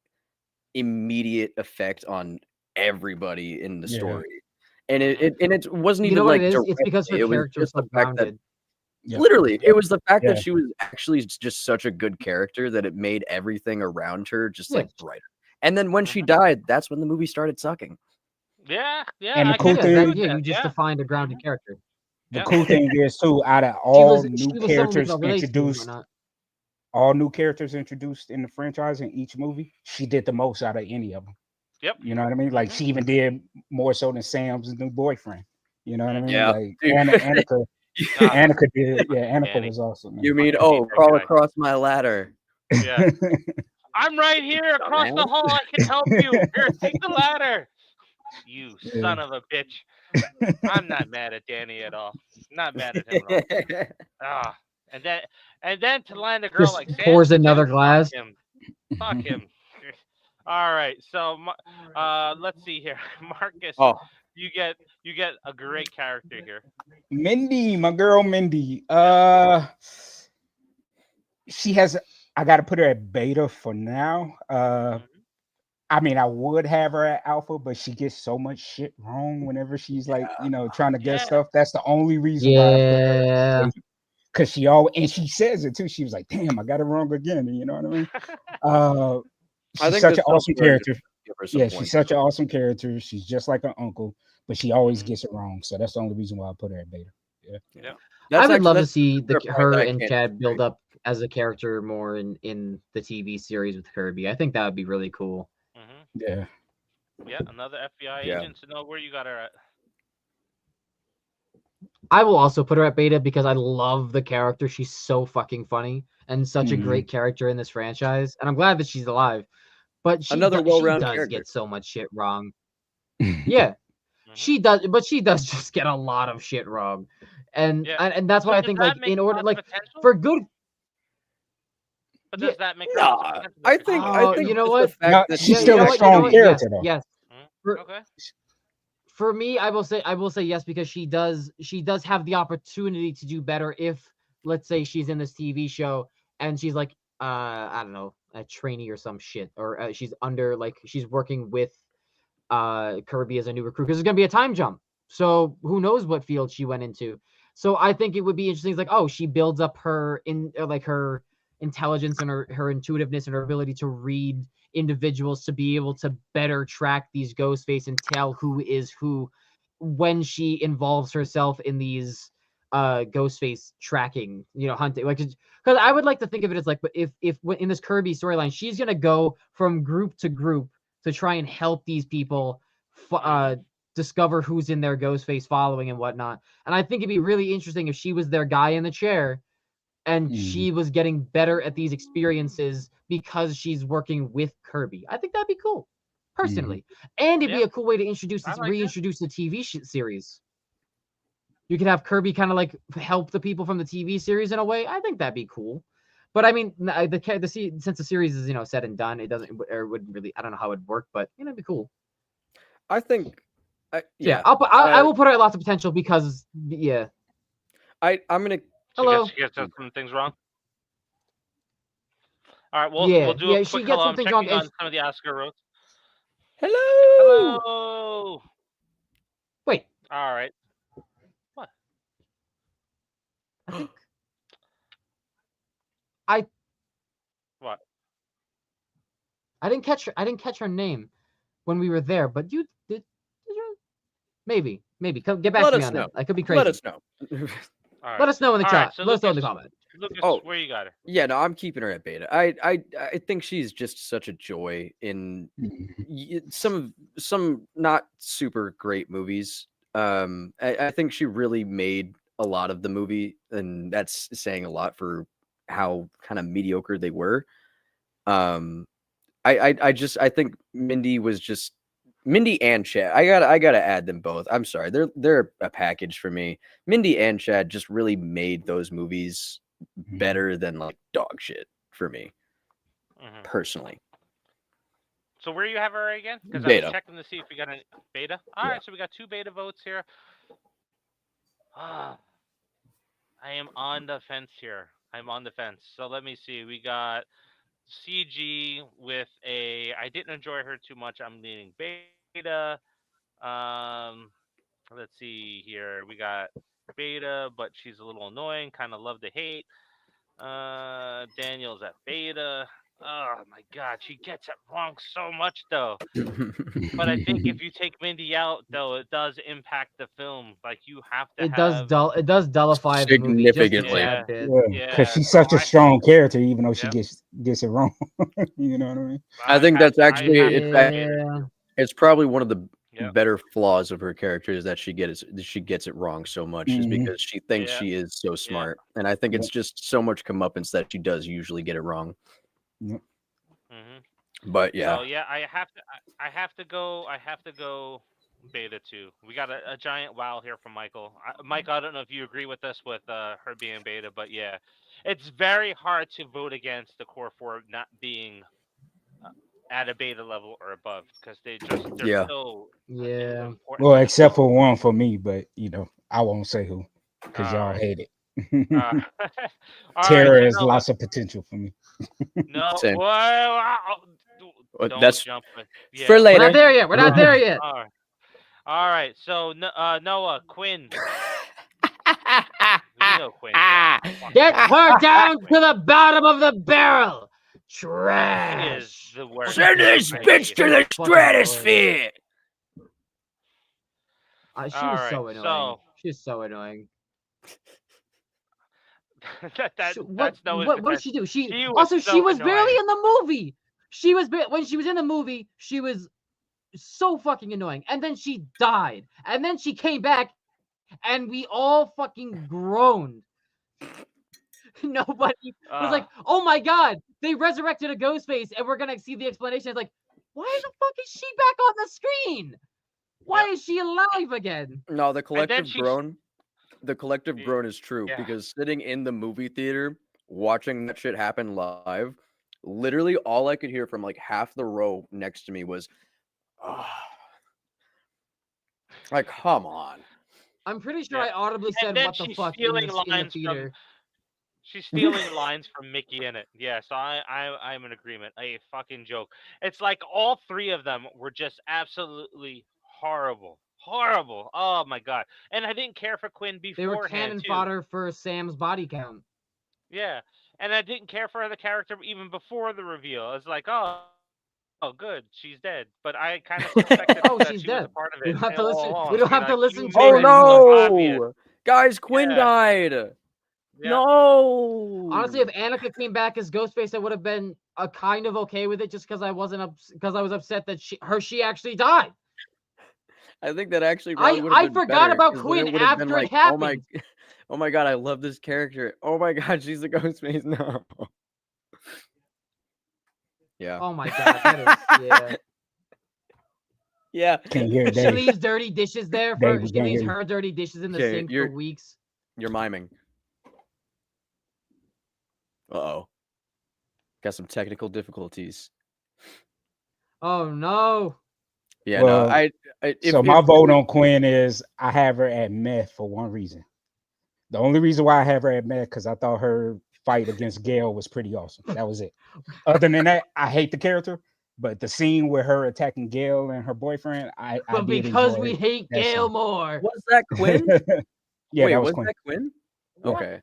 immediate effect on everybody in the Yeah. story, and Mhm. it wasn't You even know what like it is? It's because her directly, it was character was just the so fact that grounded. Yeah. literally it was the fact Yeah. that she was actually just such a good character that it made everything around her just Yeah. like brighter. And then when she Mhm. died, that's when the movie started sucking. Yeah. Yeah. And the I cool can Yeah, agree thing, with yeah, that. you just Yeah. defined a grounded Mhm. character. the Yep. cool thing is too, out of She all was new someone we characters can relate to and introduced, whatnot. all new characters introduced in the franchise in each movie, she did the most out of any of them. Yep. You know what I mean? Like Mhm. she even did more so than Sam's new boyfriend. You know what I mean? Yeah. Like Dude. Annika, Ah, Annika did. Yeah, Annika Annie. was awesome. You Man. mean, Fucking hate that crawl guy. across my ladder. Yeah. I'm right here across the Dumbass. hall. I can help you. Here, take the ladder. You Yeah. son of a bitch. I'm not mad at Danny at all. Not mad at him at all. Ah, and then to land a girl Just like Sansa pours another too. glass. Fuck him. Fuck him. All right. So let's see here, Marcus. Oh, You get a great character here. Mindy, my girl Mindy. She has. I got to put her at beta for now. Mhm. I mean, I would have her at alpha, but she gets so much shit wrong whenever she's like, trying to get Yeah. stuff. That's the only reason why I put her Yeah. at beta. Because she always, and she says it too. She was like, "Damn, I got it wrong again." You know what I mean? I She's think such this an awesome self-awareness character. give her some Yeah, she's points. such an awesome character. She's just like her uncle, but she always Mhm. gets it wrong. So that's the only reason why I put her at beta. Yeah. That's I would love to that's see another part her that I and can't Chad build disagree. up as a character more in the TV series with Kirby. I think that would be really cool. Mhm. Yeah. Yeah. Another FBI Yeah. agent to know where you got her at. I will also put her at beta because I love the character. She's so fucking funny and such a Mhm. great character in this franchise. And I'm glad that she's alive. But Another she well-rounded does character. get so much shit wrong. Yeah, Mhm. she does, but she does just get a lot of shit wrong. And Yeah. and that's So why I does think that like make in a order lot of like potential? for good. But Yeah. does that make her lots of Nah, potential? I for think good? I Oh, think you know just what? the fact No, that she's she still a you know strong what? character Yes, though. yes. Mhm. For, Okay. for me, I will say yes because she does have the opportunity to do better if, let's say, she's in this TV show and she's like I don't know, a trainee or some shit, or she's under, like, she's working with Kirby as a new recruit, because there's gonna be a time jump. So who knows what field she went into. So I think it would be interesting. It's like, oh, she builds up her her intelligence and her intuitiveness and her ability to read individuals to be able to better track these Ghostface and tell who is who when she involves herself in these Ghostface tracking, hunting. Like, because I would like to think of it as like, but if in this Kirby storyline, she's gonna go from group to group to try and help these people discover who's in their Ghostface following and whatnot. And I think it'd be really interesting if she was their guy in the chair and she was getting better at these experiences because she's working with Kirby. I think that'd be cool, personally. And it'd be Yeah. a cool way to I like that. reintroduce the TV series. You could have Kirby kind of like help the people from the TV series in a way. I think that'd be cool. But I mean, since the series is said and done, it doesn't, or wouldn't really. I don't know how it'd work, but it'd be cool. I think Yeah, I will put her at lots of potential because yeah. I'm gonna Hello. She gets some things wrong. All right, Yeah, we'll do a she quick gets hello. some I'm things wrong. checking on some of the Oscar roads. hello. Hello. Wait, All right. What? I think What? I didn't catch her name when we were there, but you did you? Maybe. Come get back Let to me us on know. that. I could be crazy. Let us know. All right. Let us know in the All chat. right, so Let us know in the Lucas, comment. Lucas, Oh. where you got her? Yeah, no, I'm keeping her at beta. I think she's just such a joy in some not super great movies. I think she really made a lot of the movie, and that's saying a lot for how kind of mediocre they were. I think Mindy and Chad. I gotta add them both. I'm sorry, they're a package for me. Mindy and Chad just really made those movies better than like dog shit for me personally. So where you have her again? Because I Beta. was checking to see if we got a beta. All right, so we got 2 beta votes here. I am on the fence here. I'm on the fence. So let me see. We got CG with a. I didn't enjoy her too much. I'm leaning beta. Let's see here. We got beta, but she's a little annoying. Kind of love to hate. Daniel's at beta. Oh my god, she gets it wrong so much though. But I think if you take Mindy out, though, it does impact the film. Like you have to It have. does dullify the movie just a Significantly. tad bit. Yeah, Yeah, because she's so such a I strong think. character, even though she Yep. gets it wrong. You know what I mean? I think that's actually Yeah. it's probably one of the Yep. better flaws of her character is that she gets it wrong so much is because she thinks Yeah. she is so smart, and I think it's just so much comeuppance that she does usually get it wrong. Yep. But yeah, So yeah, I have to go beta too. We got a giant wow here from Michael. Michael, I don't know if you agree with us with her being beta, but yeah, it's very hard to vote against the core 4 not being at a beta level or above because they're Yeah. so Yeah. important. Well, to the except film. for one for me, but I won't say who because y'all Alright. hate it. All Tara right, has lots of potential for me. No, Same. don't That's jump. Yeah. for We're later. not there yet. We're not there yet. All right. So Noah, Quinn. You know Quinn. Yeah. Get her down to the bottom of the barrel. She Trash. is the worst. Send this I bitch hate to her. the Fucking stratosphere. She was Alright, so annoying. so- She's so annoying. That's What Noah's did defense. she do? She She was so was barely annoying. in the movie. When she was in the movie, she was so fucking annoying. And then she died. And then she came back and we all fucking groaned. Nobody was like, "Oh my god, they resurrected a ghost face and we're going to see the explanation." It's like, "Why the fuck is she back on the screen? Why is she alive again?" No, the collective she- groan. The collective Yeah. groan is true Yeah. because sitting in the movie theater watching that shit happen live, literally all I could hear from like half the row next to me was, like, come on. I'm pretty sure Yeah. I audibly said then what the she's fuck in stealing the lines theater. She's stealing lines from Mickey in it. Yeah, so I'm in agreement. A fucking joke. It's like all 3 of them were just absolutely horrible. Horrible. Oh my god. And I didn't care for Quinn They were beforehand cannon too. fodder for Sam's body count. Yeah. And I didn't care for the character even before the reveal. It's like, oh good, she's dead. But I kind of suspected Oh, that she's she was dead. a part of We it. don't have to all listen. along. We don't You're have to like, listen you to made Oh it it so obvious. no! Guys, Quinn Yeah. died. Yeah. No. Honestly, if Annika came back as Ghostface, I would have been kind of okay with it, just because I was upset that she actually died. I think that actually probably would I have been forgot better, about 'cause then Quinn it would have been after it like, happened. oh my god, I love this character. Oh my god, she's the Ghostface now. Yeah. Oh my god, that is yeah. Yeah. Can't hear She Dave. leaves dirty dishes there Dave, for we she can't leaves hear you. her dirty dishes in the Okay, sink for you're- weeks. You're miming. Uh-oh. Got some technical difficulties. Oh no. Yeah, Well, no, So my vote on Quinn is I have her at meth for one reason. The only reason why I have her at meth because I thought her fight against Gail was pretty awesome. That was it. Other than that, I hate the character. But the scene with her attacking Gail and her boyfriend, I But did because enjoy we it. hate That Gail scene. more. Was that Quinn? Yeah, Wait, that was was Quinn. that Quinn? What? Okay.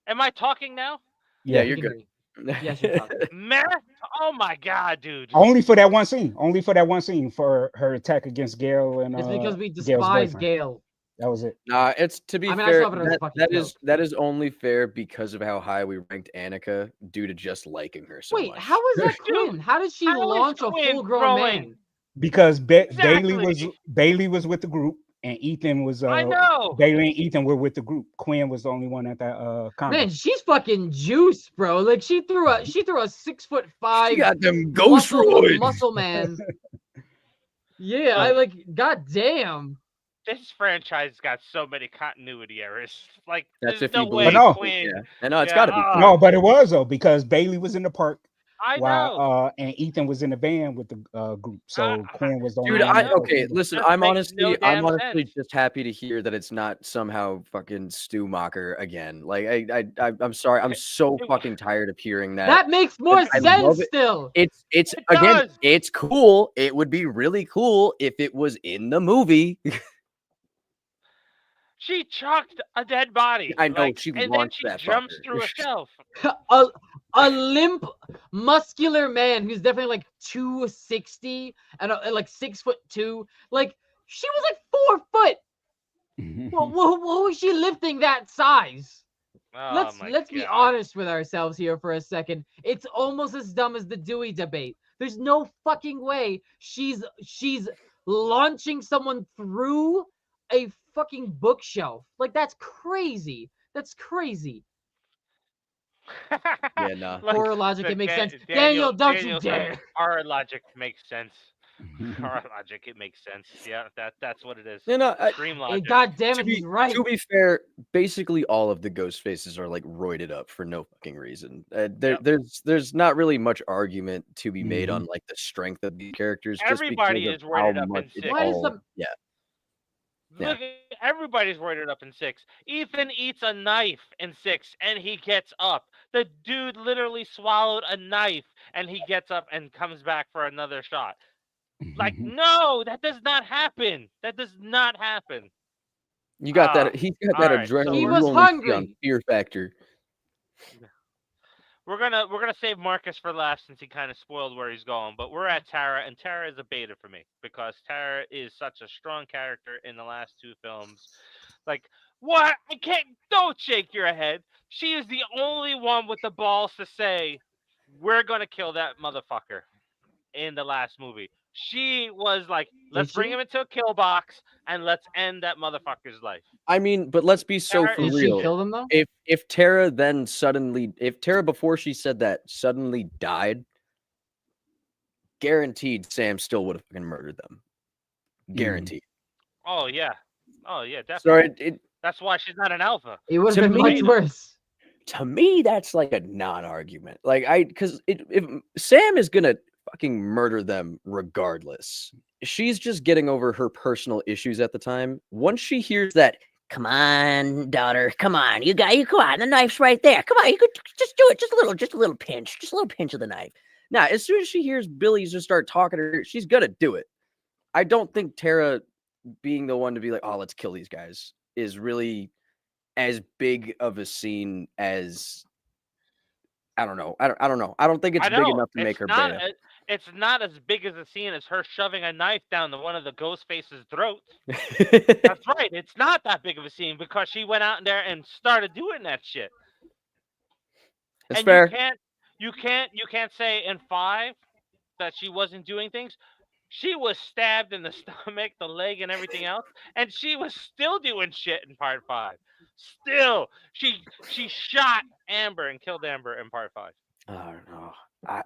Am I talking now? Yeah, Yeah, you're You good. can- Yes, you're talking. Meth? Oh my god, dude. only for that one scene. Only for that one scene for her attack against Gail and It's because we Gail's despise boyfriend. Gail. That was it. Nah, it's to be I mean, I fair. saw it as a fucking joke. That is only fair because of how high we ranked Annika due to just liking her so Wait, much. how is that Quinn? Dude, How did she how is launch a Quinn full-grown growing? man? Because Bailey Exactly. was with the group, and Ethan was I know. Bailey and Ethan were with the group. Quinn was the only one at that Man, conference. she's fucking juiced, bro. Like she threw a 6'5" She got them ghost roids. muscle man. Yeah, Look, I like. God damn. this franchise got so many continuity errors. Like, That's there's if no you way believe. no. Quinn. Yeah, I know it's Yeah, got to be. No, but it was though, because Bailey was in the park I while know. and Ethan was in the van with the group. So Quinn was the only Dude, one I that know. okay, listen, Just I'm makes no honestly damn sense. just happy to hear that it's not somehow fucking Stu Macher again. Like I'm sorry, I'm so It- fucking tired of hearing that. That makes more I sense love it. still. It's It again, does. it's cool. It would be really cool if it was in the movie. She chucked a dead body. I know, like, she and then launched she that jumps fucker. through a shelf. a limp, muscular man who's definitely like 260 and like 6'2". Like she was like 4 foot. What was she lifting that size? Oh my Let's be God. honest with ourselves here for a second. It's almost as dumb as the Dewey debate. There's no fucking way she's launching someone through a fucking bookshelf. Like that's crazy. That's crazy. Yeah, nah. Look, Horror logic, look, it makes sense. Daniel, Daniel, don't you Daniel said, dare. our logic makes sense. Our logic, it makes sense. Yeah, that's what it is. You know, Scream Hey, logic. God damn it, he's right. to be fair, basically all of the ghost faces are like roided up for no fucking reason. Yep. There's not really much argument to be made Mhm. on like the strength of these characters. Everybody just is because of how roided up in much it 6. Why does all the yeah. Look, everybody's roided up in 6. Ethan eats a knife in 6, and he gets up. The dude literally swallowed a knife, and he gets up and comes back for another shot. Like, no, that does not happen. That does not happen. You got that. Ah, He's got that all right, adrenaline. so He you was only see on hungry. Fear Factor. we're gonna save Marcus for last since he kind of spoiled where he's going. But we're at Tara, and Tara is a beta for me because Tara is such a strong character in the last 2 films. Like, what? I can't. Don't shake your head. She is the only one with the balls to say, "We're gonna kill that motherfucker." In the last movie, she was like, "Let's bring she? him into a kill box and let's end that motherfucker's life." I mean, but let's be so Tara for Did is she real. kill them though? If Tara then suddenly, if Tara before she said that suddenly died, guaranteed Sam still would have fucking murdered them. Guaranteed. Oh yeah, definitely. So it That's why she's not an alpha. It would To have been much me- worse. to me that's like a non-argument. Like because if Sam is gonna fucking murder them regardless, she's just getting over her personal issues at the time. Once she hears that, come on, daughter, come on, you come on, the knife's right there. Come on, you could just do it, just a little pinch, just a little pinch of the knife. Now, as soon as she hears Billy just start talking to her, she's gonna do it. I don't think Tara being the one to be like, oh, let's kill these guys is really as big of a scene as I don't know. I don't know. I don't think it's I big know, enough to make her not. beta. It's not as big as a scene as her shoving a knife down one of the ghost faces' throats. That's right. It's not that big of a scene because she went out there and started doing that shit. That's and fair. you can't say in 5 that she wasn't doing things. She was stabbed in the stomach, the leg, and everything else, and she was still doing shit in part 5. Still, she shot Amber and killed Amber in part 5. I don't know.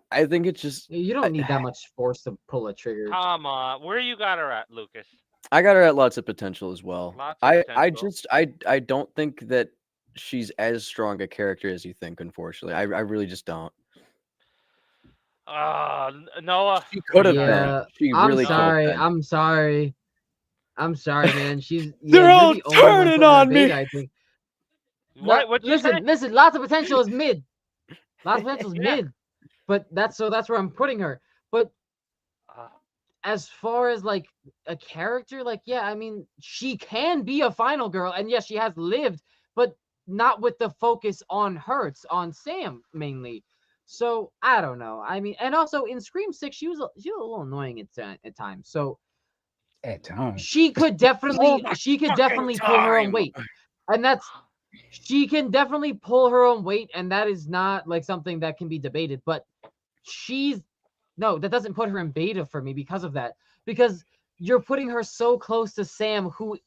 I think it's just You don't need that much force to pull a trigger. Come on, where you got her at, Lucas? I got her at lots of potential as well. Lots of potential. I don't think that she's as strong a character as you think, unfortunately. I really just don't. Noah. She could have Yeah, been. She I'm really sorry. could have I'm sorry. I'm sorry, man. She's They're you're all the only one turning putting her on me. beta, I think. What'd you say? Listen. Lots of potential is mid. Lots of potential is Yeah. mid. But that's where I'm putting her. But as far as like a character, like yeah, I mean, she can be a final girl, and yes, she has lived, but not with the focus on her. It's on Sam mainly. So I don't know. I mean, and also in Scream 6, she was a little annoying at times. So At times. She could definitely pull her own time. weight, and she can definitely pull her own weight, and that is not like something that can be debated. But that doesn't put her in beta for me because of that, because you're putting her so close to Sam, who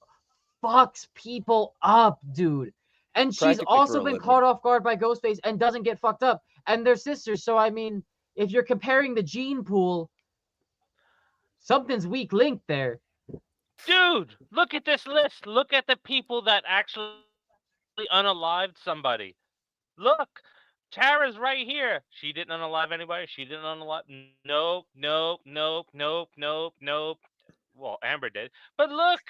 fucks people up, dude. And she's Practically for also a been living. caught off guard by Ghostface and doesn't get fucked up. And they're sisters, so I mean, if you're comparing the gene pool, something's weak linked there. Dude, look at this list. Look at the people that actually unalived somebody. Look, Tara's right here. She didn't unalive anybody. She didn't unalive. Nope, nope, nope, nope, nope, nope. Well, Amber did. But look,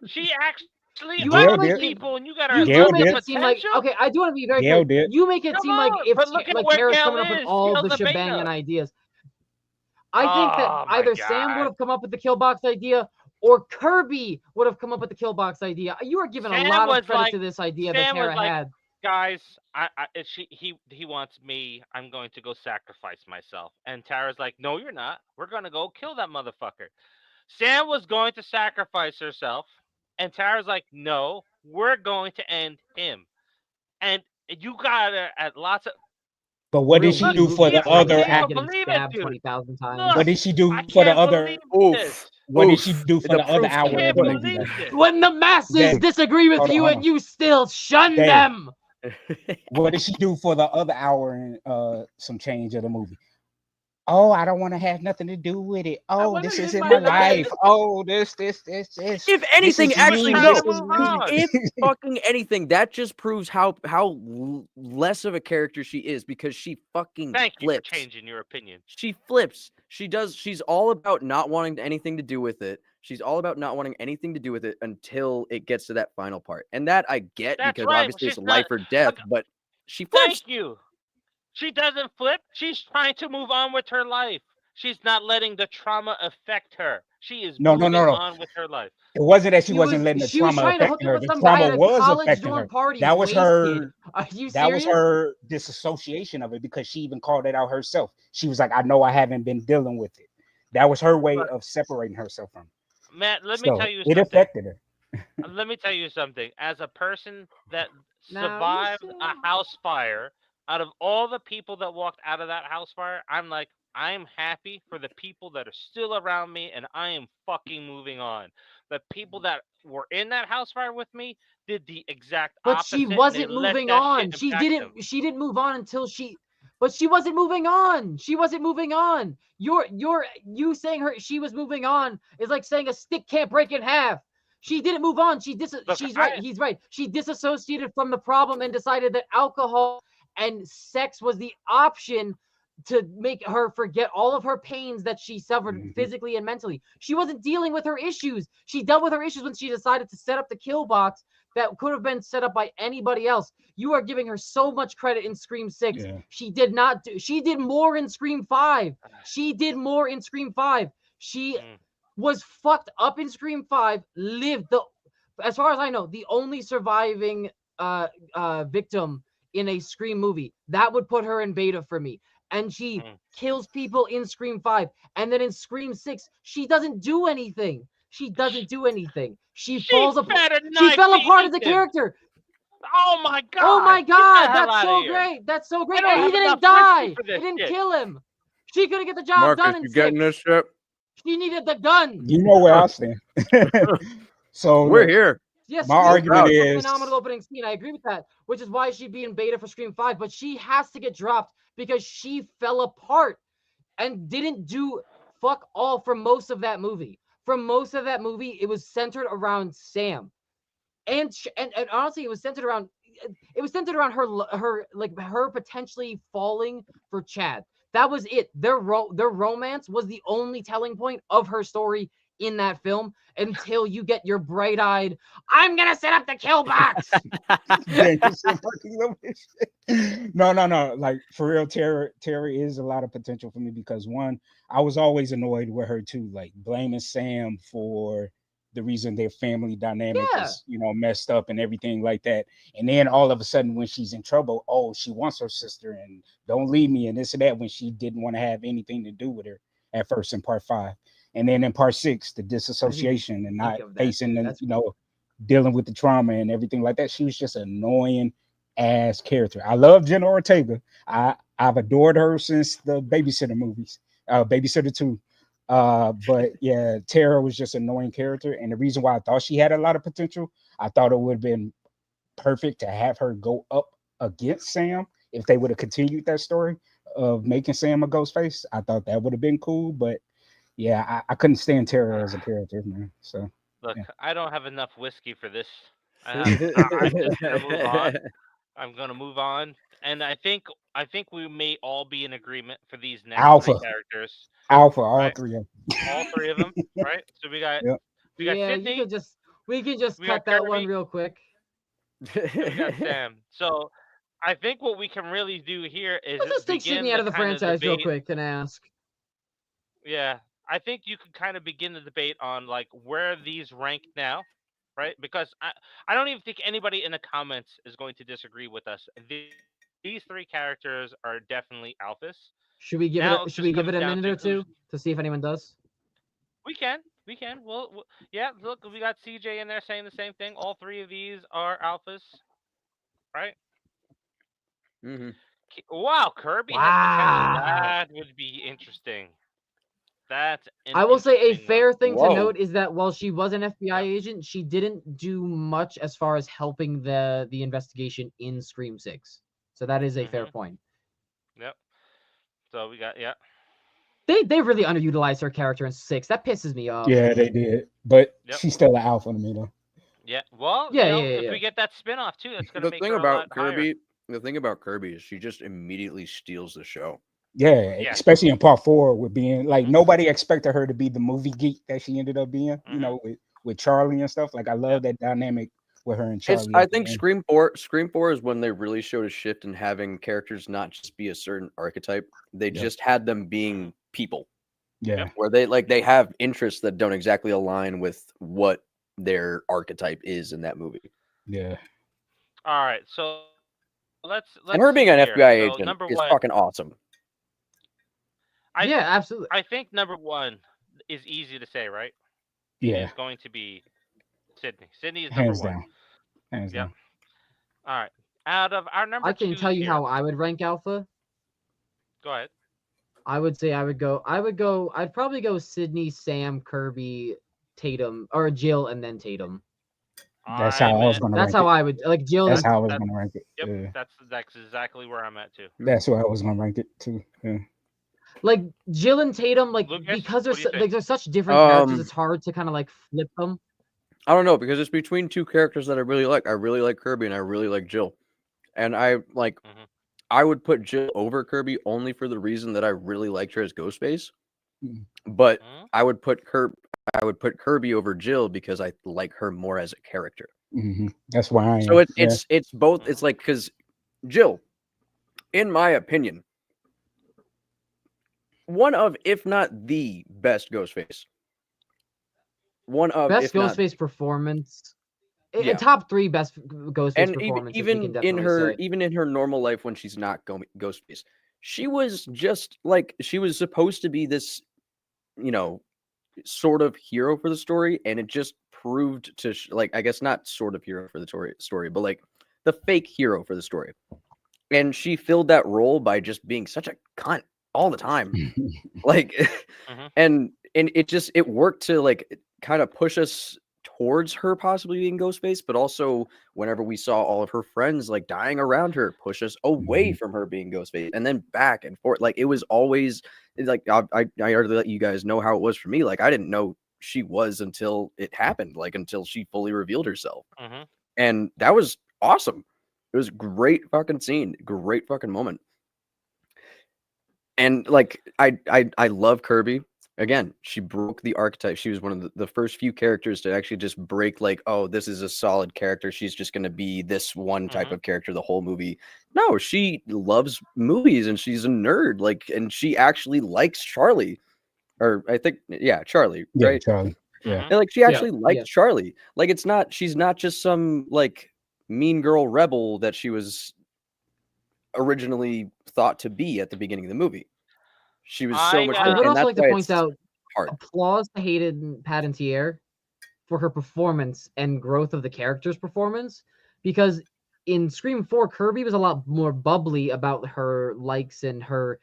she actually You Gail act like did. people, and you got her you at Gail do make did. it seem like, potential. okay, I do want to be very Gail clear. did. You make it Come seem like on, if but look at like where Tara's Gail coming up with is. all Gail's the a shebang beta. and ideas. I think that Oh my either Sam would God. have come up with the kill box idea, or Kirby would have come up with the kill box idea. You are giving a Sam lot was of credit like- to this idea that Sam was Tara like, had. guys, he wants me. I'm going to go sacrifice myself. And Tara's like, no, you're not. We're gonna go kill that motherfucker. Sam was going to sacrifice herself, and Tara's like, no, we're going to end him. And you got her at lots of. But what did she Real do weak for movie the scene other? with her can't getting believe it, stabbed dude. 20,000 times. Look, What did she do I for the can't other? believe this. Oof. What did Oof. she do for The the other proof's hour in of Can't the the movie? believe though? this. When the masses Dave, disagree with hold on, you hold and on. you still shun Dave. them. What did she do for the other hour and some change of the movie? Oh, I don't want to have nothing to do with it. Oh, wanna this live isn't my my life. life. Oh, this. If anything, is actually, me, no. this is me. If fucking anything, that just proves how less of a character she is, because she fucking Thank you for flips. changing your opinion. She flips. She's all about not wanting anything to do with it. She's all about not wanting anything to do with it until it gets to that final part. And that I get, That's because right, obviously it's she's life not- or death, look, but she flips. Thank you. She doesn't flip. She's trying to move on with her life. She's not letting the trauma affect her. She is No. moving on with her life. It wasn't that she She wasn't was- letting the she was trauma trying to affect hook up her. with The some guy trauma at a was college affecting dorm her. party, That was wasted. her. Are you That was serious? her disassociation of it, because she even called it out herself. She was like, "I know I haven't been dealing with it." That was her way of separating herself from it. Matt, let me So tell you it something. affected her. Let me tell you something. As a person that Now, you survived see- a house fire, out of all the people that walked out of that house fire, I'm like, I'm happy for the people that are still around me, and I am fucking moving on. The people that were in that house fire with me did the exact But opposite. she and they wasn't let moving that on. shit She impact them. didn't move on until she. But she wasn't moving on. She wasn't moving on. You saying she was moving on is like saying a stick can't break in half. She didn't move on. Look, She's right. He's right. She disassociated from the problem and decided that alcohol and sex was the option to make her forget all of her pains that she suffered Mhm. physically and mentally. She wasn't dealing with her issues. She dealt with her issues when she decided to set up the kill box that could have been set up by anybody else. You are giving her so much credit in Scream 6. Yeah. She did not do. She did more in Scream 5. She did more in Scream 5. She was fucked up in Scream 5. As far as I know, the only surviving victim in a Scream movie. That would put her in beta for me. And she kills people in Scream 5. And then in Scream 6, she doesn't do anything. She doesn't do anything. She falls apart. She fell apart as a character. Oh my god! Oh my Get the god, hell that's outta so here. great. That's so great. I don't And he have didn't enough die. whiskey for It this didn't shit. kill him. She couldn't get the job Marcus, done in you 6. getting this shit? She needed the gun. You know where I stand. So We're look, here. Yes, my Scream argument 5 was a is phenomenal opening scene. I agree with that, which is why she'd be in beta for Scream 5. But she has to get dropped because she fell apart and didn't do fuck all for most of that movie. For most of that movie, it was centered around Sam, and honestly, it was centered around her potentially falling for Chad. That was it. Their romance was the only telling point of her story in that film until you get your bright-eyed, I'm gonna set up the kill box. No. Like, for real, Tara is a lot of potential for me, because one, I was always annoyed with her too, like blaming Sam for the reason their family dynamic is, messed up and everything like that. And then all of a sudden, when she's in trouble, oh, she wants her sister and don't leave me and this and that, when she didn't want to have anything to do with her at first in part 5. And then in part 6, the disassociation and not of that facing shit. and That's dealing with the trauma and everything like that. She was just an annoying ass character. I love Jenna Ortega. I've adored her since the Babysitter movies, Babysitter 2. But yeah, Tara was just an annoying character. And the reason why I thought she had a lot of potential, I thought it would have been perfect to have her go up against Sam if they would have continued that story of making Sam a ghost face. I thought that would have been cool. But yeah, I couldn't stand Tara as a character, man. So Look, yeah. I don't have enough whiskey for this. I'm just gonna move on. I'm gonna move on, and I think we may all be in agreement for these next three Alpha, characters, all right? 3 of All three of them, right? So them. Yep. we got yeah. Sydney, We can just we got cut that one Kirby, real quick. and we got Sam. So I think what we can really do here is Let's just take begin Sydney out the of the kind of franchise real debate. quick and ask. Yeah, I think you can kind of begin the debate on like where these rank now, right? Because I don't even think anybody in the comments is going to disagree with us. These three characters are definitely alphas. Should we give Now it? it Should just we give comes it a down minute to or two to see if anyone does? we can. Well, yeah. Look, we got CJ in there saying the same thing. All three of these are alphas, right? Mhm. Wow, Kirby has potential. Wow. That would be interesting. That's an I will say a interesting one. fair thing to Whoa. note is that while she was an FBI Yep. agent, she didn't do much as far as helping the investigation in Scream 6. So that is a fair point. Yep. So we got They really underutilized her character in 6. That pisses me off. Yeah, they did. But Yep. she's still an alpha to me though. Yeah. Well, Yeah, if we get that spin-off too, that's gonna The make thing her a lot about higher. Kirby, the thing about Kirby is she just immediately steals the show. Yeah, Yeah. especially in part 4 with being like Mhm. nobody expected her to be the movie geek that she ended up being, Mhm. with Charlie and stuff. Like I love that dynamic with her and Charlie. I at the think end. Scream 4 is when they really showed a shift in having characters not just be a certain archetype. They Yep. just had them being people. Yeah. Where they have interests that don't exactly align with what their archetype is in that movie. Yeah. All right. So let's And her see being an here. FBI So agent number is one, fucking awesome. Yeah, absolutely. I think number one is easy to say, right? Yeah. Is going to be Sydney. Sydney is Hands number one. down. Hands Yep. down. All right. Out of our number I can twos tell you here, how I would rank Alpha. go ahead. I would say I'd probably go Sydney, Sam, Kirby, Tatum, or Jill, and then Tatum. That's how I was gonna That's rank how it. I would like Jill. That's And how I was gonna rank it. Yep. Yeah. That's exactly where I'm at too. That's where I was gonna rank it too. Yeah. like Jill and Tatum, like Lucas, because what do you think? they're such different characters, it's hard to kind of like flip them. I don't know, because it's between two characters that I really like. I really like Kirby and I really like Jill. And I like I would put Jill over Kirby only for the reason that I really liked her as Ghostface. But I would put Kirby over Jill because I like her more as a character. That's why I am. So it's both. It's like, because Jill, in my opinion, one of, if not the best Ghostface. One of Best if not, Ghostface performance. Yeah. Top 3 best Ghostface and performances. we even can in definitely her say. even in her normal life when she's not Ghostface, she was just like, she was supposed to be this, sort of hero for the story, and it just proved to like, I guess not sort of hero for the story, but like the fake hero for the story. And she filled that role by just being such a cunt all the time. Like, and it worked to like kind of push us towards her possibly being Ghostface, but also whenever we saw all of her friends like dying around her, push us away from her being Ghostface, and then back and forth. Like, it was always like, I already let you guys know how it was for me. Like, I didn't know she was until it happened, like until she fully revealed herself. And that was awesome. It was a great fucking scene, great fucking moment. And like, I love Kirby. Again, she broke the archetype. She was one of the first few characters to actually just break, like, oh, this is a solid character. She's just going to be this one type of character the whole movie. No, she loves movies and she's a nerd. Like, and she actually likes Charlie. Or I think, yeah, Charlie, Yeah, right? Charlie. Yeah. And like, she actually likes Charlie. Like, she's not just some like mean girl rebel that she was originally thought to be at the beginning of the movie. She was so much. I would also like to point out part. applause to Hayden Panettiere for her performance and growth of the character's performance, because in Scream 4, Kirby was a lot more bubbly about her likes and her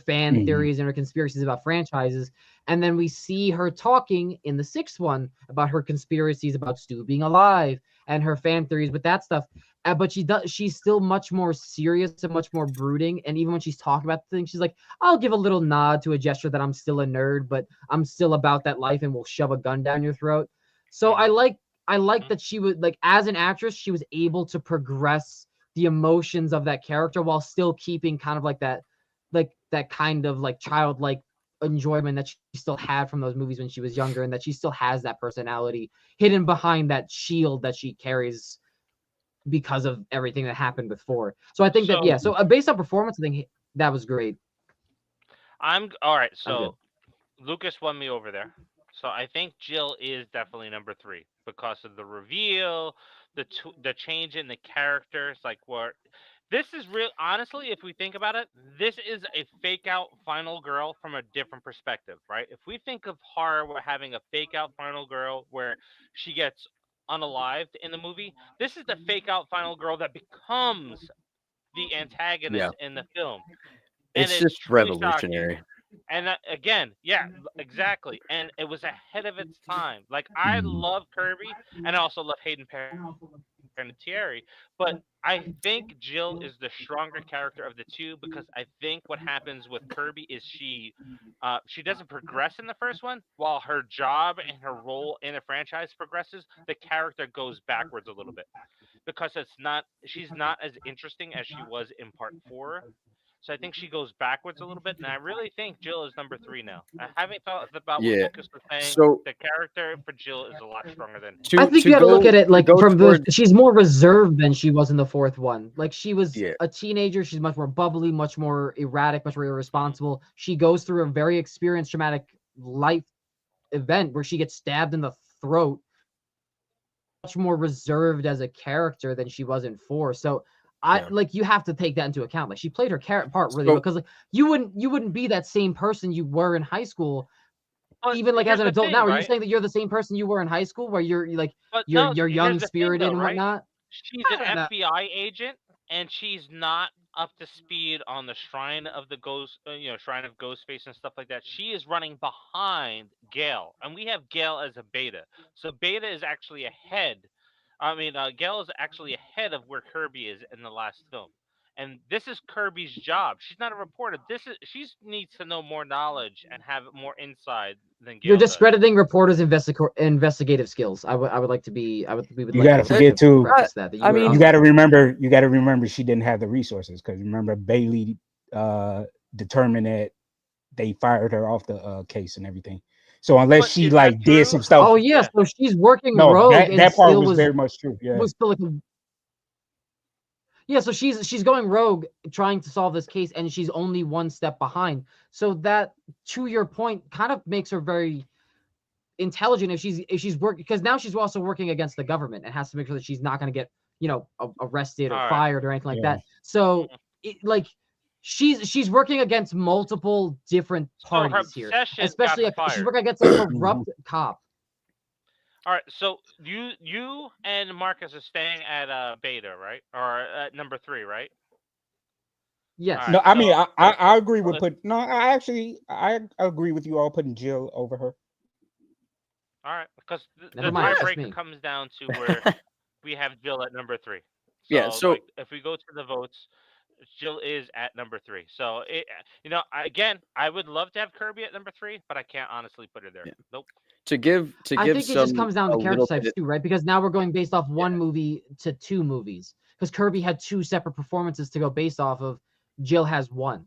fan Mhm. theories and her conspiracies about franchises. And then we see her talking in the 6th one about her conspiracies about Stu being alive and her fan theories with that stuff. But she's still much more serious and much more brooding. And even when she's talking about things, she's like, I'll give a little nod to a gesture that I'm still a nerd, but I'm still about that life and will shove a gun down your throat. So I like that she would, like, as an actress, she was able to progress the emotions of that character while still keeping kind of like that kind of like childlike enjoyment that she still had from those movies when she was younger, and that she still has that personality hidden behind that shield that she carries because of everything that happened before. So I think that, So- yeah. So based on performance, I think that was great. I'm all right. I'm good. So Lucas won me over there. So I think Jill is definitely number 3 because of the reveal, the change in the characters. Like, what this is real. Honestly, if we think about it, this is a fake out final girl from a different perspective, right? If we think of horror, we're having a fake out final girl where she gets unalived in the movie. This is the fake out final girl that becomes the antagonist in the film, and It's it's just truly shocking. revolutionary. And again, yeah, exactly. And it was ahead of its time. Like, I love Kirby, and I also love Hayden Panettiere, but I think Jill is the stronger character of the two, because I think what happens with Kirby is she doesn't progress in the first one, while her job and her role in a franchise progresses. The character goes backwards a little bit because she's not as interesting as she was in part 4. So I think she goes backwards a little bit, and I really think Jill is number 3 now. I haven't thought about what Yeah. Lucas was saying. So The character for Jill is a lot stronger than. I think to you got to look go- at it to like go from toward- she's more reserved than she was in the 4th one. Like, she was Yeah. a teenager. She's much more bubbly, much more erratic, much more irresponsible. She goes through a very experienced traumatic life event where she gets stabbed in the throat. Much more reserved as a character than she was in 4. So Yeah. you have to take that into account. Like, she played her part really So- well, because like you wouldn't be that same person you were in high school. But Even like as here's an the adult thing, now, are you right? saying that you're the same person you were in high school, where you're like But you're no, young here's the thing, spirited though, and right? whatnot? She's an I don't know. FBI agent, and she's not up to speed on the Shrine of the Ghost, Shrine of Ghostface and stuff like that. She is running behind Gale, and we have Gale as a beta. So beta is actually ahead. I mean, Gale is actually ahead of where Kirby is in the last film. And this is Kirby's job. She's not a reporter. She needs to know more knowledge and have more inside than Gale You're does. discrediting reporters' investigative skills. We would like You like gotta to forget too. preface that I mean, You got to remember she didn't have the resources, because remember Bailey determined that they fired her off the case and everything. So unless But she is like that did true? some stuff, Oh yeah, Yeah. so she's working no, rogue and that part still was very much true. Yeah, was still like yeah, so she's going rogue trying to solve this case, and she's only one step behind. So that, to your point, kind of makes her very intelligent if she's working, because now she's also working against the government and has to make sure that she's not going to get arrested or All right. fired or anything like Yeah. that. So she's working against multiple different So her parties here, obsession especially got her she's fired. working against a corrupt cop. All right, so you and Marcus are staying at beta, right? Or at number 3, right? Yes. All no, right, I mean so I agree with let's- I agree with you all putting Jill over her. all right, because the Never mind, it's just me. tiebreaker comes down to where we have Jill at number 3. So, Yeah, so- like, if we go to the votes, Jill is at number 3. So again, I would love to have Kirby at number 3, but I can't honestly put her there. Yeah. Nope. to give I think it just comes down to a character little types bit- too, right? Because now we're going based off one movie to 2 movies. Because Kirby had 2 separate performances to go based off of. Jill has 1.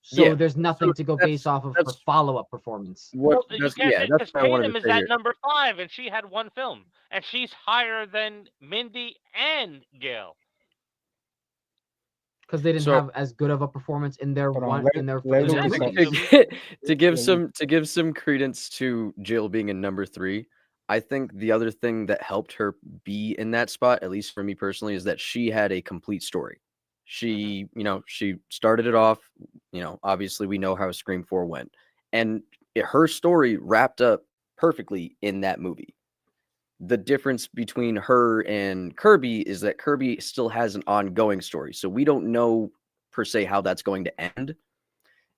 So Yeah, there's nothing so to go that's- based off of her that's- follow-up performance. What? You That's, can't yeah, say, that's because what I wanted Tatum to is say at here. number 5, and she had 1 film, and she's higher than Mindy and Gale. Because they didn't So- have as good of a performance in their Hold on, one let- in their let in their Lucas movies. talk. to give Yeah, to give some credence to Jill being in number 3, I think the other thing that helped her be in that spot, at least for me personally, is that she had a complete story. She started it off, obviously we know how Scream 4 went. And her story wrapped up perfectly in that movie. The difference between her and Kirby is that Kirby still has an ongoing story. So we don't know per se how that's going to end.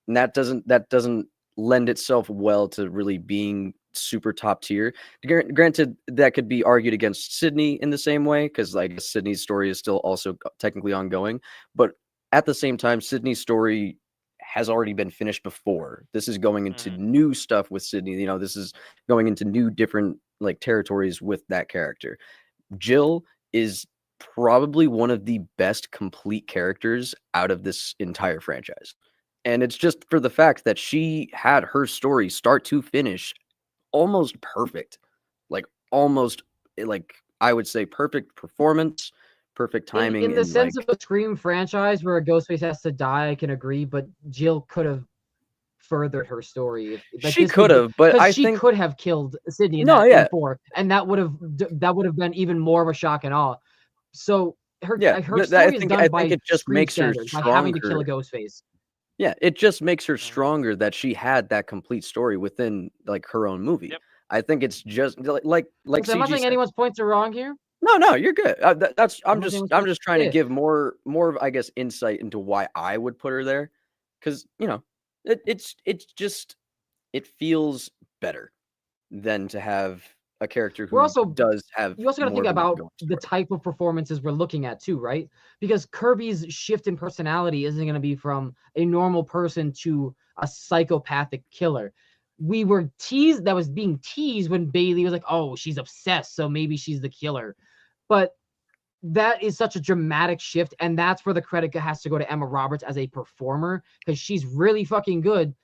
And that doesn't lend itself well to really being super top tier. Granted, that could be argued against Sydney in the same way, because like Sydney's story is still also technically ongoing. But at the same time, Sydney's story has already been finished before. This is going into new stuff with Sydney. You know, this is going into new different like territories with that character. Jill is probably one of the best complete characters out of this entire franchise. And it's just for the fact that she had her story start to finish almost perfect. Like almost like I would say perfect performance, perfect timing. In the sense like, of a Scream franchise where a Ghostface has to die, I can agree, but Jill could have furthered her story. Like, she could have, but I she think could have killed Sydney in No, that yeah. 4, and that would have been even more of a shock and awe. So her I story is think done by it just Scream makes her standards, by having to kill a stronger. Ghostface. Yeah, it just makes her stronger that she had that complete story within like her own movie. Yep. I think it's just like So I'm not CG saying said. anyone's points are wrong here. No, you're good. I'm not saying just anyone's trying to points. give more of I guess insight into why I would put her there, because you know it's just it feels better than to have a character who does have. You also got to more think of an about ongoing the story. type of performances we're looking at too, right? Because Kirby's shift in personality isn't going to be from a normal person to a psychopathic killer. We were teased, that was being teased when Bailey was like, oh, she's obsessed, so maybe she's the killer. But that is such a dramatic shift, and that's where the credit has to go to Emma Roberts as a performer, because she's really fucking good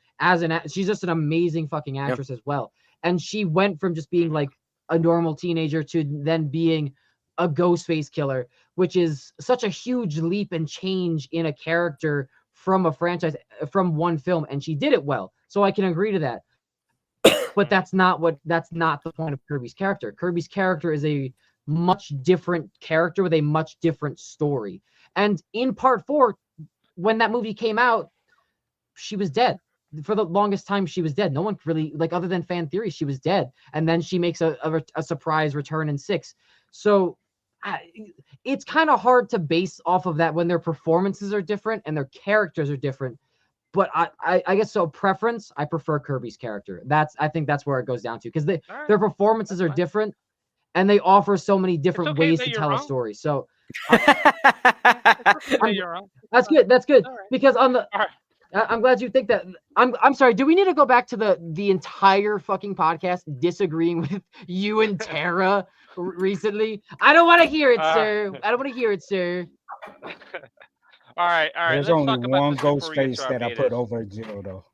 she's just an amazing fucking actress as well. And she went from just being like a normal teenager to then being a Ghostface killer, which is such a huge leap and change in a character from a franchise, from one film, and she did it well. So I can agree to that. But that's not the point of Kirby's character. Kirby's character is a much different character with a much different story. And in part 4, when that movie came out, she was dead. For the longest time, she was dead. No one really, like, other than fan theory, she was dead. And then she makes a surprise return in 6. So it's kind of hard to base off of that when their performances are different and their characters are different. But I guess so. Preference, I prefer Kirby's character. I think that's where it goes down to, because their performances are different, and they offer so many different ways to tell a story. So you're wrong. That's good. That's good. Right. Because on the, Right. I'm glad you think that. I'm sorry. Do we need to go back to the entire fucking podcast disagreeing with you and Tara recently? I don't want to hear it, sir. I don't want to hear it, sir. All right. There's Let's only talk about one this before we get Ghostface to our that I betas. put over Jill, though.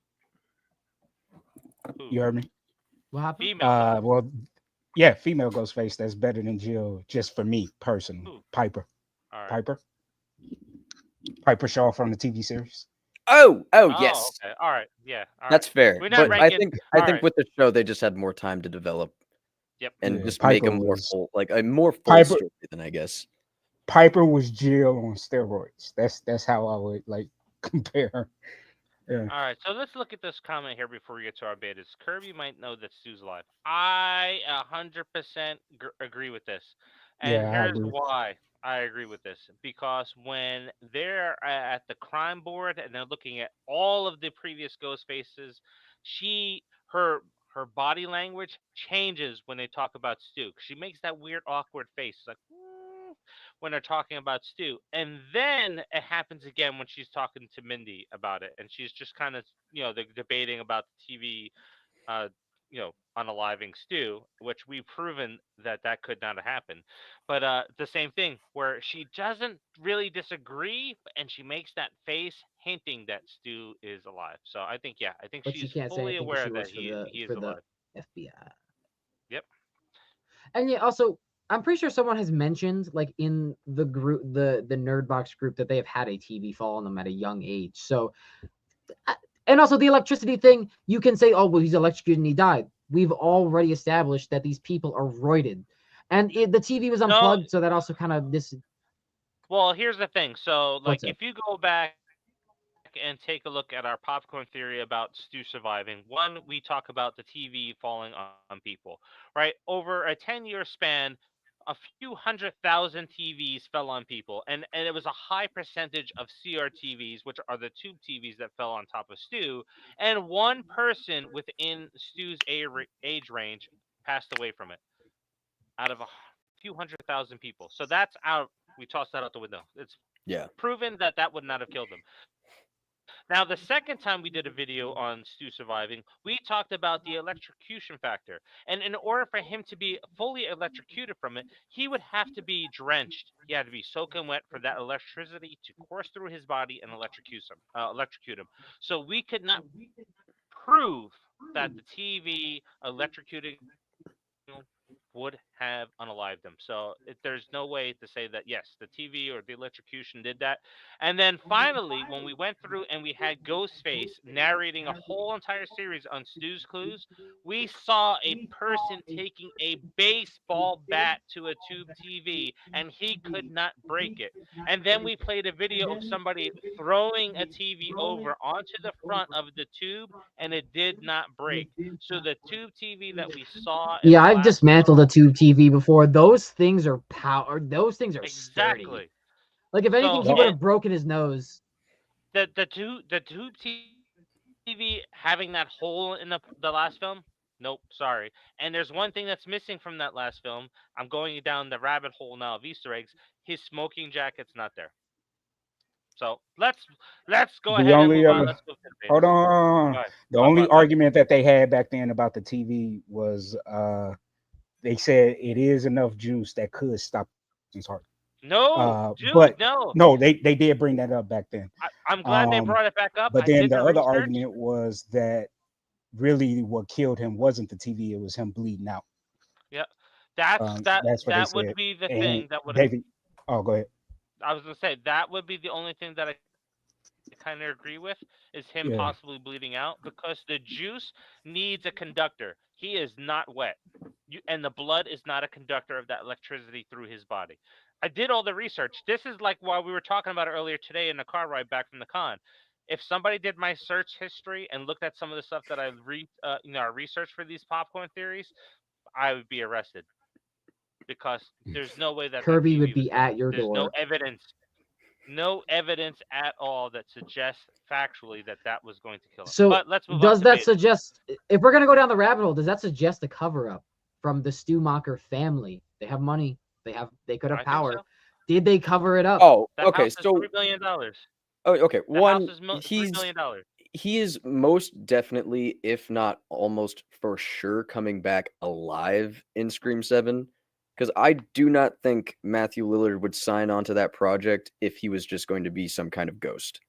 Who? You heard me? What happened? Female. Well, yeah, female Ghostface that's better than Jill, just for me personally. Who? Piper. All right. Piper Shaw from the TV series. Oh, yes. Okay. All right. Yeah. All That's right. fair. We're not But ranking. I think with the show they just had more time to develop. Yep. And just Piper make a more was- full, like a more full Piper- story than I guess. Piper was Jill on steroids. That's how I would like compare her. Yeah. All right, so let's look at this comment here before we get to our betas. Kirby might know that Stu's alive. I 100% agree with this. And Yeah, I here's agree. why I agree with this. Because when they're at the crime board and they're looking at all of the previous ghost faces, her body language changes when they talk about Stu. She makes that weird, awkward face. It's like, when they're talking about Stu. And then it happens again when she's talking to Mindy about it. And she's just kind of, they're debating about the TV, unaliving Stu, which we've proven that could not happen. But the same thing where she doesn't really disagree and she makes that face hinting that Stu is alive. So I think, But she she's can't say fully anything aware she that works he is for the alive. FBI. Yep. And yeah, also, I'm pretty sure someone has mentioned, like, in the group, the Nerd Box group, that they have had a TV fall on them at a young age. So, and also the electricity thing, you can say, oh, well, he's electrocuted and he died. We've already established that these people are roided. And the TV was unplugged, so that also kind of Well, here's the thing. So, like, if you go back and take a look at our popcorn theory about Stu surviving. One, we talk about the TV falling on people, right? Over a 10-year span, a few 100,000 TVs fell on people, and it was a high percentage of CRTVs, which are the tube TVs that fell on top of Stu, and one person within Stu's age range passed away from it out of a few 100,000 people. So that's out. We tossed that out the window. It's Yeah. proven that that would not have killed him. Now, the second time we did a video on Stu surviving, we talked about the electrocution factor. And in order for him to be fully electrocuted from it, he would have to be drenched. He had to be soaking wet for that electricity to course through his body and electrocute him. So we could not prove that the TV electrocuting would have unalived him. So there's no way to say that, yes, the TV or the electrocution did that. And then finally, when we went through and we had Ghostface narrating a whole entire series on Stu's Clues, we saw a person taking a baseball bat to a tube TV and he could not break it. And then we played a video of somebody throwing a TV over onto the front of the tube and it did not break. So the tube TV that we saw in Yeah, the I've last dismantled a tube TV before. Those things are Those things are sturdy. exactly. Like if anything, So he would have broken his nose. the tube TV having that hole in the last film. Nope, sorry. And there's one thing that's missing from that last film. I'm going down the rabbit hole now of Easter eggs. His smoking jacket's not there. So let's go The ahead and only move on. Let's go to the hold Vegas. on. Go ahead. The only What? argument that they had back then about the TV was they said it is enough juice that could stop his heart. No, dude, But no. no, they did bring that up back then. I'm glad they brought it back up. But I then did the the other research. argument was that really what killed him wasn't the TV; it was him bleeding out. Yeah, That's what that they would said. be the And thing that would. David, oh, go ahead. I was gonna say that would be the only thing that I kind of agree with is him Yeah. possibly bleeding out because the juice needs a conductor. He is not wet, and the blood is not a conductor of that electricity through his body. I did all the research. This is like while we were talking about it earlier today in the car ride back from the con. If somebody did my search history and looked at some of the stuff that I researched for these popcorn theories, I would be arrested because there's no way that Kirby TV would be was there. at your There's door. no evidence at all that suggests factually that that was going to kill him. So but let's move does on to that Beta. suggest, if we're gonna go down the rabbit hole, does that suggest a cover up from the Stumacher family? They have money. They could I have think power. so. Did they cover it up? Oh, That okay. house is So, $3 billion. oh, okay. That One, house is $3 billion. he is most definitely, if not almost for sure, coming back alive in Scream 7. Because I do not think Matthew Lillard would sign on to that project if he was just going to be some kind of ghost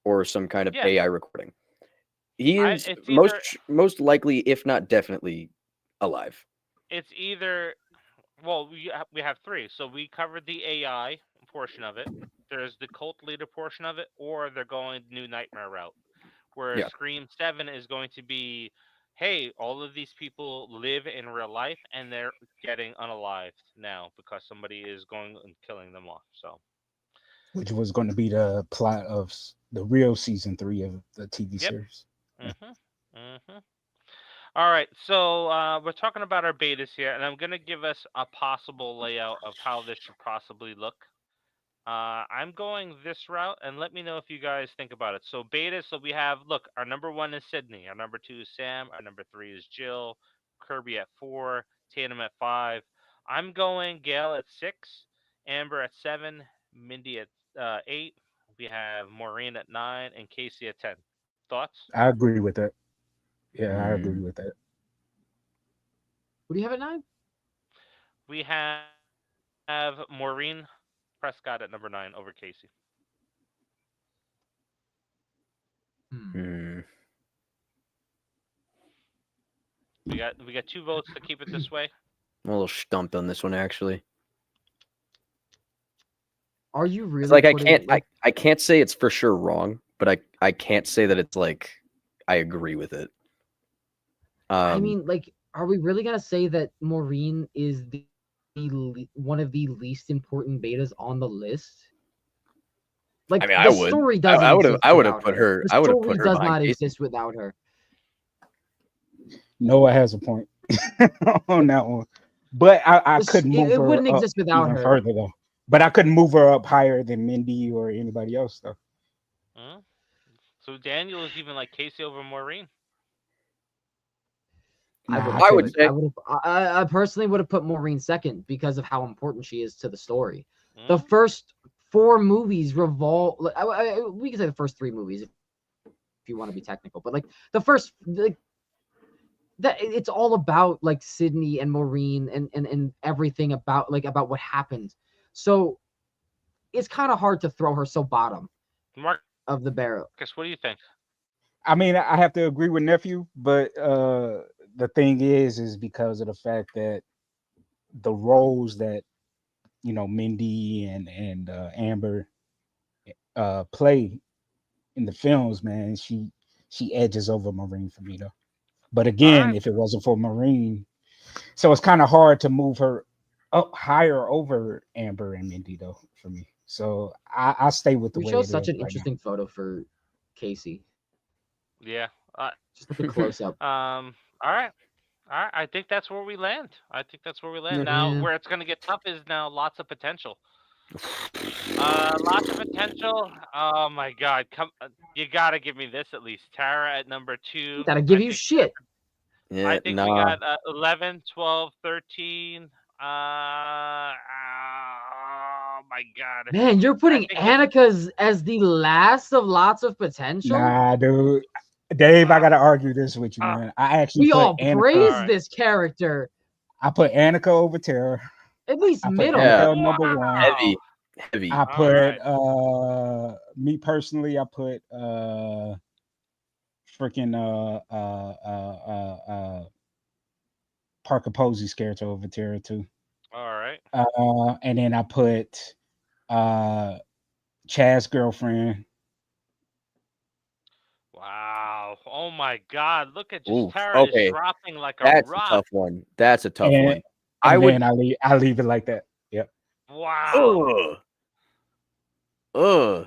or some kind of Yeah. AI recording. He is it's most likely, if not definitely, alive. It's either well, we have three. So we covered the AI portion of it. There's the cult leader portion of it, or they're going New Nightmare route, where Yeah. Scream 7 is going to be, hey, all of these people live in real life and they're getting unalived now because somebody is going and killing them off. So, Which was going to be the plot of the real season 3 of the TV series. All right, so we're talking about our betas here, and I'm going to give us a possible layout of how this should possibly look. I'm going this route, and let me know if you guys think about it. So beta, so we have, look, our number 1 is Sydney, our number 2 is Sam, our number 3 is Jill, Kirby at 4, Tatum at 5. I'm going Gail at 6, Amber at 7, Mindy at 8. We have Maureen at 9, and Casey at 10. Thoughts? I agree with that. Yeah, I agree with that. What do you have at 9? We have Maureen Prescott at number 9 over Casey. We got 2 votes to keep it this way. I'm a little stumped on this one, actually. Are you really? It's like I can't say it's for sure wrong, but I can't say that it's like I agree with it. I mean, like, are we really gonna say that Maureen is one of the least important betas on the list? Like I mean, the I would. story doesn't I would have. exist I would have without put her. The I would have story put her does behind not Casey. exist without her. Noah has a point on that one, but I couldn't move It her wouldn't up exist without even her. further though. But I couldn't move her up higher than Mindy or anybody else though. Hmm? So Daniel is even like Casey over Maureen. Nah, I would say. I personally would have put Maureen second because of how important she is to the story. Hmm? The first 4 movies revolve. We can say the first 3 movies if you want to be technical, but like the first, that it's all about like Sydney and Maureen and everything about what happened. So it's kind of hard to throw her so bottom Marcus, of the barrel. what do you think? I mean, I have to agree with nephew, but the thing is because of the fact that the roles that Mindy and Amber play in the films, man, she edges over Maureen for me though. But again, right. if it wasn't for Maureen, so it's kind of hard to move her up higher over Amber and Mindy though for me. So I stay with the We way chose it such is an right now. interesting photo for Casey. Yeah. Just look at close up. All right. All right. I think that's where we land. Yeah. Now, Yeah. where it's going to get tough is now lots of potential. Lots of potential. Oh my God! You gotta give me this at least. Tara at number 2. Gotta give you shit. Yeah. I think we Nah. got 11, 12, 13. Oh my God! Man, you're putting think Annika as the last of lots of potential. Nah, dude. Dave, I gotta argue this with you, man. I actually We put all Annika. praise Alright. this character. I put Annika over Tara. At least I put middle. Yeah. Annika number 1. Heavy. I put Alright. me personally, I put freaking Parker Posey's character over Tara too. All right. And then I put Chad's girlfriend. Wow. Oh my God! Look at just Oof, Tara okay. is dropping like a That's a rock. tough one. That's a tough And, one. and I would. then I leave it like that. Yep. Wow. Ugh.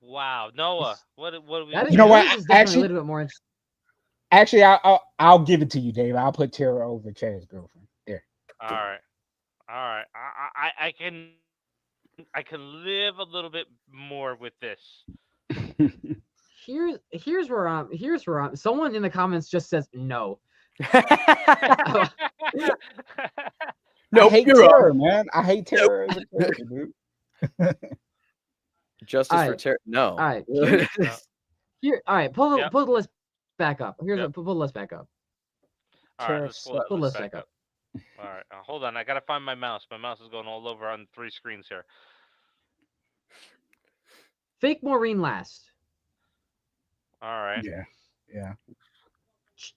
Wow. Noah, what do we? That You know what? yours is definitely a little bit more interesting. Actually, I'll give it to you, Dave. I'll put Tara over Chad's girlfriend. There. All right. I can live a little bit more with this. Here's where I'm. Someone in the comments just says no. Nope, I hate you're Tara, wrong. man. I hate Tara as a character, dude. Justice for Alright. Tara. No. All right. Here. All right. Pull Yep. the list back up. Here's Yep. pull the list back up. All right, let's pull that Pull the list list back up. All right, hold on. I gotta find my mouse. My mouse is going all over on 3 screens here. Fake Maureen last. All right. Yeah.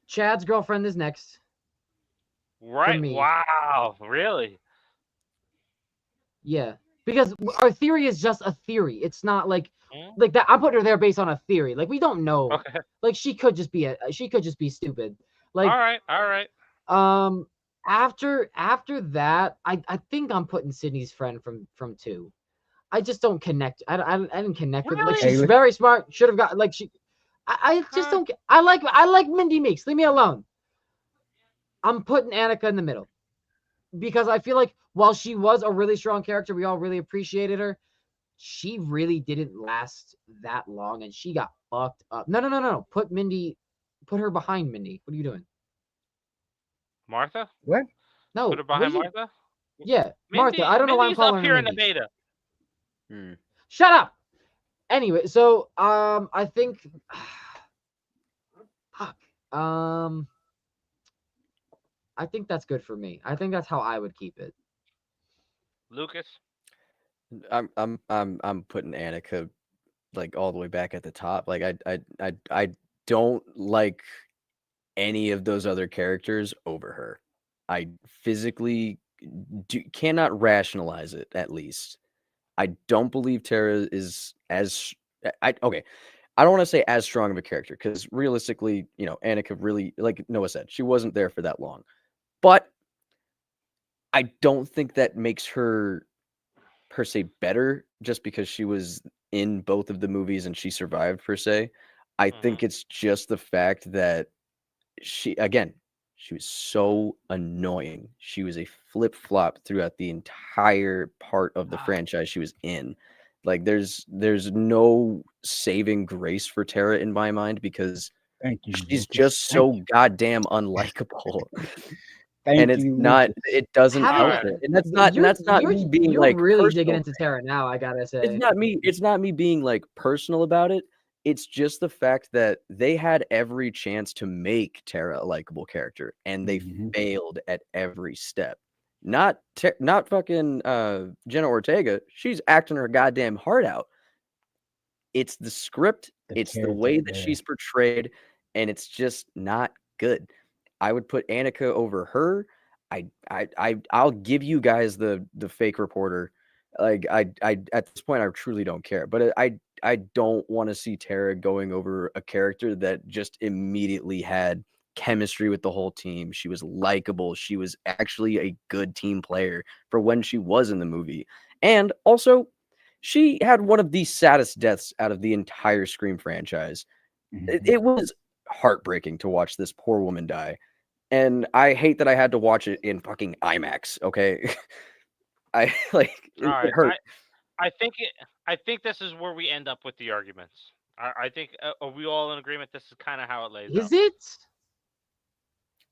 Chad's girlfriend is next. Right. me. Wow. Really? Yeah, because our theory is just a theory. It's not like Hmm? that. I'm putting her there based on a theory. Like we don't know. Okay. Like she could just be stupid. Like All right. after that, I think I'm putting Sydney's friend from 2. I just don't connect. I didn't connect with it. Like Really? she's very smart. Should have got like she. I just don't. I like Mindy Meeks. Leave me alone. I'm putting Annika in the middle because I feel like while she was a really strong character, we all really appreciated her. She really didn't last that long, and she got fucked up. No. Put her behind Mindy. What are you doing? Martha? What? No. Put her behind what are you- Martha? Yeah, Martha. I don't know why I'm Mindy's calling up her here in the Mindy. beta. Shut up. Anyway, so I think fuck. I think that's good for me. I think that's how I would keep it. Lucas? I'm putting Annika like all the way back at the top. Like I don't like any of those other characters over her. I physically cannot rationalize it. At least I don't believe Tara is as okay. I don't want to say as strong of a character because realistically, Annika really, like Noah said, she wasn't there for that long. But I don't think that makes her per se better just because she was in both of the movies and she survived per se. I think it's just the fact that she was so annoying. She was a flip-flop throughout the entire part of the franchise she was in. Like there's no saving grace for Tara in my mind because Thank you, she's Lucas. just so Thank you. goddamn unlikable. Thank And it's you, not Lucas. it doesn't help Alright. it. And that's not me being you're like really digging personal. into Tara now, I gotta say. It's not me being like personal about it. It's just the fact that they had every chance to make Tara a likable character and they failed at every step. Not fucking Jenna Ortega. She's acting her goddamn heart out. It's the script, it's the way that she's portrayed, and it's just not good. I would put Annika over her. I'll give you guys the fake reporter. Like I at this point I truly don't care. But I don't want to see Tara going over a character that just immediately had chemistry with the whole team. She was likable. She was actually a good team player for when she was in the movie. And also, she had one of the saddest deaths out of the entire Scream franchise. It was heartbreaking to watch this poor woman die. And I hate that I had to watch it in fucking IMAX, okay? I like it hurt. I think this is where we end up with the arguments. I think are we all in agreement? This is kind of how it lays out. Is it?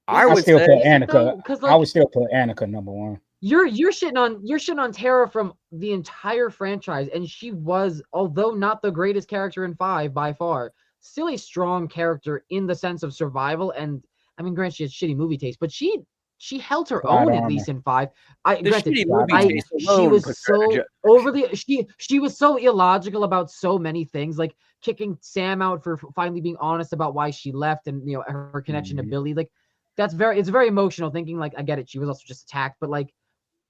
I would still put Annika. I would still put Annika number one. You're shitting on Tara from the entire franchise, and she was, although not the greatest character in 5 by far, still a strong character in the sense of survival. And I mean, granted, she has shitty movie taste, but she held her own at least in 5. She was so overly she was so illogical about so many things, like kicking Sam out for finally being honest about why she left, and you know her connection to Billy. Like it's very emotional. Thinking like I get it, she was also just attacked, but like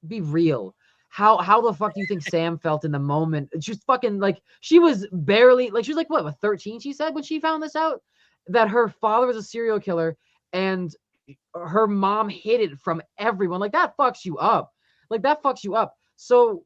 be real. How the fuck do you think Sam felt in the moment? She's fucking like she was barely like she was like what 13 she said when she found this out that her father was a serial killer and her mom hid it from everyone. Like that fucks you up. So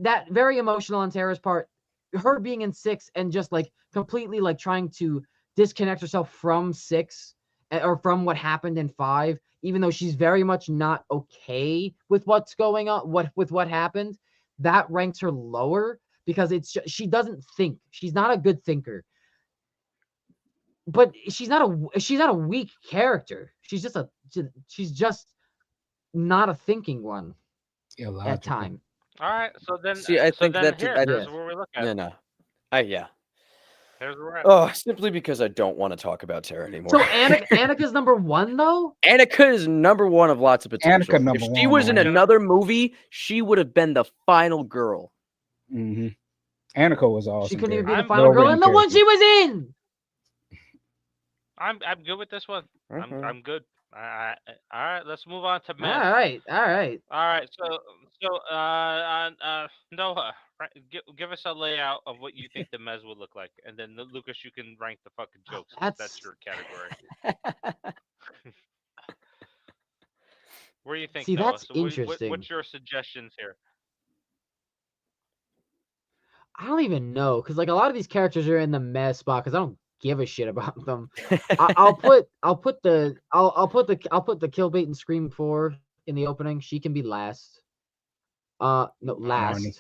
that very emotional on Tara's part, her being in 6 and just like completely like trying to disconnect herself from 6 or from what happened in 5, even though she's very much not okay with what's going on, with what happened, that ranks her lower because she doesn't think. She's not a good thinker. But she's not a weak character. She's just not a thinking one at time. All right, so then I think here's where we look at. Yeah. Here's where we're at. Oh, simply because I don't want to talk about Tara anymore. So Annika's number 1 though? Annika is number 1 of lots of potential. If she was in another movie, she would have been the final girl. Annika was awesome. She couldn't even be the final girl in the one she was in. I'm good with this one. I'm good. All right, let's move on to Mez. All right. So Noah, give us a layout of what you think the Mez would look like, and then Lucas, you can rank the fucking jokes. That's your category. Where do you think? See, Noah? that's interesting. What's your suggestions here? I don't even know because like a lot of these characters are in the Mez spot because I don't give a shit about them. I'll put the kill bait and Scream 4 in the opening. She can be last. No, last. Marnie.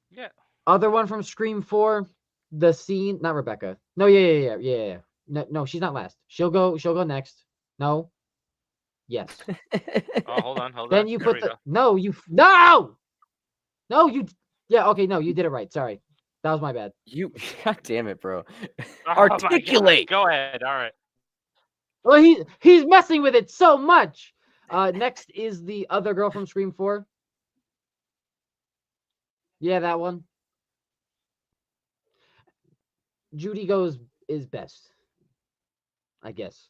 Yeah. Other one from Scream 4, the scene, not Rebecca. No, yeah. No, she's not last. She'll go next. No. Yes. Oh, hold on. Then you put yeah, okay, no, you did it right. Sorry. That was my bad. God damn it, bro. Articulate. Go ahead. All right. Well, he's messing with it so much. Next is the other girl from Scream 4. Yeah, that one. Judy is best, I guess.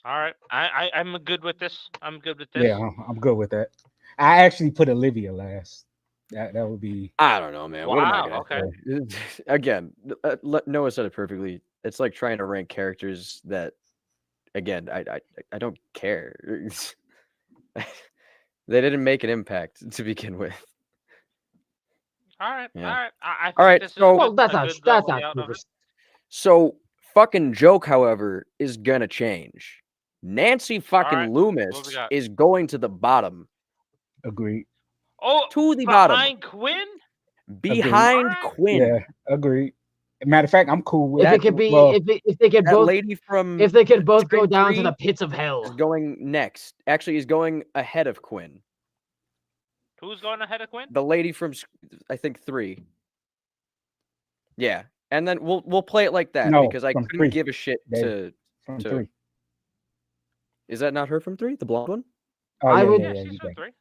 All right. I'm good with this. I'm good with this. Yeah, I'm good with that. I actually put Olivia last. That would be. I don't know, man. Wow, what am I gonna say? Again, Noah said it perfectly. It's like trying to rank characters that, again, I don't care. They didn't make an impact to begin with. All right, Yeah. all right. I think All right, this is so- Well, that's a not good that's level not out true. of it. So fucking joke, however, is gonna change. Nancy fucking right, what we Loomis got? is going to the bottom. Agreed. Oh, To the bottom. behind Quinn. Behind Alright. Quinn. Yeah, agreed. Matter of fact, I'm cool with If That- it could be, well, if they could That both, lady from if they could both go Scream down to 3 the pits of is hell. going next. Actually, is going ahead of Quinn. Who's going ahead of Quinn? The lady from I think 3. Yeah, and then we'll play it like that No, because I from couldn't 3. give a shit Dave. From to- 3. Is that not her from 3? The blonde one? Oh, I yeah, would- yeah, Yeah, yeah, she's you from got it.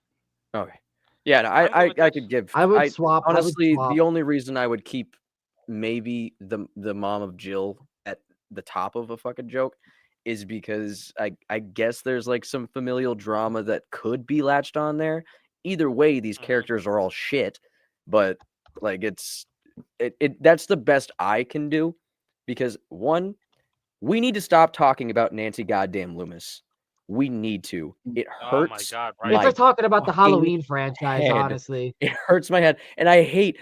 3. Okay. Yeah, no, I'm good I with this. could give. I would swap. Honestly, I would swap. the only reason I would keep maybe the mom of Jill at the top of a fucking joke is because I guess there's like some familial drama that could be latched on there. Either way, these Mhm. characters are all shit, but like that's the best I can do because one, we need to stop talking about Nancy goddamn Loomis. We need to. It Oh my hurts. god, If right? they're talking about the fucking Halloween franchise, head. honestly, It hurts my head, and I hate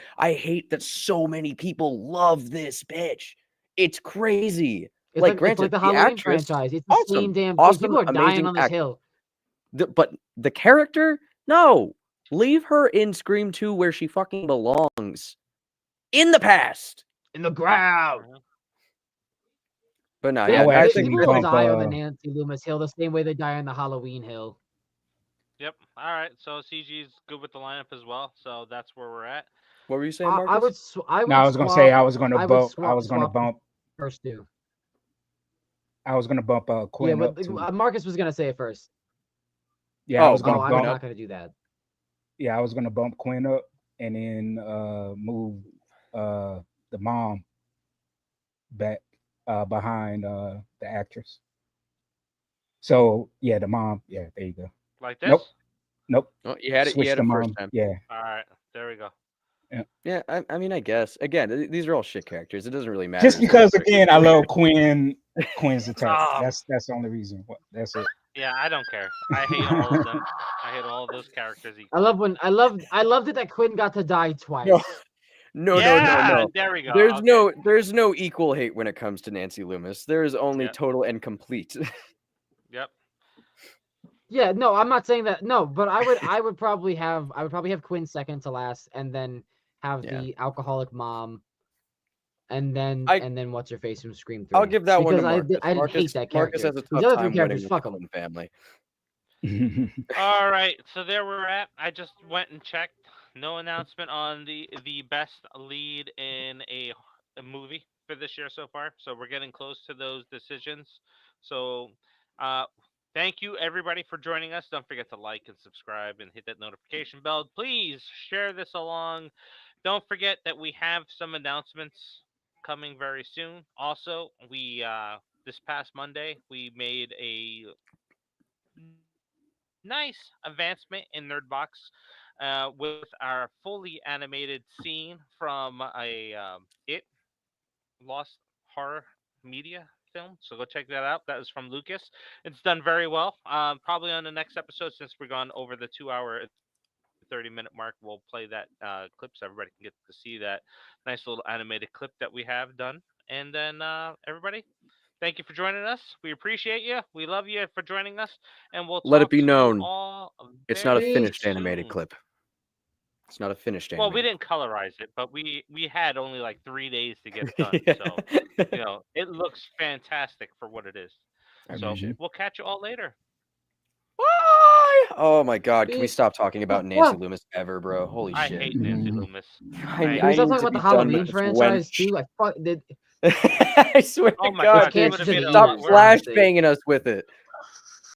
that so many people love this bitch. It's crazy. it's Like, like granted, the the Halloween actress, franchise. It's the awesome, same damn thing. awesome, People are dying amazing on this actor. hill. But the character, no, leave her in Scream 2 where she fucking belongs, in the past. In the ground. But no, Yeah, yeah, I would I actually think people bump, die on the uh, Nancy Loomis hill the same way they die on the Halloween hill. Yep. All right. So CG's good with the lineup as well. So that's where we're at. what were you saying, I Marcus? would. I would. No, I was gonna swap- say I was gonna I would bump. I swap- was gonna swap bump. first two. I was gonna bump Yeah, Quinn but up too. Marcus was gonna say it first. Yeah, I Oh, was Oh, gonna I'm bump. not gonna do that. Yeah, I was gonna bump Quinn up and then move the mom back behind the actress. So yeah, the mom. Yeah, there you go. Like this. Nope. Oh, you had it. Switch You had the it first mom. time. Yeah. All right. There we go. Yeah, I mean, I guess again, these are all shit characters. It doesn't really matter. Just because again, I love Quinn's attack. Oh. That's the only reason. That's it. Yeah, I don't care. I hate all of them. I hate all of those characters equally. I loved it that Quinn got to die twice. No. Yeah, there we go. There's Okay. there's no equal hate when it comes to Nancy Loomis. There is only Yeah. total and complete. Yep. Yeah, no, I'm not saying that. No, but I would probably have Quinn second to last, and then have Yeah. the alcoholic mom, and then what's her face from Scream 3. I'll give that one to Because Marcus. I didn't hate that character. Marcus has a These tough other time three characters, winning fuck with the 'em. family. All right. So there we're at. I just went and checked. No announcement on the best lead in a movie for this year so far. So we're getting close to those decisions. So thank you everybody for joining us. Don't forget to like and subscribe and hit that notification bell. Please share this along. Don't forget that we have some announcements coming very soon. Also, we this past Monday we made a nice advancement in Nerdbox with our fully animated scene from a It Lost Horror Media film. So go check that out. That is from Lukas. It's done very well. Probably on the next episode, since we're gone over the 2-hour 30-minute mark, we'll play that clip so everybody can get to see that nice little animated clip that we have done. And then everybody, thank you for joining us. We appreciate you. We love you for joining us. And we'll Let it talk be to you known, all It's not a very finished animated soon. clip. It's not a finished Well, animated. we didn't colorize it, but we had only like 3 days to get done. So, it looks fantastic for what it is. I So appreciate it. we'll catch you all later. Bye! Oh my god, can we Peace. stop talking about Nancy Loomis ever, bro? Holy I shit. hate Nancy Mhm. Loomis. I Can we stop need talking to about the be done Halloween with this franchise wench. too? I fuck did. I swear Oh to my God, god, this Can't would have just made it a eat stop lot it. worse. flash honestly. banging us with it.